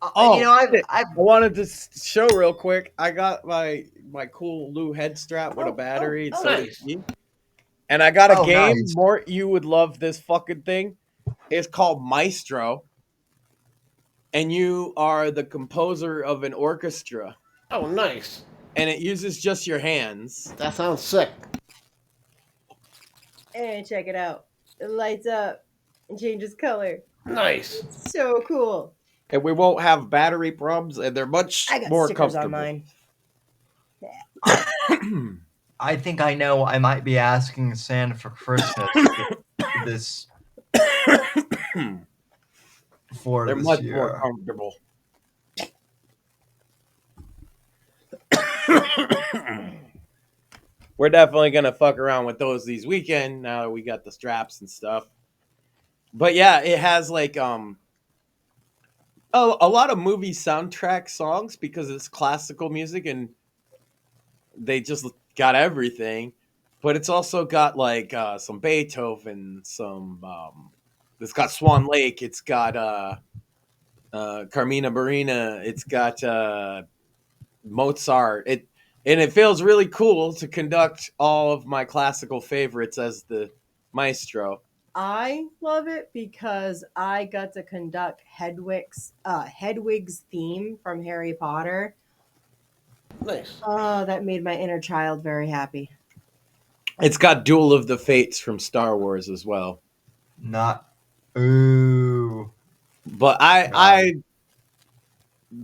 Uh, Oh, you know, shit. I've I wanted to show real quick. I got my cool Lou head strap with a battery. oh, So did nice. he. And I got a Oh, game. nice. Mort, you would love this fucking thing. It's called Maestro. And you are the composer of an orchestra. Oh, nice. And it uses just your hands. That sounds sick. And check it out. It lights up and changes color. Nice. So cool. And we won't have battery problems, and they're much I got more stickers comfortable. on mine. I think I know. I might be asking Santa for Christmas this for They're this much year. more comfortable. We're definitely gonna fuck around with those these weekend now that we got the straps and stuff. But yeah, it has like a lot of movie soundtrack songs because it's classical music and they just got everything. But it's also got like some Beethoven, some it's got Swan Lake, it's got Carmina Burana, it's got Mozart. It feels really cool to conduct all of my classical favorites as the maestro. I love it because I got to conduct Hedwig's theme from Harry Potter. Nice. Oh, that made my inner child very happy. It's got Duel of the Fates from Star Wars as well. Not. Ooh. But I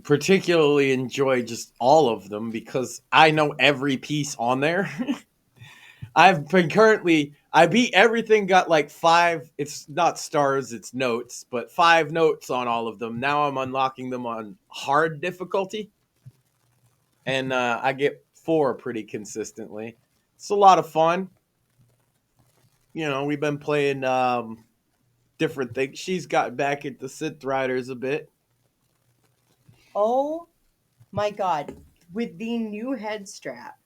particularly enjoy just all of them because I know every piece on there. I've been I beat everything, got like 5, it's not stars, it's notes, but 5 notes on all of them. Now I'm unlocking them on hard difficulty. And I get 4 pretty consistently. It's a lot of fun. You know, we've been playing different things. She's got back into Sith Riders a bit. Oh my god. With the new head strap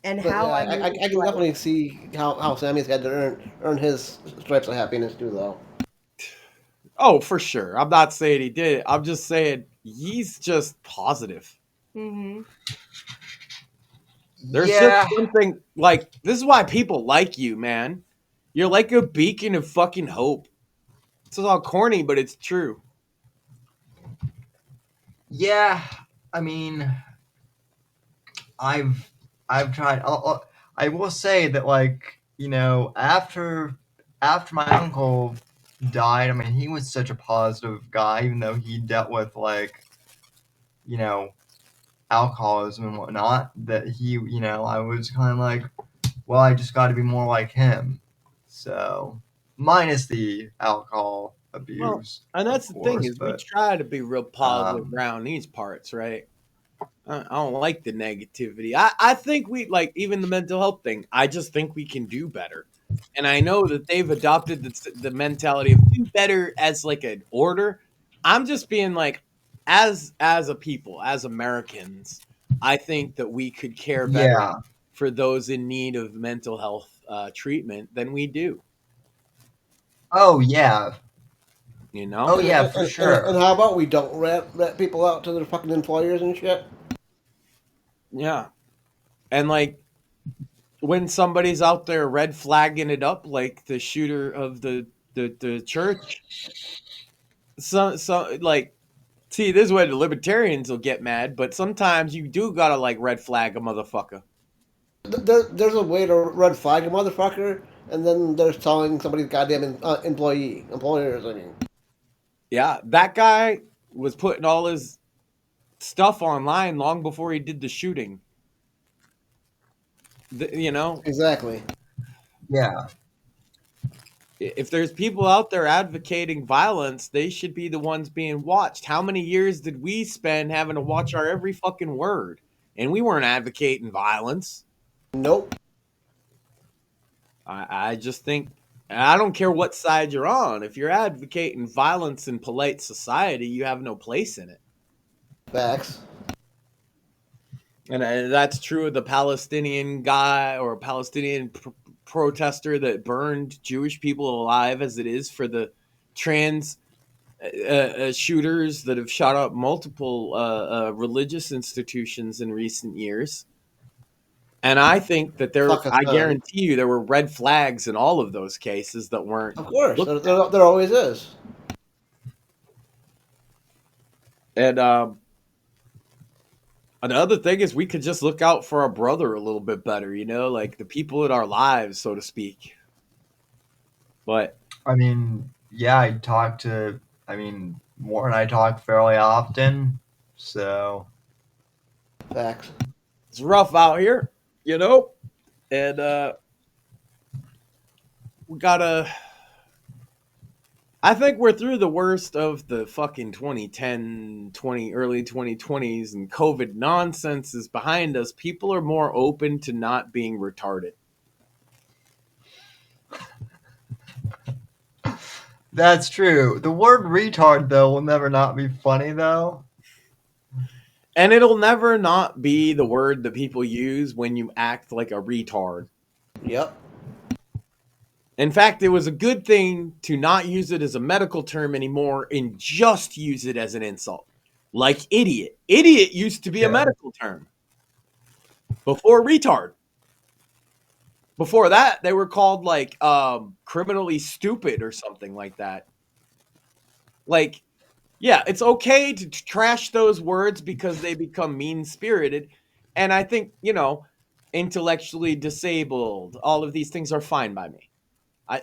and But how yeah, I'm I can definitely see how Sammy's had to earn his stripes of happiness too, though. Oh, for sure. I'm not saying he did it. I'm just saying he's just positive. Mm-hmm. There's yeah, just something like this is why people like you, man. You're like a beacon of fucking hope. This is all corny, but it's true. yeah. I mean, I've tried. I will say that, like, after my uncle died, I mean, he was such a positive guy, even though he dealt with, like, you know, alcoholism and whatnot. That I was kind of like, well, I just got to be more like him. So, minus the alcohol Well, abuse, and of that's the thing course, is we but try to be real positive um, around these parts, right? I don't like the negativity. I think we like even the mental health thing. I just think we can do better. And I know that they've adopted the mentality of do better as like an order. I'm just being like, as a people, as Americans, I think that we could care better yeah. for those in need of mental health treatment than we do. Oh yeah. You Oh know? yeah, for And sure. how about we don't rat people out to their fucking employers and shit? Yeah. And like when somebody's out there red flagging it up, like the shooter of the church, so like, see, this is where the libertarians will get mad, but sometimes you do gotta like red flag a motherfucker. There's a way to red flag a motherfucker, and then there's telling somebody's goddamn employers. I mean, Yeah, that guy was putting all his stuff online long before he did the shooting. You know, exactly. Yeah. if there's people out there advocating violence, they should be the ones being watched. How many years did we spend having to watch our every fucking word? And we weren't advocating violence. Nope. I just think, I don't care what side you're on. If you're advocating violence in polite society, you have no place in it. Facts. And that's true of the Palestinian guy or Palestinian protester that burned Jewish people alive, as it is for the trans shooters that have shot up multiple religious institutions in recent years. And I think that Fuck a I ton. guarantee you, there were red flags in all of those cases that weren't Of course, looked there always is. at. And another thing is we could just look out for our brother a little bit better, like the people in our lives, so to speak. But I mean, yeah, More and I talk fairly often, so Facts. it's rough out here, and we gotta. I think we're through the worst of the fucking 2010, early 2020s, and COVID nonsense is behind us. People are more open to not being retarded. that's true. The word retard, though, will never not be funny, though. And it'll never not be the word that people use when you act like a retard. Yep. In fact, it was a good thing to not use it as a medical term anymore and just use it as an insult. Like idiot. Idiot used to be a Yeah. medical term before retard. Before that, they were called like criminally stupid or something like that. Like, yeah, it's okay to trash those words because they become mean-spirited. And I think, intellectually disabled, all of these things are fine by me.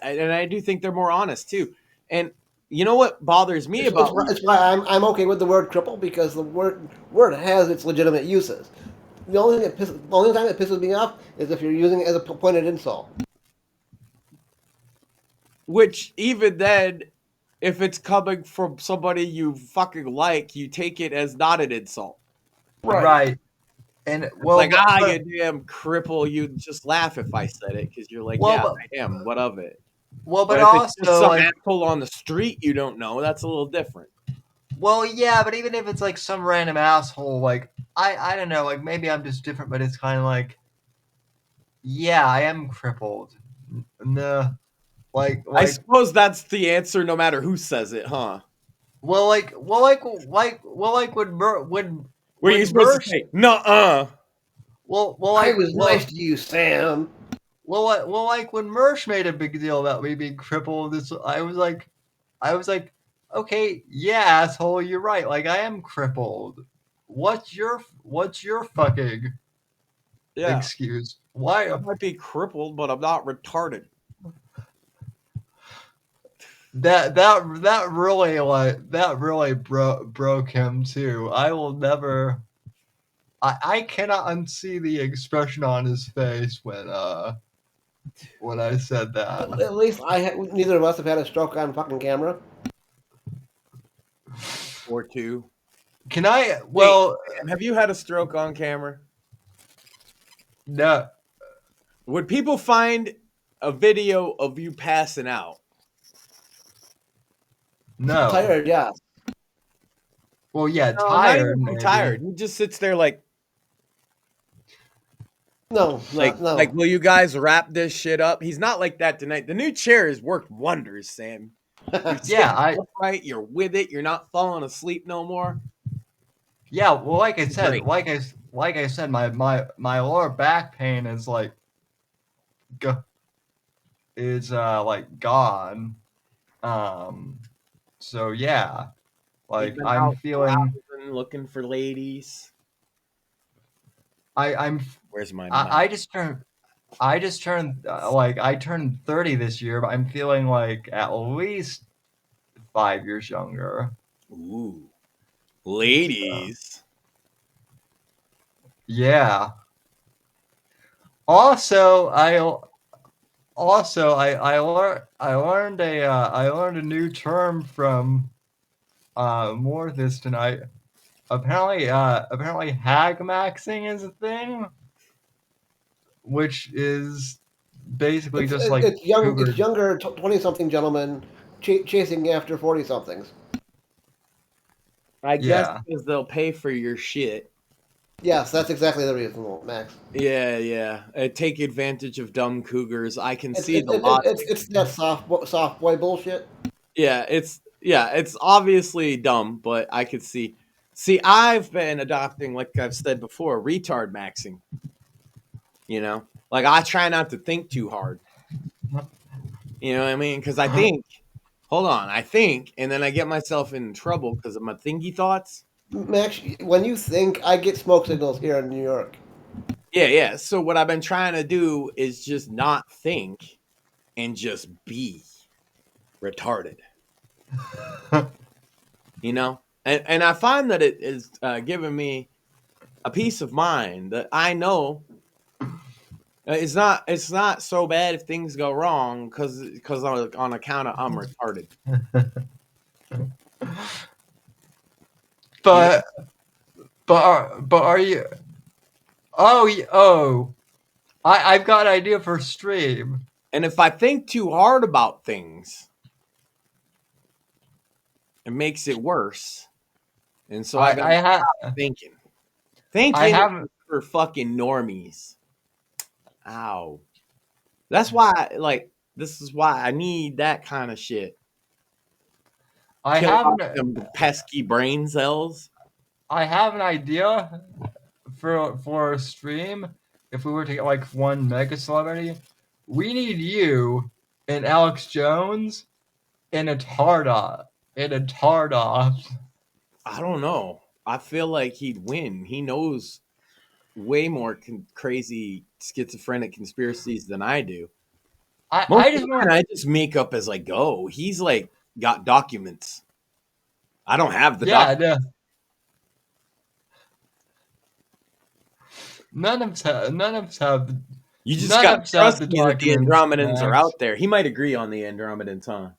And I do think they're more honest too. And you know what bothers me about It's why I'm okay with the word cripple, because the word has its legitimate uses. The only time it pisses me off is if you're using it as a pointed insult. which even then, if it's coming from somebody you fucking like, you take it as not an insult. Right. And well, Like, but, you damn cripple, you'd just laugh if I said it because you're like, well, yeah, but, I am. What of it? well, But but if it's just also some like, asshole on the street you don't know, that's a little different. well, yeah, but even if it's like some random asshole, like I don't know, like maybe I'm just different, but it's kind of like, yeah, I am crippled. No, I like suppose that's the answer no matter who says it, huh? when What are you supposed to Mersh say? Nuh-uh. I was nice to you, Sam. Like when Mersh made a big deal about me being crippled, I was like, okay, yeah, asshole, you're right. Like I am crippled. What's your fucking Yeah, excuse? I Why might be crippled, but I'm not retarded. that really broke him too. I will never. I cannot unsee the expression on his face when I said that. At least neither of us have had a stroke on fucking camera. Or two. Can I? Well, Wait, have you had a stroke on camera? no. Would people find a video of you passing out? No. Tired, yeah. Well, yeah, No, tired. not even tired. He just sits there like, No, no. like, will you guys wrap this shit up? He's not like that tonight. The new chair has worked wonders, Sam. You're sitting upright, you're with it. You're not falling asleep no more. Yeah, well, like I said, Great. like I said, my lower back pain is like gone. So yeah, like You've been I'm out feeling. browsing, looking for ladies. I'm. Where's my? I just turned. I turned 30 this year, but I'm feeling like at least 5 years younger. Ooh, ladies. Yeah. Also, I learned a new term from Morthis tonight. Apparently hag maxing is a thing, which is basically It's younger 20-something gentlemen chasing after 40-somethings. I guess because they'll pay for your shit. Yes, that's exactly the reason, Max. Yeah. Take advantage of dumb cougars. I can see the logic. It's that soft boy bullshit. Yeah, it's obviously dumb, but I could see. See, I've been adopting, like I've said before, retard maxing. You know, like I try not to think too hard. You know what I mean? Because I think, and then I get myself in trouble because of my thinky thoughts. Max, when you think, I get smoke signals here in New York. Yeah. So what I've been trying to do is just not think and just be retarded. You know? And I find that it is giving me a peace of mind that I know it's not so bad if things go wrong because on account of I'm retarded. But are you? Oh, I've got an idea for stream. And if I think too hard about things, it makes it worse. And so I got thinking. I have for fucking normies. Ow. That's why, this is why I need that kind of shit. I Kill have off them pesky brain cells. I have an idea for a stream. If we were to get like one mega celebrity, we need you and Alex Jones in a Tardoff. I don't know. I feel like he'd win. He knows way more crazy schizophrenic conspiracies than I do. I just make up as I go. He's like got documents. I don't have the documents. None of us have. You just got to trust me that the Andromedans are out there. He might agree on the Andromedans, huh?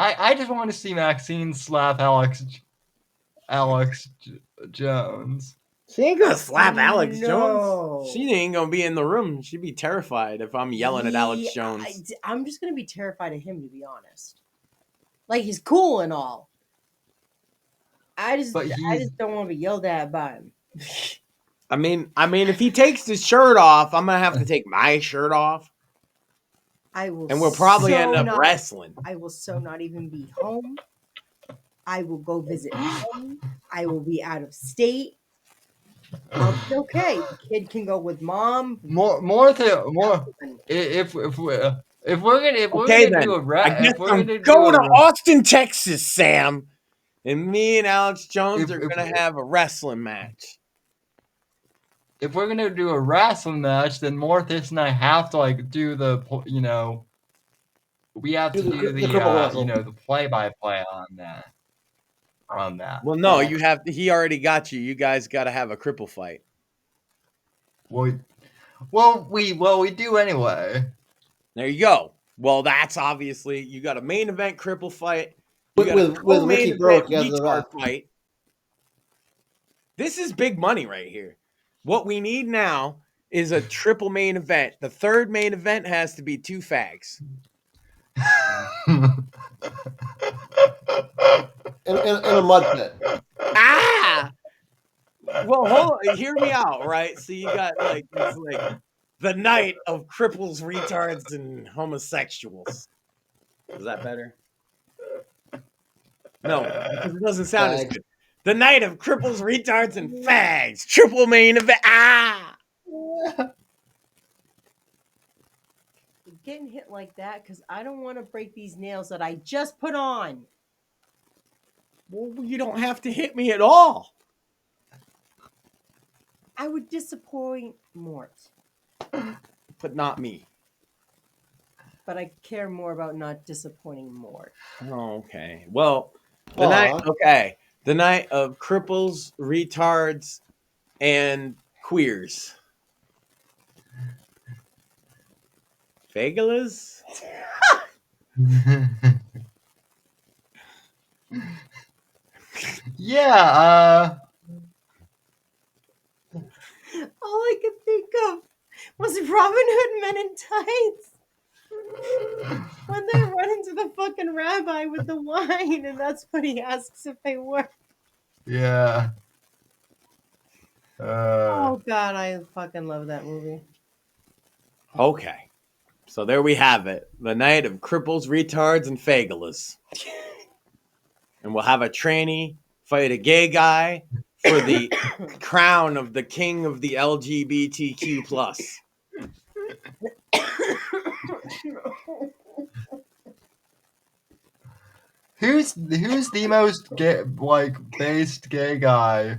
I just want to see Maxine slap Alex Jones. She ain't gonna slap Alex Jones. She ain't gonna be in the room. She'd be terrified if I'm yelling at Alex Jones. I'm just gonna be terrified of him, to be honest. Like, he's cool and all. I just don't want to be yelled at by him. I mean, if he takes his shirt off, I'm gonna have to take my shirt off. I will, and we'll probably end up wrestling. I will not even be home. I will go visit home. I will be out of state. Okay, the kid can go with mom. If we're Okay, gonna do then. a I guess if we're I'm gonna do going to a Austin, Texas, Sam. And me and Alex Jones are if going to have a wrestling match. if we're gonna do a wrestling match, then Mortis and I have to like do the we have to do the cripple wrestle. the play-by-play on that. Well, no, Facts. you have to, he already got you. You guys got to have a cripple fight. We do anyway. There you go. Well, that's obviously, you got a main event cripple fight. You got a With co-main Ricky event Burke as the retard ref. fight. This is big money right here. What we need now is a triple main event. The third main event has to be 2 fags. In a mud pit. Ah! Well, hold on. Hear me out, right? So you got like it's like the night of cripples, retards, and homosexuals. Is that better? No, because it doesn't sound as Fags. good. The night of cripples, retards, and fags. Triple main event. Ah! Getting hit like that because I don't want to break these nails that I just put on. Well, you don't have to hit me at all. I would disappoint Mort, But not me. but I care more about not disappointing Mort. Oh, okay. Well, the night of cripples, retards, and queers. Fagulas? Yeah, All I could think of was Robin Hood Men in Tights. When they run into the fucking rabbi with the wine, and that's what he asks if they work. yeah. Oh god, I fucking love that movie. Okay. So there we have it. The night of cripples, retards, and fagulas. And we'll have a tranny fight a gay guy for the crown of the king of the LGBTQ plus. Who's the most gay, based gay guy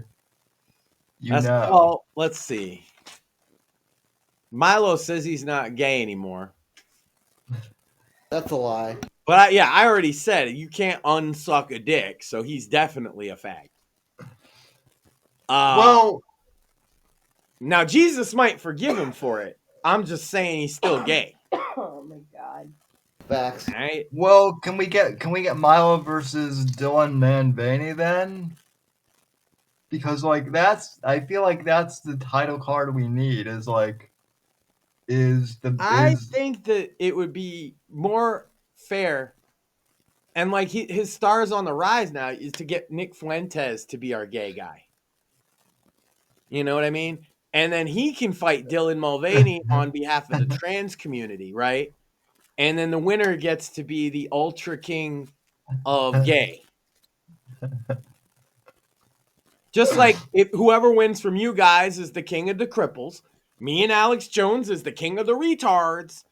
you know? Well, let's see. Milo says he's not gay anymore. That's a lie. But I already said it. You can't unsuck a dick, so he's definitely a fag. Well, now Jesus might forgive him for it. I'm just saying he's still gay. Oh my god. Facts. All right? well, can we get Milo versus Dylan Manvaney then? Because I feel like that's the title card we need. I think that it would be more fair, and like his stars on the rise now is to get Nick Fuentes to be our gay guy. You know what I mean? And then he can fight Dylan Mulvaney on behalf of the trans community, right? And then the winner gets to be the Ultra King of gay. Just like if whoever wins from you guys is the king of the cripples, me and Alex Jones is the king of the retards.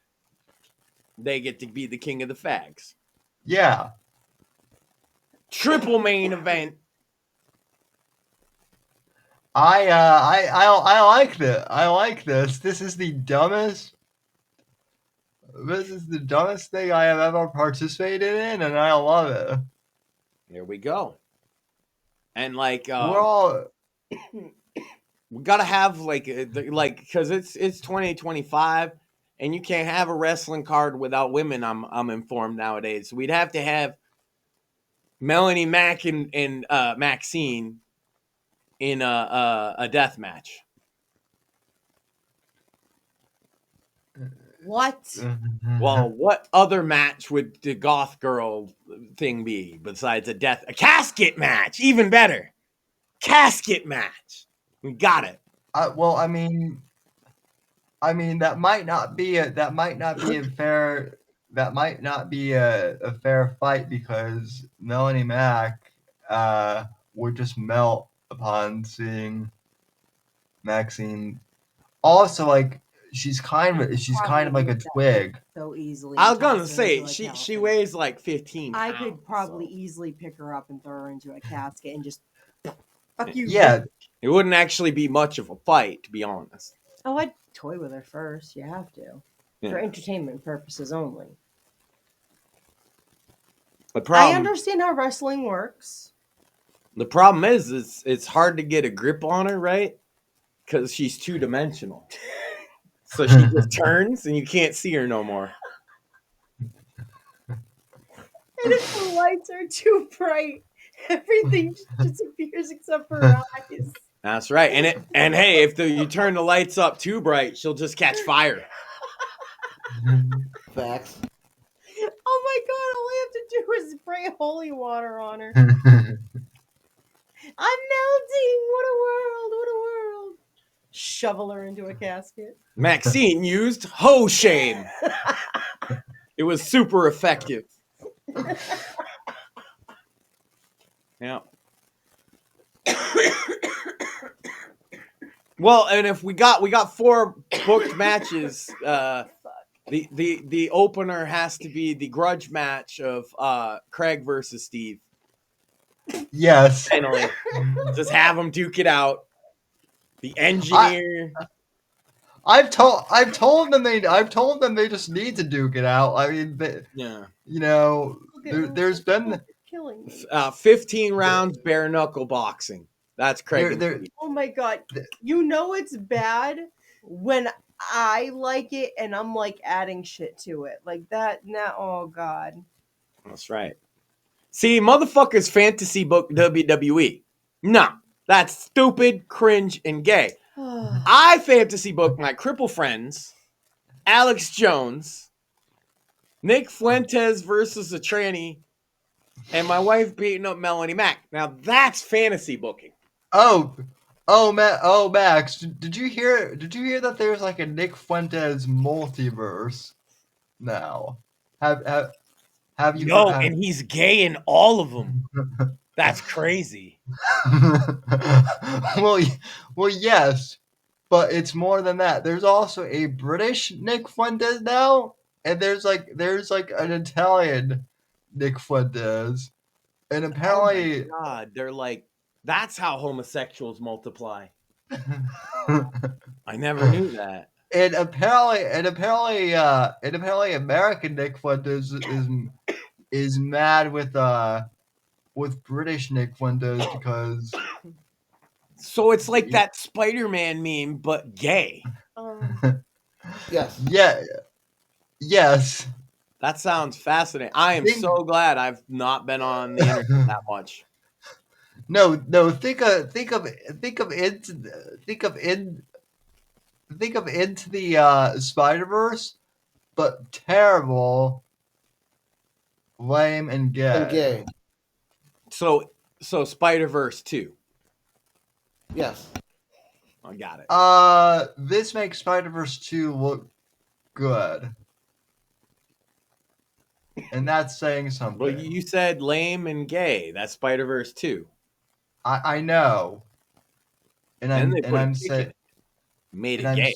They get to be the king of the fags. Yeah. Triple main event. I like this. I like this. This is the dumbest thing I have ever participated in, and I love it. Here we go. And like We're all we gotta have because it's 2025 and you can't have a wrestling card without women. I'm informed nowadays. So we'd have to have Melanie Mack and Maxine in a death match. What? Well, what other match would the goth girl thing be besides a casket match? Even better, casket match. We got it. well, I mean, that might not be a fair fight because Melanie Mack would just melt upon seeing Maxine. Also, like she's kind of like a twig. So easily. I was and gonna toss her say into a she casket. weighs like 15 I pounds, could probably so easily pick her up and throw her into a casket and just fuck you. Yeah, it wouldn't actually be much of a fight, to be honest. Oh, I'd toy with her first. You have to. Yeah. For entertainment purposes only. The I problem, understand how wrestling works. the problem is it's hard to get a grip on her, right? Because she's 2-dimensional. So she just turns and you can't see her no more. And if the lights are too bright, everything just disappears except for her eyes. That's right. And hey, if you turn the lights up too bright, she'll just catch fire. Facts. Oh my god, all I have to do is spray holy water on her. I'm melting! What a world! What a world! Shovel her into a casket. Maxine used hoe shame. It was super effective. Yeah. Well, and if we got 4 booked matches, the opener has to be the grudge match of Craig versus Steve. yes. Finally, just have them duke it out. The engineer. I've told them they just need to duke it out. I mean, Yeah. you know, Look at there's been killing me. 15 rounds bare knuckle boxing. That's Craig. and there Steve. Oh my god. You know it's bad when I like it and I'm like adding shit to it. Like that now, oh god. That's right. See, motherfuckers fantasy book WWE. No, that's stupid, cringe, and gay. I fantasy book my cripple friends, Alex Jones, Nick Fuentes versus a tranny, and my wife beating up Melanie Mack. Now that's fantasy booking. Max, did you hear that there's like a Nick Fuentes multiverse now? Have you No, and he's gay in all of them. That's crazy. well, yes, but it's more than that. There's also a British Nick Fuentes now, and there's like an Italian Nick Fuentes, and apparently, Oh my God, they're like, that's how homosexuals multiply. I never knew that. and apparently, American Nick Fuentes is mad with British Nick Fuentes because. So it's like that Spider-Man meme, but gay. Yes. Yeah. Yes. That sounds fascinating. I am so glad I've not been on the internet that much. No. Think of Into the Spider-Verse, but terrible, lame, and gay. And gay. So Spider-Verse 2. Yes. I got it. This makes Spider-Verse 2 look good. And that's saying something. Well, you said lame and gay. That's Spider-Verse 2. I know. And I'm saying made it and gay.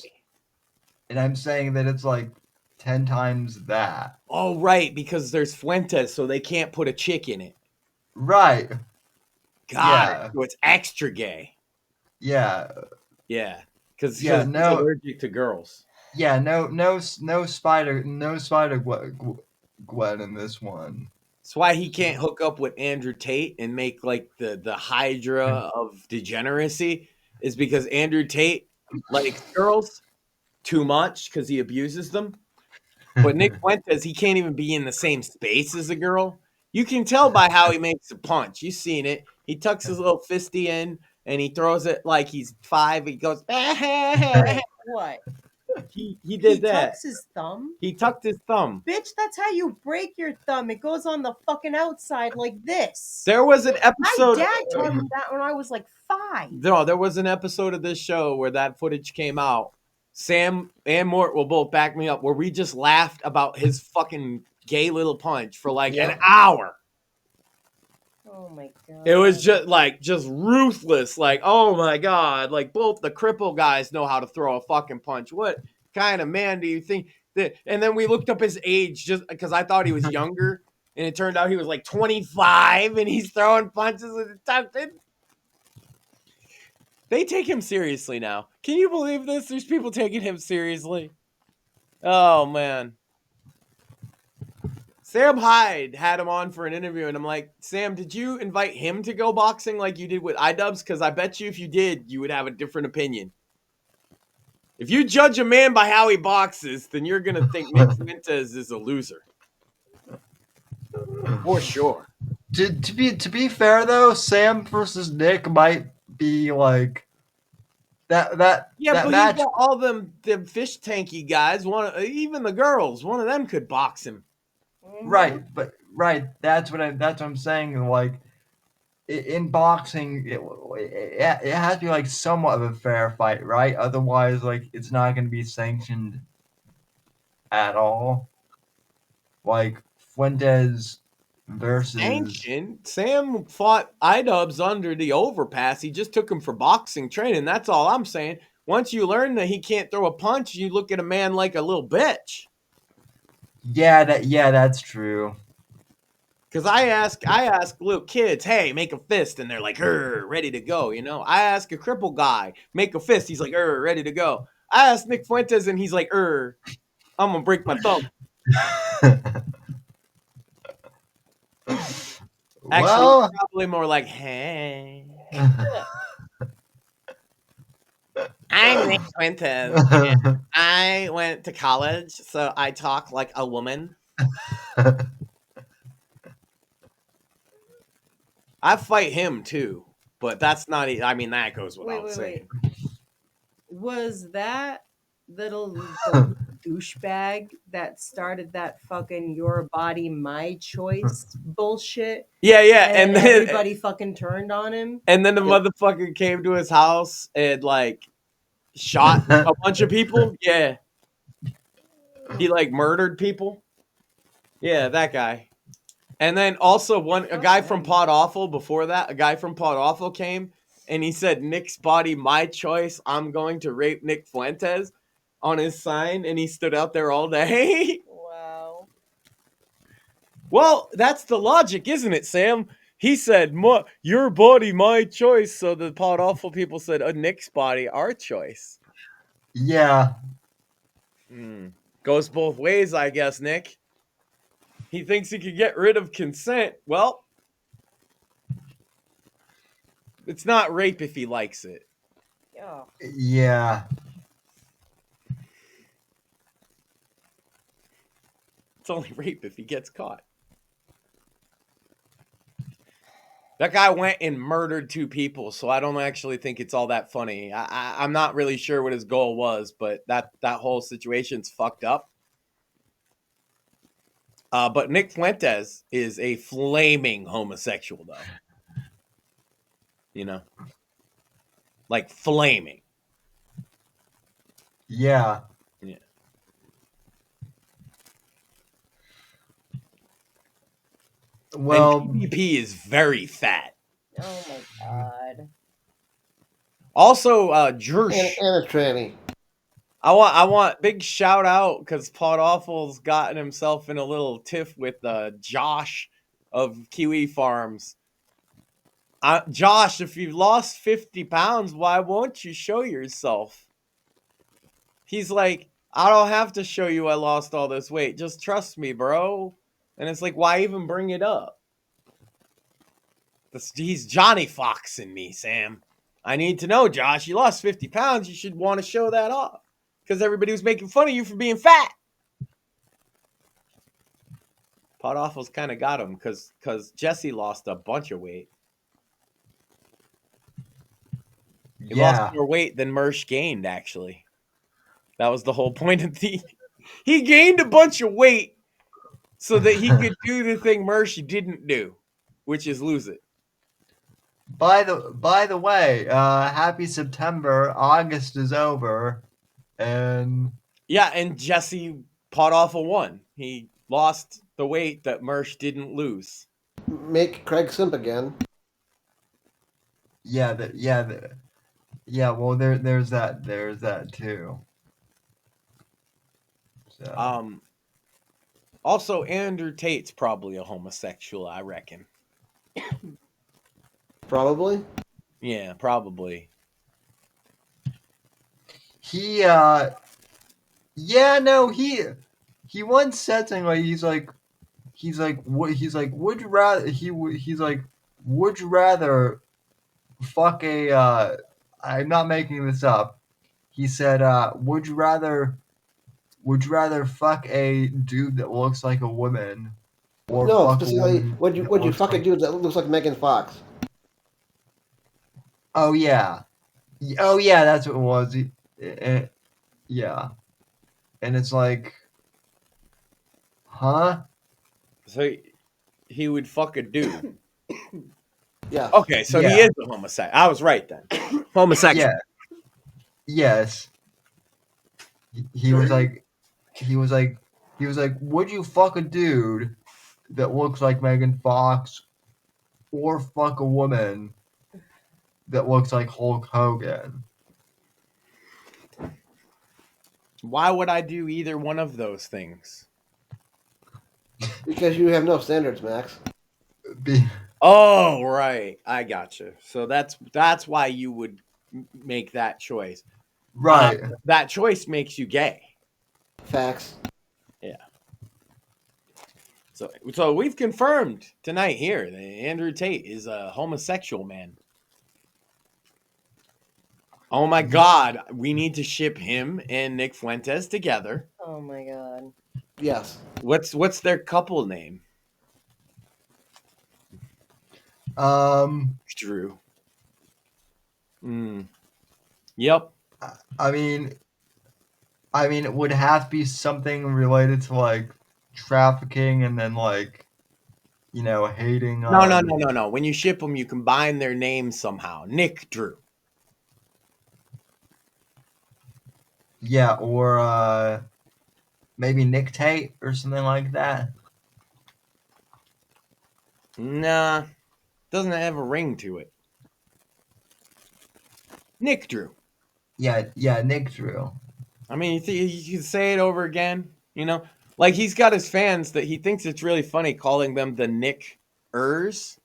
And I'm saying that it's like 10 times that. Oh, right, because there's Fuentes, so they can't put a chick in it. Right. God, so it's extra gay. Yeah. Yeah, because he's allergic to girls. Yeah, no spider Gwen in this one. That's why he can't hook up with Andrew Tate and make like the Hydra of degeneracy, is because Andrew Tate likes girls too much because he abuses them. But Nick Fuentes, he can't even be in the same space as a girl. You can tell by how he makes a punch. You've seen it. He tucks his little fisty in and he throws it like he's 5. He goes, What? He did that. He tucks his thumb? He tucked his thumb. Bitch, that's how you break your thumb. It goes on the fucking outside like this. There was an episode. My dad taught me that when I was like 5. No, there was an episode of this show where that footage came out. Sam and Mort will both back me up, where we just laughed about his fucking gay little punch for like an hour. Oh my god. It was just ruthless. Like, oh my god! Like both the cripple guys know how to throw a fucking punch. What kind of man do you think that? And then we looked up his age just because I thought he was younger, and it turned out he was like 25, and he's throwing punches with the tucked in. They take him seriously now. Can you believe this? There's people taking him seriously. Oh man. Sam Hyde had him on for an interview, and I'm like, Sam, did you invite him to go boxing like you did with iDubbbz? Because I bet you if you did, you would have a different opinion. If you judge a man by how he boxes, then you're going to think Nick Fuentes is a loser. For sure. To be fair though, Sam versus Nick might be like that Yeah, that but match. you got all them fish tanky guys. Even the girls, one of them could box him. Right, but that's what I'm saying. Like in boxing, it has to be like somewhat of a fair fight, right? Otherwise, like it's not going to be sanctioned at all. Like Fuentes versus Sanction. Sam fought iDubbbz under the overpass. He just took him for boxing training. That's all I'm saying. Once you learn that he can't throw a punch, you look at a man like a little bitch. yeah, that's true. Because I ask little kids, hey, make a fist, and they're like, ready to go. You know, I ask a crippled guy, make a fist, he's like, ready to go. I ask Nick Fuentes, and he's like, I'm gonna break my thumb. Actually, Well, probably more like, hey. I'm Nick Fuentes. And I went to college, so I talk like a woman. I fight him too, but that's not. I mean, that goes without saying. Was that little douchebag that started that fucking "your body, my choice" bullshit? Yeah, And then everybody fucking turned on him. And then the motherfucker came to his house and like shot a bunch of people. Yeah, he like murdered people. Yeah, that guy. And then also a guy from Pod Awful before that, a guy from Pod Awful came and he said, Nick's body, my choice. I'm going to rape Nick Fuentes on his sign. And he stood out there all day. Wow. Well, that's the logic, isn't it, Sam? He said, your body, my choice. So the Pod Awful people said, Nick's body, our choice. yeah. Goes both ways, I guess, Nick. He thinks he could get rid of consent. Well, it's not rape if he likes it. Oh. Yeah. It's only rape if he gets caught. That guy went and murdered 2 people, so I don't actually think it's all that funny. I'm not really sure what his goal was, but that whole situation's fucked up. But Nick Fuentes is a flaming homosexual, though. You know? Like, flaming. Yeah. Yeah. Well, and PvP is very fat. Oh my god. Also, Jersh. And a tranny. I want big shout out because Pod Awful's gotten himself in a little tiff with Josh of Kiwi Farms. Josh, if you've lost 50 pounds, why won't you show yourself? He's like, I don't have to show you I lost all this weight. Just trust me, bro. And it's like, why even bring it up? He's Johnny Foxing me, Sam. I need to know, Josh. You lost 50 pounds. You should want to show that off. Because everybody was making fun of you for being fat. Pod Awful's kind of got him because Jesse lost a bunch of weight. He lost more weight than Mersh gained, actually. That was the whole point of he gained a bunch of weight so that he could do the thing Mersh didn't do, which is lose it. By the way, happy September. August is over. And Jesse Pod Awful won. He lost the weight that Mersh didn't lose. Make Craig simp again. Yeah, yeah. Well, there's that too. So Also, Andrew Tate's probably a homosexual, I reckon. Probably. Yeah, probably. he yeah, no, he once said something like would you rather he's like would you rather fuck a I'm not making this up. He said would you rather fuck a dude that looks like a woman or No, fuck a specifically, woman would you that would you looks fuck a like dude that looks like Megan Fox? oh yeah. Oh yeah, that's what it was. Yeah. And it's like huh? So he would fuck a dude. Yeah. Okay, so he Yeah. is a homosexual. I was right then. Homosexual. Yeah. Yes. He was like he was like would you fuck a dude that looks like Megan Fox or fuck a woman that looks like Hulk Hogan? Why would I do either one of those things? Because you have no standards, Max. Be, Oh, right. I gotcha. So that's why you would make that choice. right. That choice makes you gay. Facts. So we've confirmed tonight here that Andrew Tate is a homosexual man. Oh my God, we need to ship him and Nick Fuentes together. Oh my god. Yes. What's their couple name? Drew. Yep. I mean it would have to be something related to like trafficking and then like hating No. When you ship them, you combine their names somehow. Nick Drew. yeah, or maybe Nick Tate or something like that. Nah, doesn't have a ring to it. Nick Drew. Yeah, Nick Drew. I mean, you can say it over again. Like he's got his fans that he thinks it's really funny calling them the Nick-ers.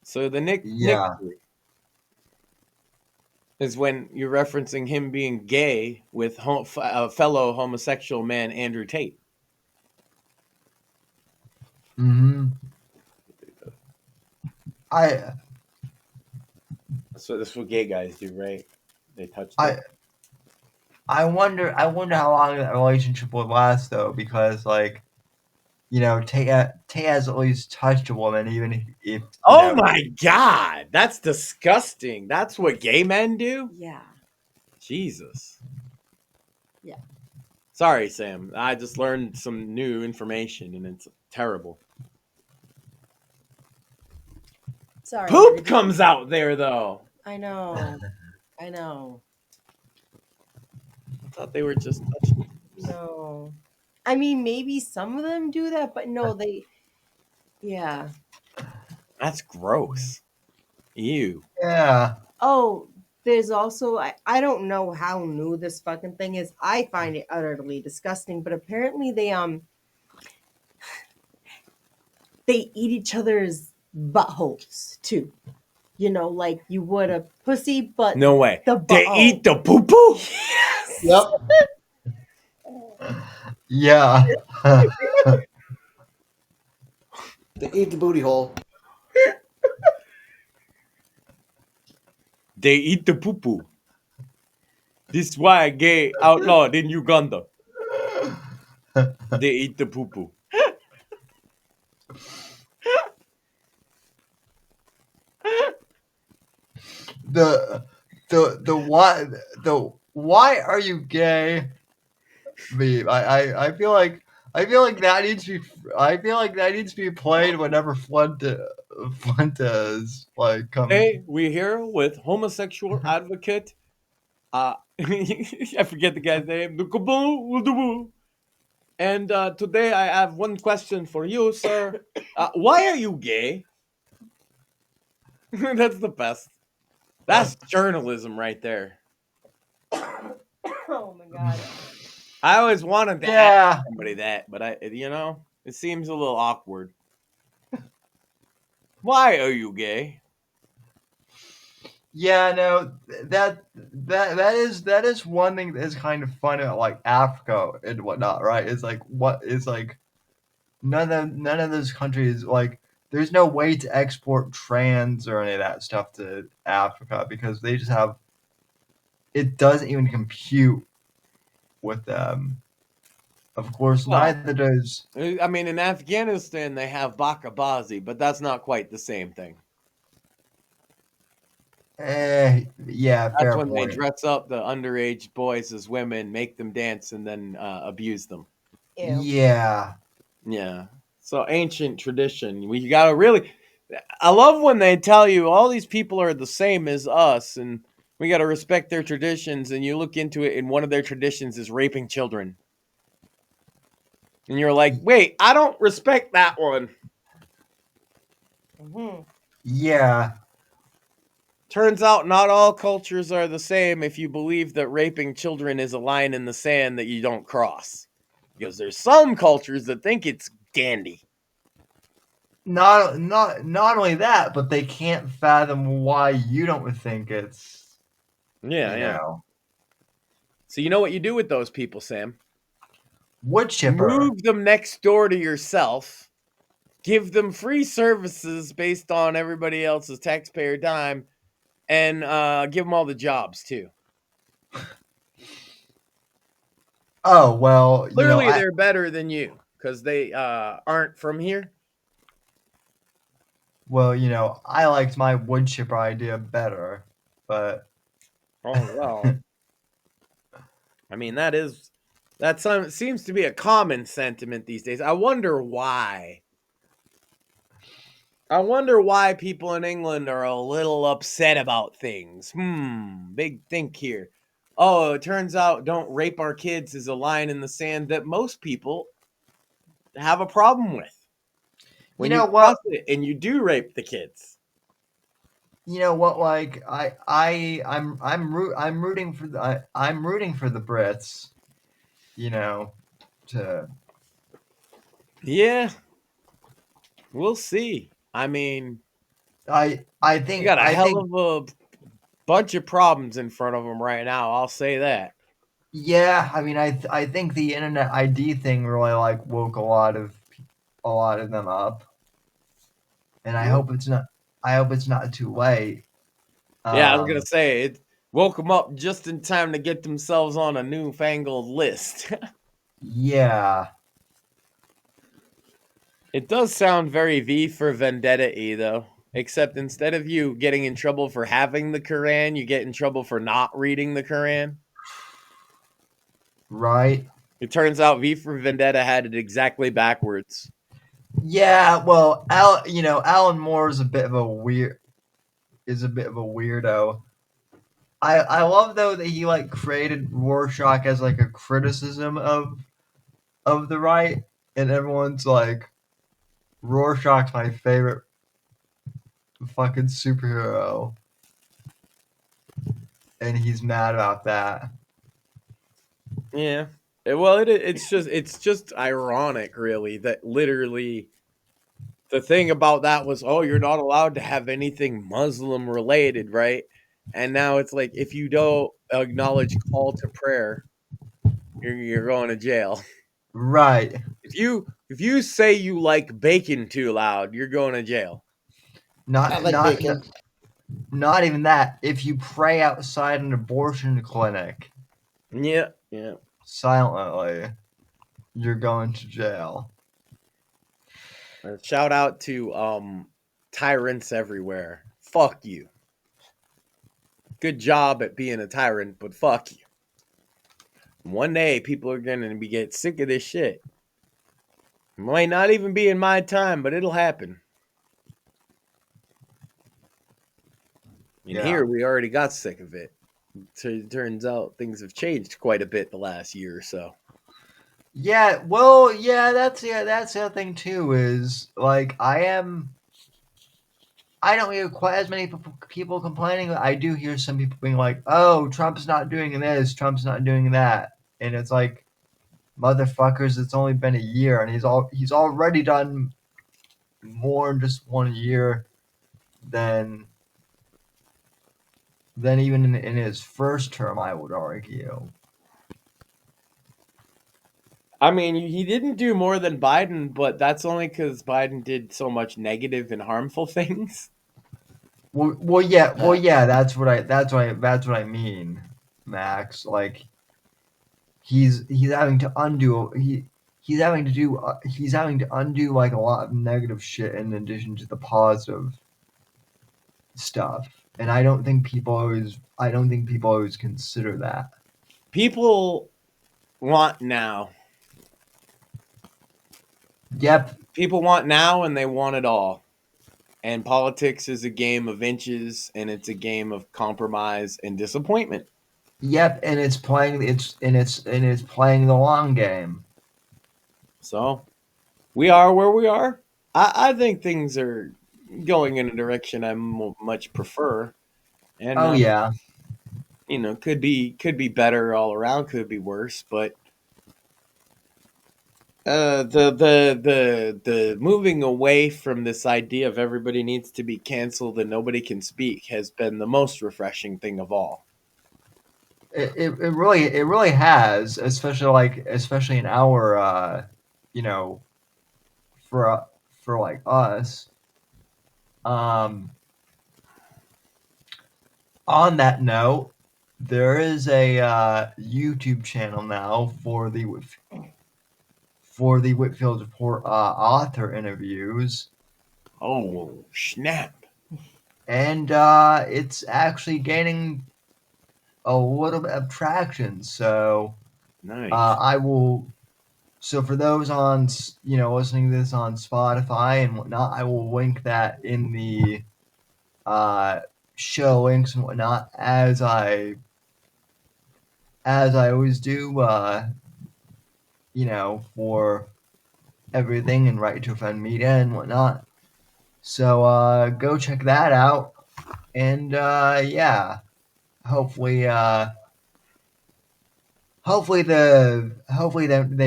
So the Nick Drew is when you're referencing him being gay with a fellow homosexual man, Andrew Tate. Mm-hmm. That's what gay guys do, right? They touch. I wonder how long that relationship would last though, because like, Tate has at least touched a woman, even if oh my God, that's disgusting. That's what gay men do? Yeah. Jesus. Yeah. Sorry, Sam. I just learned some new information and it's terrible. Sorry. Poop everybody. comes out there though. I know. I know. I thought they were just touching. No. I mean, maybe some of them do that, but no, they. Yeah. That's gross. Ew. Yeah. Oh, there's also I don't know how new this fucking thing is. I find it utterly disgusting, but apparently they eat each other's buttholes too. Like you would a pussy, but No way. The They butthole. eat the poo poo? Yes. Yep. Yeah. They eat the booty hole. They eat the poo poo. This is why gay outlawed in Uganda. They eat the poo poo. Why are you gay meme? I feel like that needs to be played whenever Fuentes like comes. Today we're here with homosexual advocate. I forget the guy's name. The Kaboo. And today I have one question for you, sir. Why are you gay? That's the best. That's journalism right there. Oh my god. I always wanted to ask Yeah. somebody that, but it seems a little awkward. Why are you gay? Yeah, no, that is one thing that is kind of fun about like Africa and whatnot, right? It's like what is like none of those countries like there's no way to export trans or any of that stuff to Africa because they just have it doesn't even compute with them. Of course, Well, neither does. I mean, in Afghanistan they have Bakabazi, but that's not quite the same thing. Yeah, That's fair when they point. dress up the underage boys as women, make them dance, and then abuse them. Ew. Yeah, Yeah. So ancient tradition. We gotta really. I love when they tell you all these people are the same as us, and we gotta respect their traditions. And you look into it, and one of their traditions is raping children, and you're like, wait, I don't respect that one. Mhm. yeah. Turns out not all cultures are the same if you believe that raping children is a line in the sand that you don't cross. Because there's some cultures that think it's dandy. Not only that, but they can't fathom why you don't think it's Yeah, you yeah. know So you know what you do with those people, Sam? wood chipper. Move them next door to yourself, give them free services based on everybody else's taxpayer dime, and give them all the jobs too. Oh well, Clearly, they're better than you because they aren't from here. I liked my wood chipper idea better, but Oh well, I mean that seems to be a common sentiment these days. I wonder why. I wonder why people in England are a little upset about things. Big think here. Oh, it turns out don't rape our kids is a line in the sand that most people have a problem with. you When know you cross what? it and you do rape the kids. You know what? Like I'm rooting for I'm rooting for the Brits. You know, to Yeah, we'll see. I mean, they got a I hell think of a bunch of problems in front of them right now. I'll say that. yeah. I mean, I think the internet ID thing really like woke a lot of them up, and Yep. I hope it's not too late. Yeah, I was gonna Um, say it woke them up just in time to get themselves on a newfangled list. yeah, It does sound very V for Vendetta-y, though. Except instead of you getting in trouble for having the Quran, you get in trouble for not reading the Quran. right. It turns out V for Vendetta had it exactly backwards. Yeah, well, Alan Moore is a bit of a weirdo. I love though that he like created Rorschach as like a criticism of the right, and everyone's like Rorschach's my favorite fucking superhero, and he's mad about that. Yeah. Well, it's just ironic, really, that literally the thing about that was, oh, you're not allowed to have anything Muslim related, right? And now it's like if you don't acknowledge call to prayer, you're going to jail. Right. If you say you like bacon too loud, you're going to jail. I Not like not bacon. not even that. If you pray outside an abortion clinic Yeah, yeah. silently, you're going to jail. Shout out to tyrants everywhere. Fuck you. Good job at being a tyrant, but fuck you. One day people are gonna get sick of this shit. It might not even be in my time, but it'll happen. And Yeah. here we already got sick of it. So it turns out things have changed quite a bit the last year or so. Yeah, well, that's the other thing too. Is like I don't hear quite as many people complaining. I do hear some people being like, "Oh, Trump's not doing this, Trump's not doing that," and it's like, motherfuckers, it's only been a year, and he's already done more in just 1 year than even in his first term, I would argue. I mean, he didn't do more than Biden, but that's only because Biden did so much negative and harmful things. Yeah. That's what I mean, Max. Like he's having to undo he's having to undo like a lot of negative shit in addition to the positive stuff, and I don't think people always consider that. People want now. Yep. People want now, and they want it all. And politics is a game of inches, and it's a game of compromise and disappointment. Yep, and it's playing the long game. So we are where we are. I think things are going in a direction I much prefer, and Oh yeah. could be better all around, could be worse, but the moving away from this idea of everybody needs to be canceled and nobody can speak has been the most refreshing thing of all. It really has, especially in our you know for like us. Um, on that note, there is a YouTube channel now for the Whitfield Report author interviews, Oh snap! and it's actually gaining a little bit of traction. So Nice. I will. So for those on listening to this on Spotify and whatnot, I will link that in the show links and whatnot as I always do. For everything and Right to Offend Media and whatnot. So go check that out, and yeah, hopefully they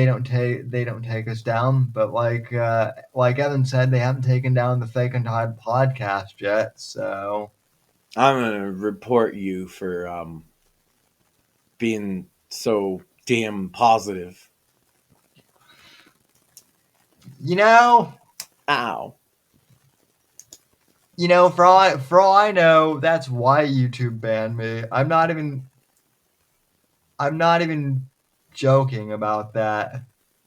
don't take us down. But like Evan said, they haven't taken down the Fake and Todd podcast yet. So I'm gonna report you for being so damn positive. you know, Ow. for all I know, that's why YouTube banned me. I'm not even joking about that.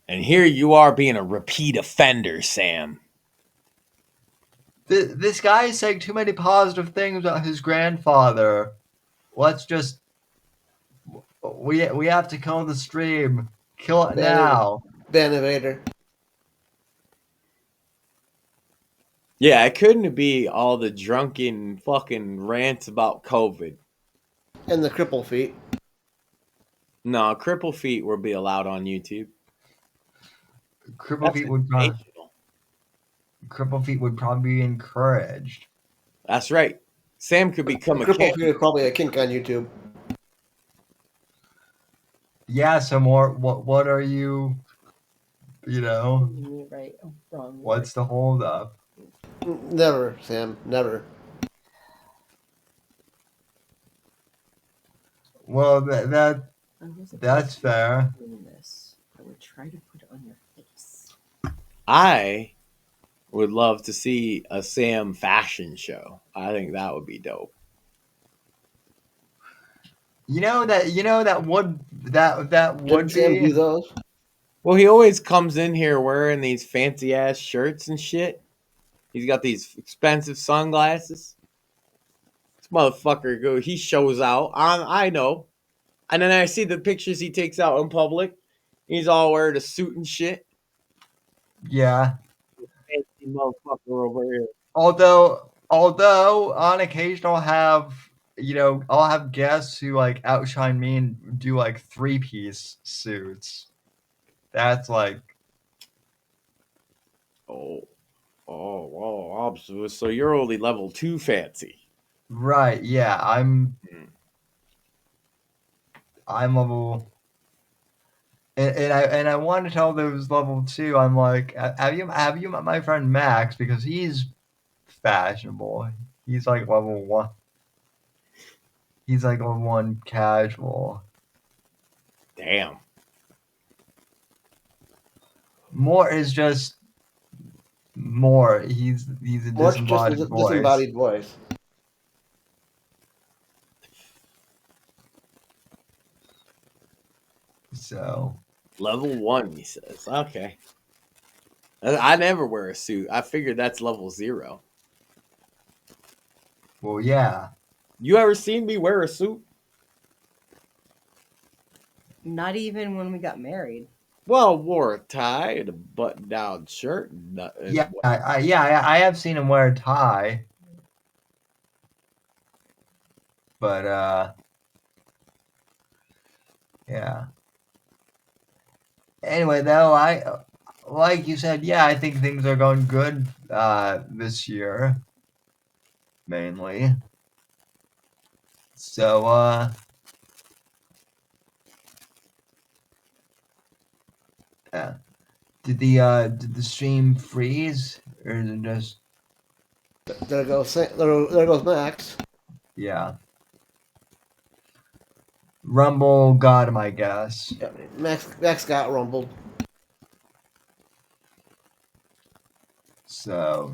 And here you are being a repeat offender, Sam. This guy is saying too many positive things about his grandfather. Let's just we have to kill the stream. Kill it now. Bannovator. Yeah, it couldn't be all the drunken fucking rants about COVID. And the cripple feet. No, cripple feet will be allowed on YouTube. Cripple That's feet would sensational. probably be encouraged. That's right. Sam could become a Cripple camp. feet is probably a kink on YouTube. Yeah, some more. What are you? Right, wrong. What's the hold up? Never, Sam. Never. Well, that's fair. This. I would try to put it on your face. I would love to see a Sam fashion show. I think that would be dope. That would Didn't Sam do be. those? Well, he always comes in here wearing these fancy ass shirts and shit. He's got these expensive sunglasses. This motherfucker he shows out. I know. And then I see the pictures he takes out in public. He's all wearing a suit and shit. Yeah. Fancy motherfucker over here. Although on occasion I'll have guests who like outshine me and do like 3-piece suits. That's like So you're only level 2 fancy. right. Yeah, I'm level. And I want to tell those level 2. I'm like, have you met my friend Max, because he's fashionable. He's like level 1. He's like level 1 casual. Damn. More is just more. He's a More just disembodied a voice. disembodied voice. So Level 1, he says. Okay. I never wear a suit. I figured that's level 0. well, yeah. You ever seen me wear a suit? Not even when we got married. Well, wore a tie and a button-down shirt. Yeah, I have seen him wear a tie, but yeah. Anyway, though, like you said, yeah, I think things are going good this year, mainly. So yeah. Did the stream freeze, or is it just There goes Max. yeah? Rumble got him, I guess. Yeah, Max got rumbled. So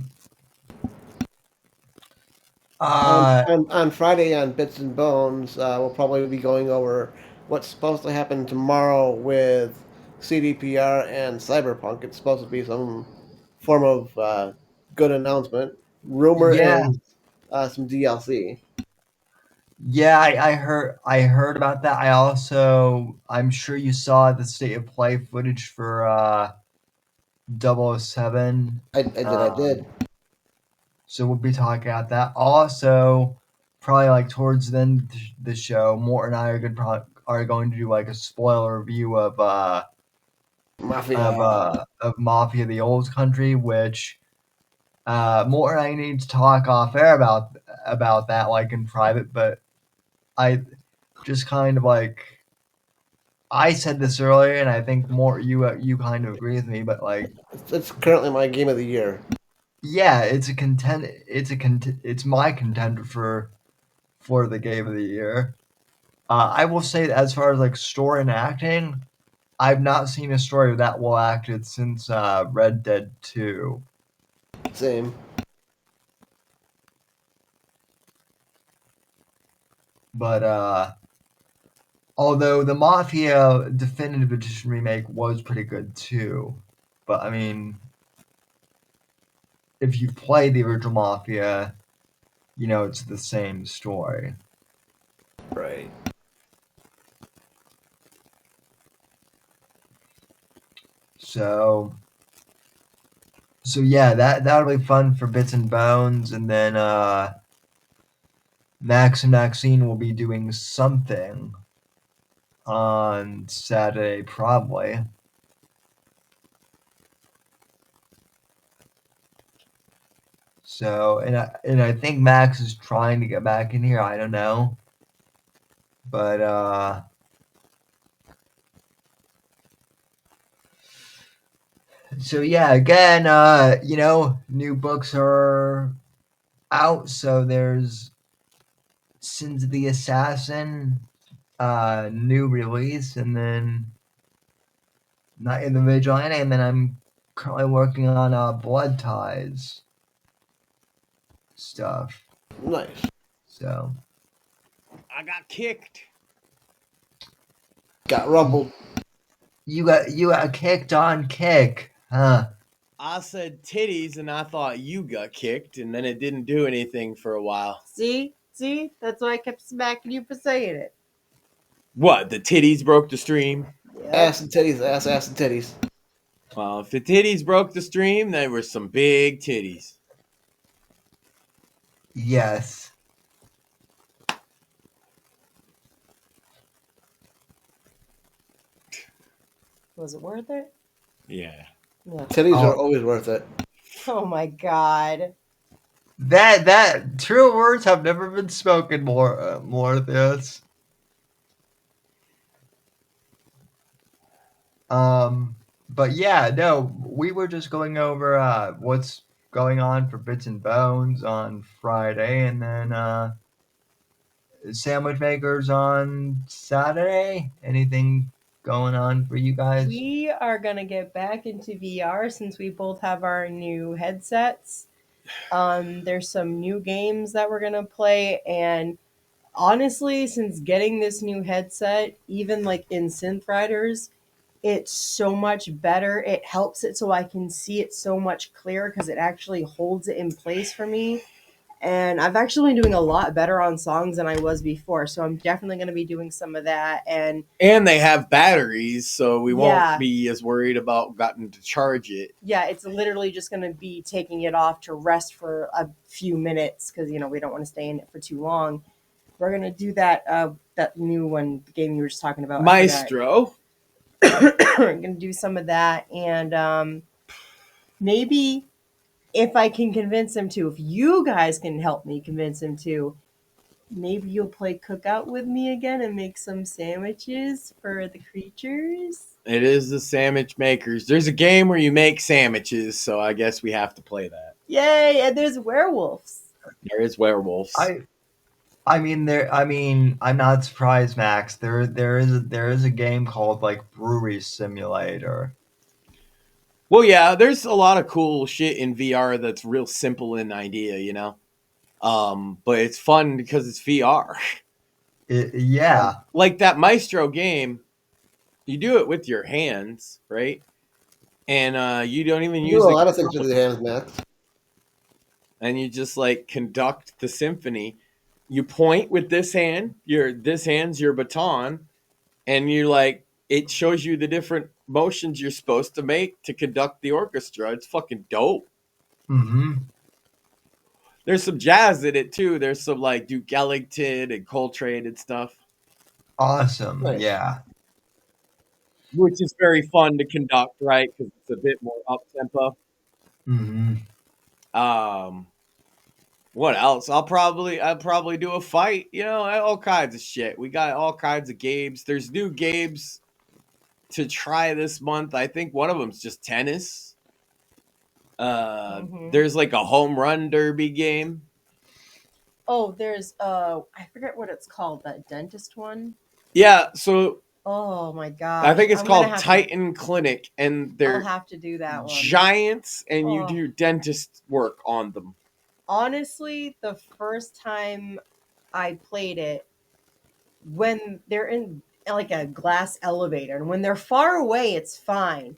On Friday on Bits and Bones, we'll probably be going over what's supposed to happen tomorrow with CDPR and Cyberpunk. It's supposed to be some form of good announcement. Rumor yeah, is some DLC. yeah, I heard about that. I'm sure you saw the state of play footage for 007. I did. So we'll be talking about that. Also, probably like towards the end of the show, Mort and I are going to do like a spoiler review Mafia. of Mafia: The Old Country, which Mort and I need to talk off air about that, like in private. But I just kind of like I said this earlier, and I think Mort, you kind of agree with me. But like, It's currently my game of the year. yeah, it's my contender for the game of the year. I will say that as far as like story and acting, I've not seen a story that well acted since Red Dead 2. Same. But although the Mafia Definitive Edition remake was pretty good too. But I mean, if you play the original Mafia, you know it's the same story. Right. So yeah, that'll be fun for Bits and Bones, and then Max and Maxine will be doing something on Saturday, probably. So, and I think Max is trying to get back in here. I don't know, but so yeah. Again, new books are out. So there's Sins of the Assassin, new release, and then Night of the Vigilante, and then I'm currently working on Blood Ties stuff. Nice. So I got kicked. Got rumbled. you got kicked on kick, huh? I said titties, and I thought you got kicked, and then it didn't do anything for a while. See? That's why I kept smacking you for saying it. What? The titties broke the stream? Yep. Ass and titties. Ass and titties. Well, if the titties broke the stream, they were some big titties. Yes. Was it worth it? Yeah. Yeah. Titties are Oh. always worth it. Oh my god. That true words have never been spoken more this. But yeah, no, we were just going over what's going on for Bits and Bones on Friday, and then sandwich makers on Saturday. Anything going on for you guys? We are gonna get back into VR since we both have our new headsets. There's some new games that we're gonna play, and honestly, since getting this new headset, even like in Synth Riders, it's so much better. It helps it so I can see it so much clearer because it actually holds it in place for me. And I've actually been doing a lot better on songs than I was before. So I'm definitely going to be doing some of that. And And they have batteries, so we Yeah. won't be as worried about getting to charge it. yeah, it's literally just going to be taking it off to rest for a few minutes because, we don't want to stay in it for too long. We're going to do that new one, the game you were just talking about. I forgot. Maestro. We're going to do some of that. And maybe if I can convince him to, if you guys can help me convince him to, maybe you'll play cookout with me again and make some sandwiches for the creatures. It is the sandwich makers. There's a game where you make sandwiches, so I guess we have to play that. Yay! And there's werewolves. There is werewolves. I mean, I'm not surprised, Max. There is a game called like Brewery Simulator. Well, yeah, there's a lot of cool shit in VR that's real simple in idea, but it's fun because it's VR. Yeah. Like that Maestro game, you do it with your hands, right? And you don't even You use do a the lot of things with controller. your hands, Max. And you just like conduct the symphony. You point with this hand, this hand's your baton, and you like it shows you the different motions you're supposed to make to conduct the orchestra. It's fucking dope. Mm-hmm. There's some jazz in it too. There's some like Duke Ellington and Coltrane and stuff, Awesome. Nice. Yeah. which is very fun to conduct, right? Because it's a bit more up tempo. Mm-hmm. What else? I'll probably do a fight. All kinds of shit. We got all kinds of games. There's new games to try this month. I think one of them's just tennis. There's like a home run derby game. Oh, there's I forget what it's called, that dentist one. Yeah, so Oh my god. I think it's called Titan Clinic, and I'll they're have to do that one. giants, and you Oh. do dentist work on them. Honestly, the first time I played it, when they're in like a glass elevator, and when they're far away, it's fine.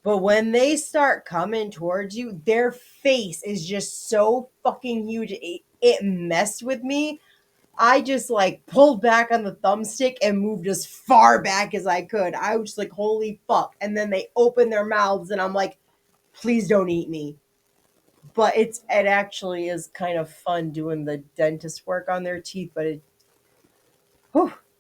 But when they start coming towards you, their face is just so fucking huge. It messed with me. I just like pulled back on the thumbstick and moved as far back as I could. I was just like, holy fuck. And then they open their mouths and I'm like, please don't eat me. But it actually is kind of fun doing the dentist work on their teeth, but it's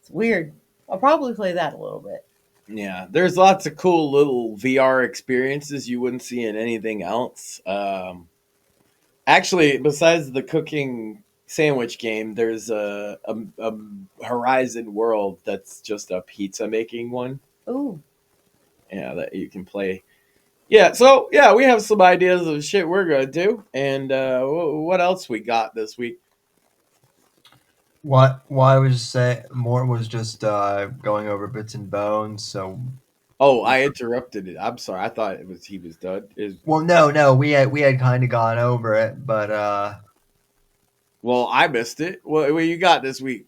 weird. I'll probably play that a little bit. Yeah, there's lots of cool little VR experiences you wouldn't see in anything else. Actually, besides the cooking sandwich game, there's a Horizon World that's just a pizza making one. Ooh. Yeah, that you can play. Yeah, so yeah, we have some ideas of shit we're gonna do, and what else we got this week? What I was saying more was just going over Bits and Bones. So Oh, I interrupted it. I'm sorry. I thought he was done. well, no, we had kind of gone over it, but Well, I missed it. What you got this week?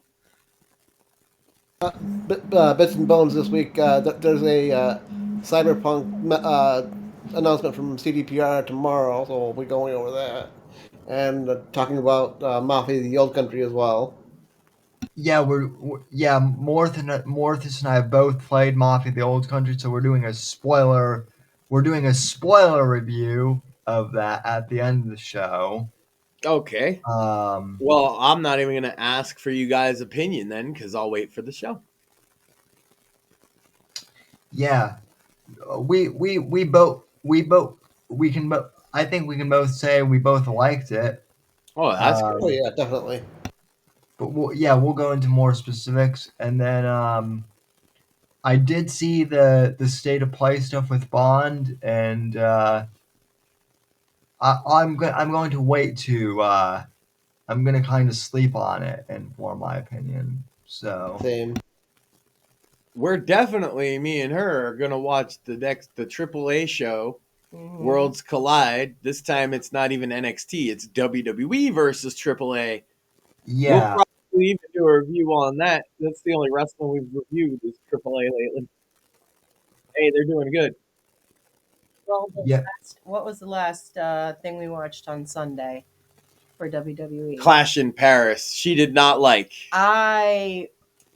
Bits and Bones this week. There's a Cyberpunk announcement from CDPR tomorrow, so we'll be going over that and talking about Mafia: The Old Country as well. yeah, Morthus and I have both played Mafia: The Old Country, so we're doing a spoiler review of that at the end of the show. Okay. Well, I'm not even going to ask for you guys' opinion then, because I'll wait for the show. Yeah, we can both. I think we can both say we both liked it. Oh, that's Oh good. yeah, definitely. But we'll go into more specifics, and then I did see the state of play stuff with Bond, and I'm going to wait to I'm going to kind of sleep on it and form my opinion. So Same. We're definitely, me and her, are gonna watch the AAA show, Mhm. Worlds Collide. This time it's not even NXT; it's WWE versus AAA. We'll yeah, probably even do a review on that. That's the only wrestling we've reviewed is AAA lately. Hey, they're doing good. Well, yeah, what was the last thing we watched on Sunday for WWE? Clash in Paris. She did not like. I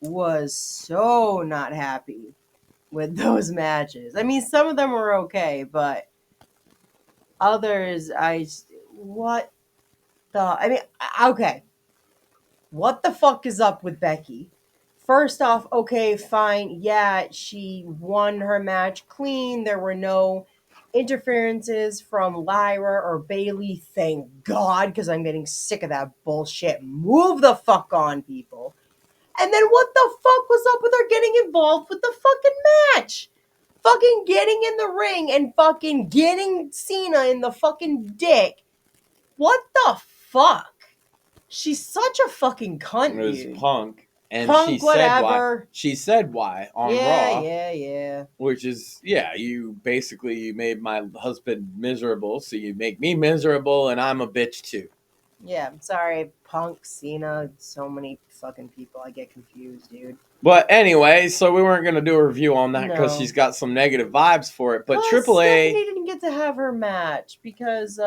was so not happy with those matches. I mean, some of them were okay, but others, what the? I mean, okay. What the fuck is up with Becky? First off, okay, fine. Yeah, she won her match clean. There were no interferences from Lyra or Bailey. Thank God, because I'm getting sick of that bullshit. Move the fuck on, people. And then what the fuck was up with her getting involved with the fucking match? Fucking getting in the ring and fucking getting Cena in the fucking dick. What the fuck? She's such a fucking cunt, It was dude. Punk, and Punk, she said why. whatever. She said why on Yeah, Raw, yeah. which is you made my husband miserable, so you make me miserable, and I'm a bitch too. Yeah, I'm sorry. Punk, Cena, so many fucking people. I get confused, dude. But anyway, so we weren't gonna do a review on that because No. she's got some negative vibes for it. But Plus, AAA, Stephanie didn't get to have her match because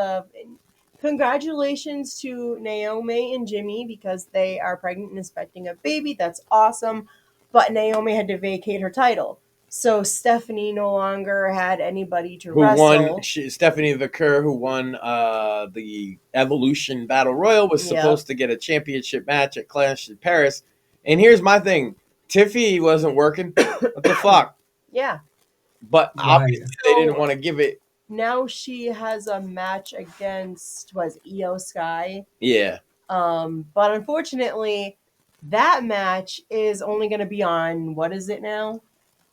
congratulations to Naomi and Jimmy because they are pregnant and expecting a baby. That's awesome. But Naomi had to vacate her title. So Stephanie no longer had anybody to who wrestle. won? Stephanie Vicker, who won the Evolution Battle Royal, was Yep. supposed to get a championship match at Clash in Paris. And here's my thing: Tiffy wasn't working. What the fuck? Yeah. But Right. obviously they didn't want to give it. Now she has a match against Io Sky. Yeah. But unfortunately, that match is only going to be on what is it now?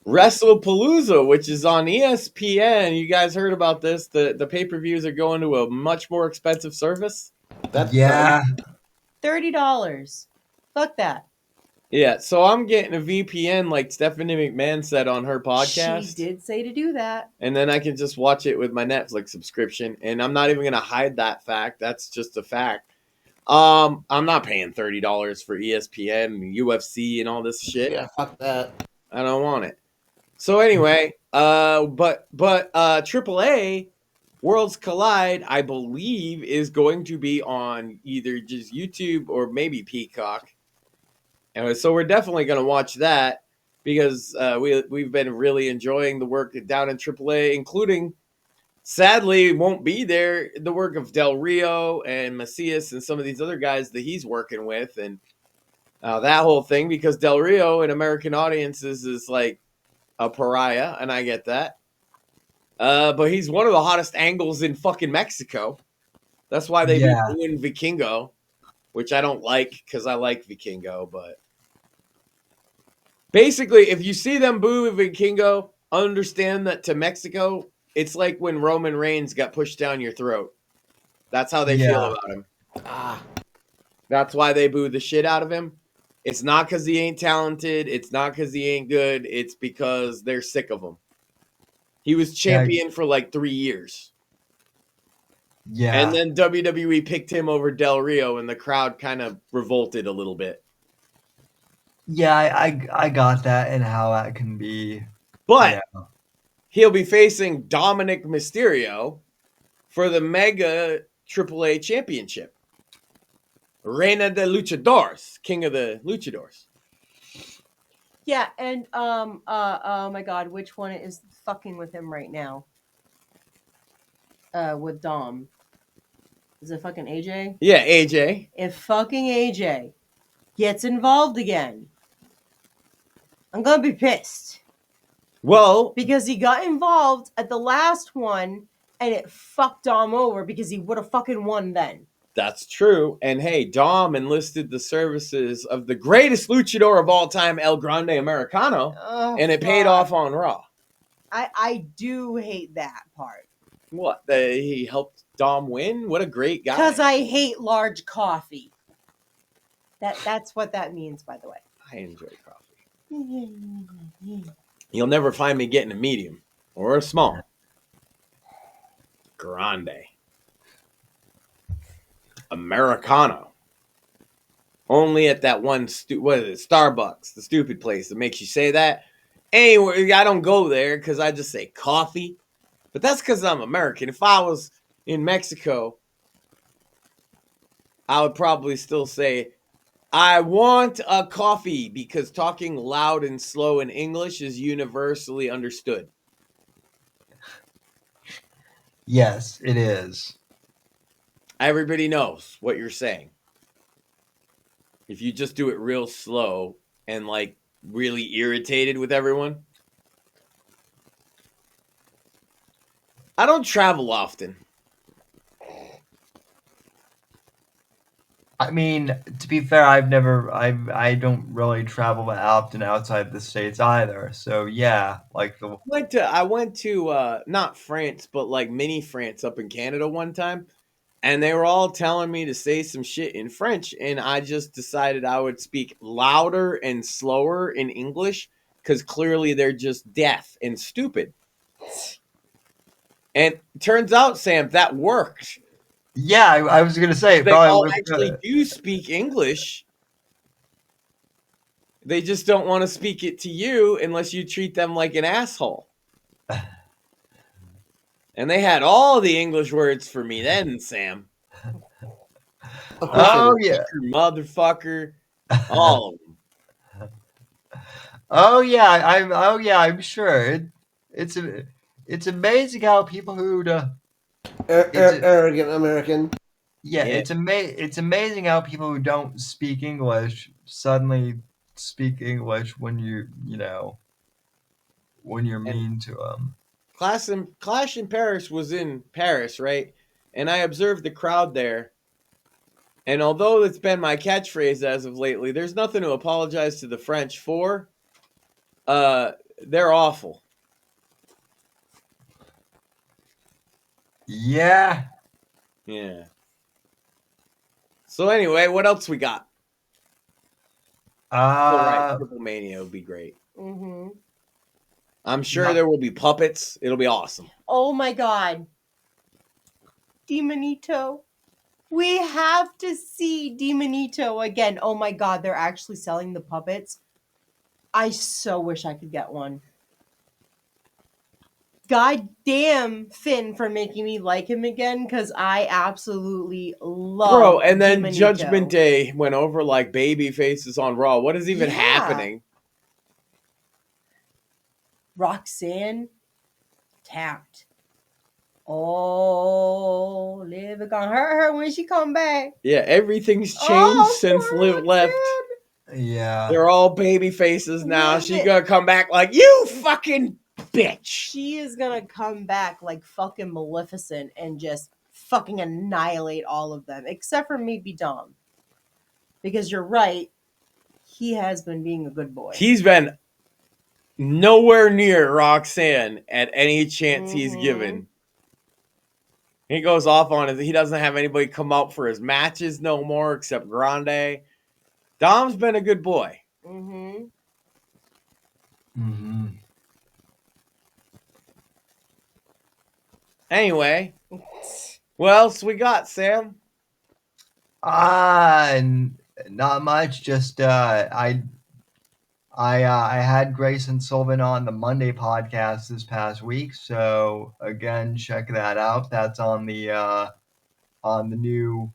WrestlePalooza, which is on ESPN. You guys heard about this? The pay-per-views are going to a much more expensive service. That's yeah, $30. Fuck that. Yeah, so I'm getting a VPN like Stephanie McMahon said on her podcast. She did say to do that. And then I can just watch it with my Netflix subscription. And I'm not even going to hide that fact. That's just a fact. I'm not paying $30 for ESPN and UFC and all this shit. Yeah, fuck that. I don't want it. So anyway, but AAA Worlds Collide, I believe, is going to be on either just YouTube or maybe Peacock. And so we're definitely going to watch that because we've been really enjoying the work down in AAA, including, sadly, won't be there, the work of Del Rio and Macias and some of these other guys that he's working with. And that whole thing, because Del Rio in American audiences is like a pariah, and I get that. But he's one of the hottest angles in fucking Mexico. That's why they've been doing Vikingo, which I don't like because I like Vikingo. But basically, if you see them boo Vikingo, understand that to Mexico, it's like when Roman Reigns got pushed down your throat. That's how they feel about him. That's why they boo the shit out of him. It's not because he ain't talented. It's not because he ain't good. It's because they're sick of him. He was champion for like 3 years. yeah. And then WWE picked him over Del Rio, and the crowd kind of revolted a little bit. Yeah, I got that and how that can be. But he'll be facing Dominic Mysterio for the Mega AAA Championship. Reina de Luchadores, King of the Luchadors. Yeah, and oh my god, which one is fucking with him right now? With Dom. Is it fucking AJ? Yeah, AJ. If fucking AJ gets involved again, I'm gonna be pissed. Well, because he got involved at the last one and it fucked Dom over because he would have fucking won then. that's true. And hey, Dom enlisted the services of the greatest luchador of all time, El Grande Americano, and it paid off on Raw. I do hate that part. What? He helped Dom win? What a great guy. Because I hate large coffee. That's what that means, by the way. I enjoy coffee. You'll never find me getting a medium or a small. Grande. Americano. Only at that one, what is it, Starbucks, the stupid place that makes you say that. Anyway, I don't go there because I just say coffee. But that's because I'm American. If I was in Mexico, I would probably still say, I want a coffee, because talking loud and slow in English is universally understood. Yes, it is. Everybody knows what you're saying. If you just do it real slow and like really irritated with everyone. I don't travel often. I mean, to be fair, I don't really travel often outside the States either. So yeah, like I went to not France, but like mini France up in Canada one time, and they were all telling me to say some shit in French, and I just decided I would speak louder and slower in English because clearly they're just deaf and stupid. And turns out, Sam, that worked. yeah, I was gonna say They probably all would, actually do speak English. They just don't want to speak it to you unless you treat them like an asshole. And they had all the English words for me then, Sam. Oh yeah, Motherfucker, all of them. oh yeah, I'm sure it's amazing how people who Arrogant American. yeah, Yeah. it's amazing how people who don't speak English suddenly speak English when when you're mean to them. Clash in Paris was in Paris, right? And I observed the crowd there. And although it's been my catchphrase as of lately, there's nothing to apologize to the French for. They're awful. Yeah. Yeah. So anyway, what else we got? All right, Triple Mania would be great. Mm-hmm. I'm sure there will be puppets. It'll be awesome. Oh my god. Demonito. We have to see Demonito again. Oh my god, they're actually selling the puppets. I so wish I could get one. God damn Finn for making me like him again, because I absolutely love Bro, and then Demonito. Judgment Day went over like baby faces on Raw. What is even happening? Roxanne tapped. Oh, Liv is gonna hurt her when she come back. Yeah, everything's changed since Liv left. Yeah. They're all baby faces now. Liv She's it- gonna come back like, you fucking bitch. She is gonna come back like fucking Maleficent and just fucking annihilate all of them, except for maybe Dom. Because you're right, he has been being a good boy. He's been nowhere near Roxanne at any chance he's given. He goes off on it. He doesn't have anybody come out for his matches no more except Grande. Dom's been a good boy. Mm-hmm. Mm-hmm. Anyway, what else we got, Sam? Not much. Just I had Grayson Sullivan on the Monday podcast this past week, so again, check that out. That's on the new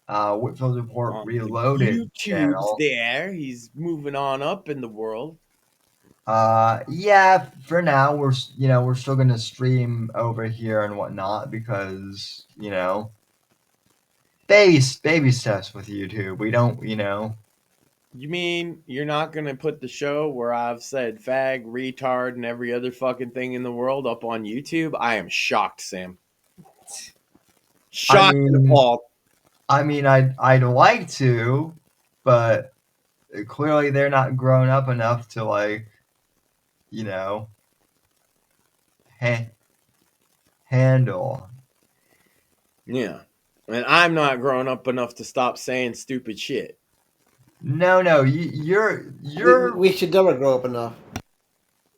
Whitfield Report Reloaded YouTube's channel. there. He's moving on up in the world. Yeah, for now we're still gonna stream over here and whatnot because baby steps with YouTube. We don't You mean you're not going to put the show where I've said fag, retard, and every other fucking thing in the world up on YouTube? I am shocked, Sam. Shocked and appalled. I mean, I'd like to, but clearly they're not grown up enough to, like, you know, handle. Yeah. And I'm not grown up enough to stop saying stupid shit. No, you're. We should never grow up enough.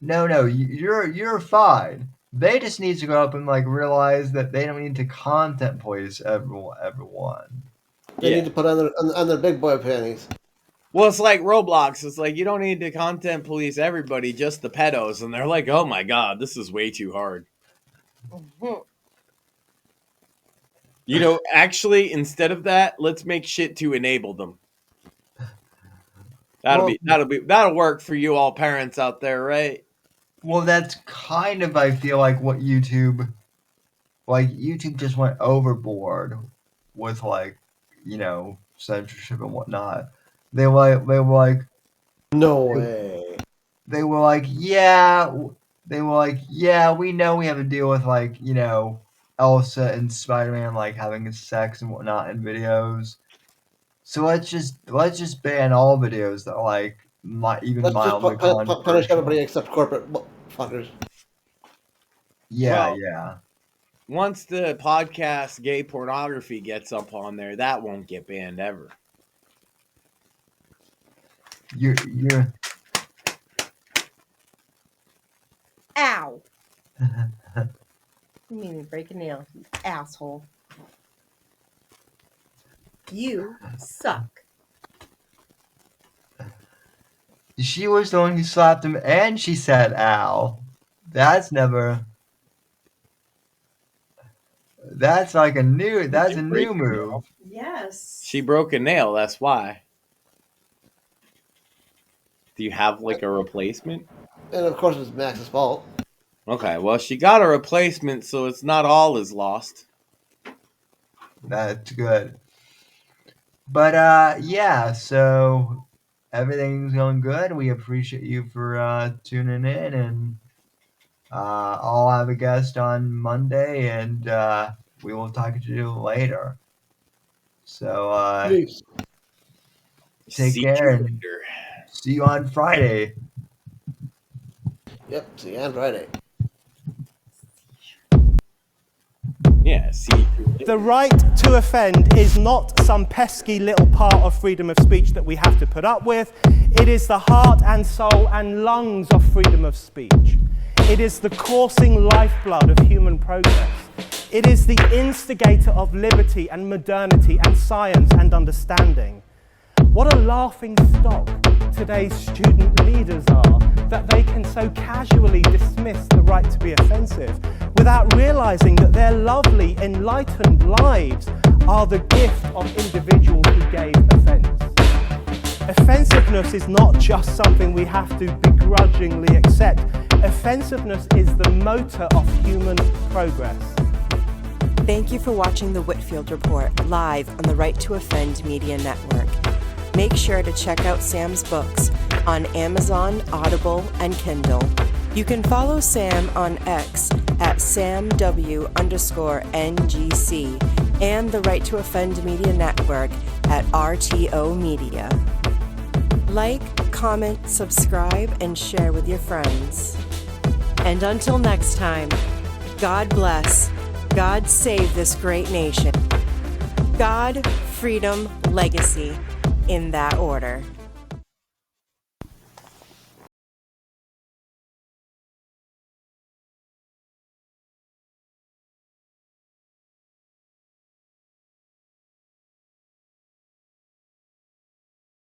No, you're fine. They just need to grow up and like realize that they don't need to content police everyone. They need to put on their big boy panties. Well, it's like Roblox. It's like you don't need to content police everybody, just the pedos. And they're like, oh my God, this is way too hard. You know, actually, instead of that, let's make shit to enable them. That'll work for you all parents out there, right? Well, that's kind of, I feel like, what YouTube just went overboard with, like, you know, censorship and whatnot. They were like, no way. They were like, yeah, we know we have to deal with, like, you know, Elsa and Spider-Man, like, having sex and whatnot in videos. So let's just ban all videos that, like, even mildly controversial. Punish everybody except corporate fuckers. Yeah. Once the podcast gay pornography gets up on there, that won't get banned ever. You're Ow! You made me break a nail, you asshole. You suck. She was the one who slapped him, and she said, ow. That's like a new move. Yes. She broke a nail, that's why. Do you have, like, a replacement? And of course it's Max's fault. Okay, well, she got a replacement, so it's not all is lost. That's good. But, yeah, so everything's going good. We appreciate you for tuning in, and I'll have a guest on Monday, and we will talk to you later. So, take care, and see you on Friday. Yep, see you on Friday. Yeah, see. The right to offend is not some pesky little part of freedom of speech that we have to put up with. It is the heart and soul and lungs of freedom of speech. It is the coursing lifeblood of human progress. It is the instigator of liberty and modernity and science and understanding. What a laughing stock today's student leaders are, that they can so casually dismiss the right to be offensive without realizing that their lovely, enlightened lives are the gift of individuals who gave offense. Offensiveness is not just something we have to begrudgingly accept. Offensiveness is the motor of human progress. Thank you for watching the Whitfield Report live on the Right to Offend Media Network. Make sure to check out Sam's books on Amazon, Audible, and Kindle. You can follow Sam on X at SamW_NGC and the Right to Offend Media Network at RTO Media. Like, comment, subscribe, and share with your friends. And until next time, God bless, God save this great nation. God, freedom, legacy, in that order.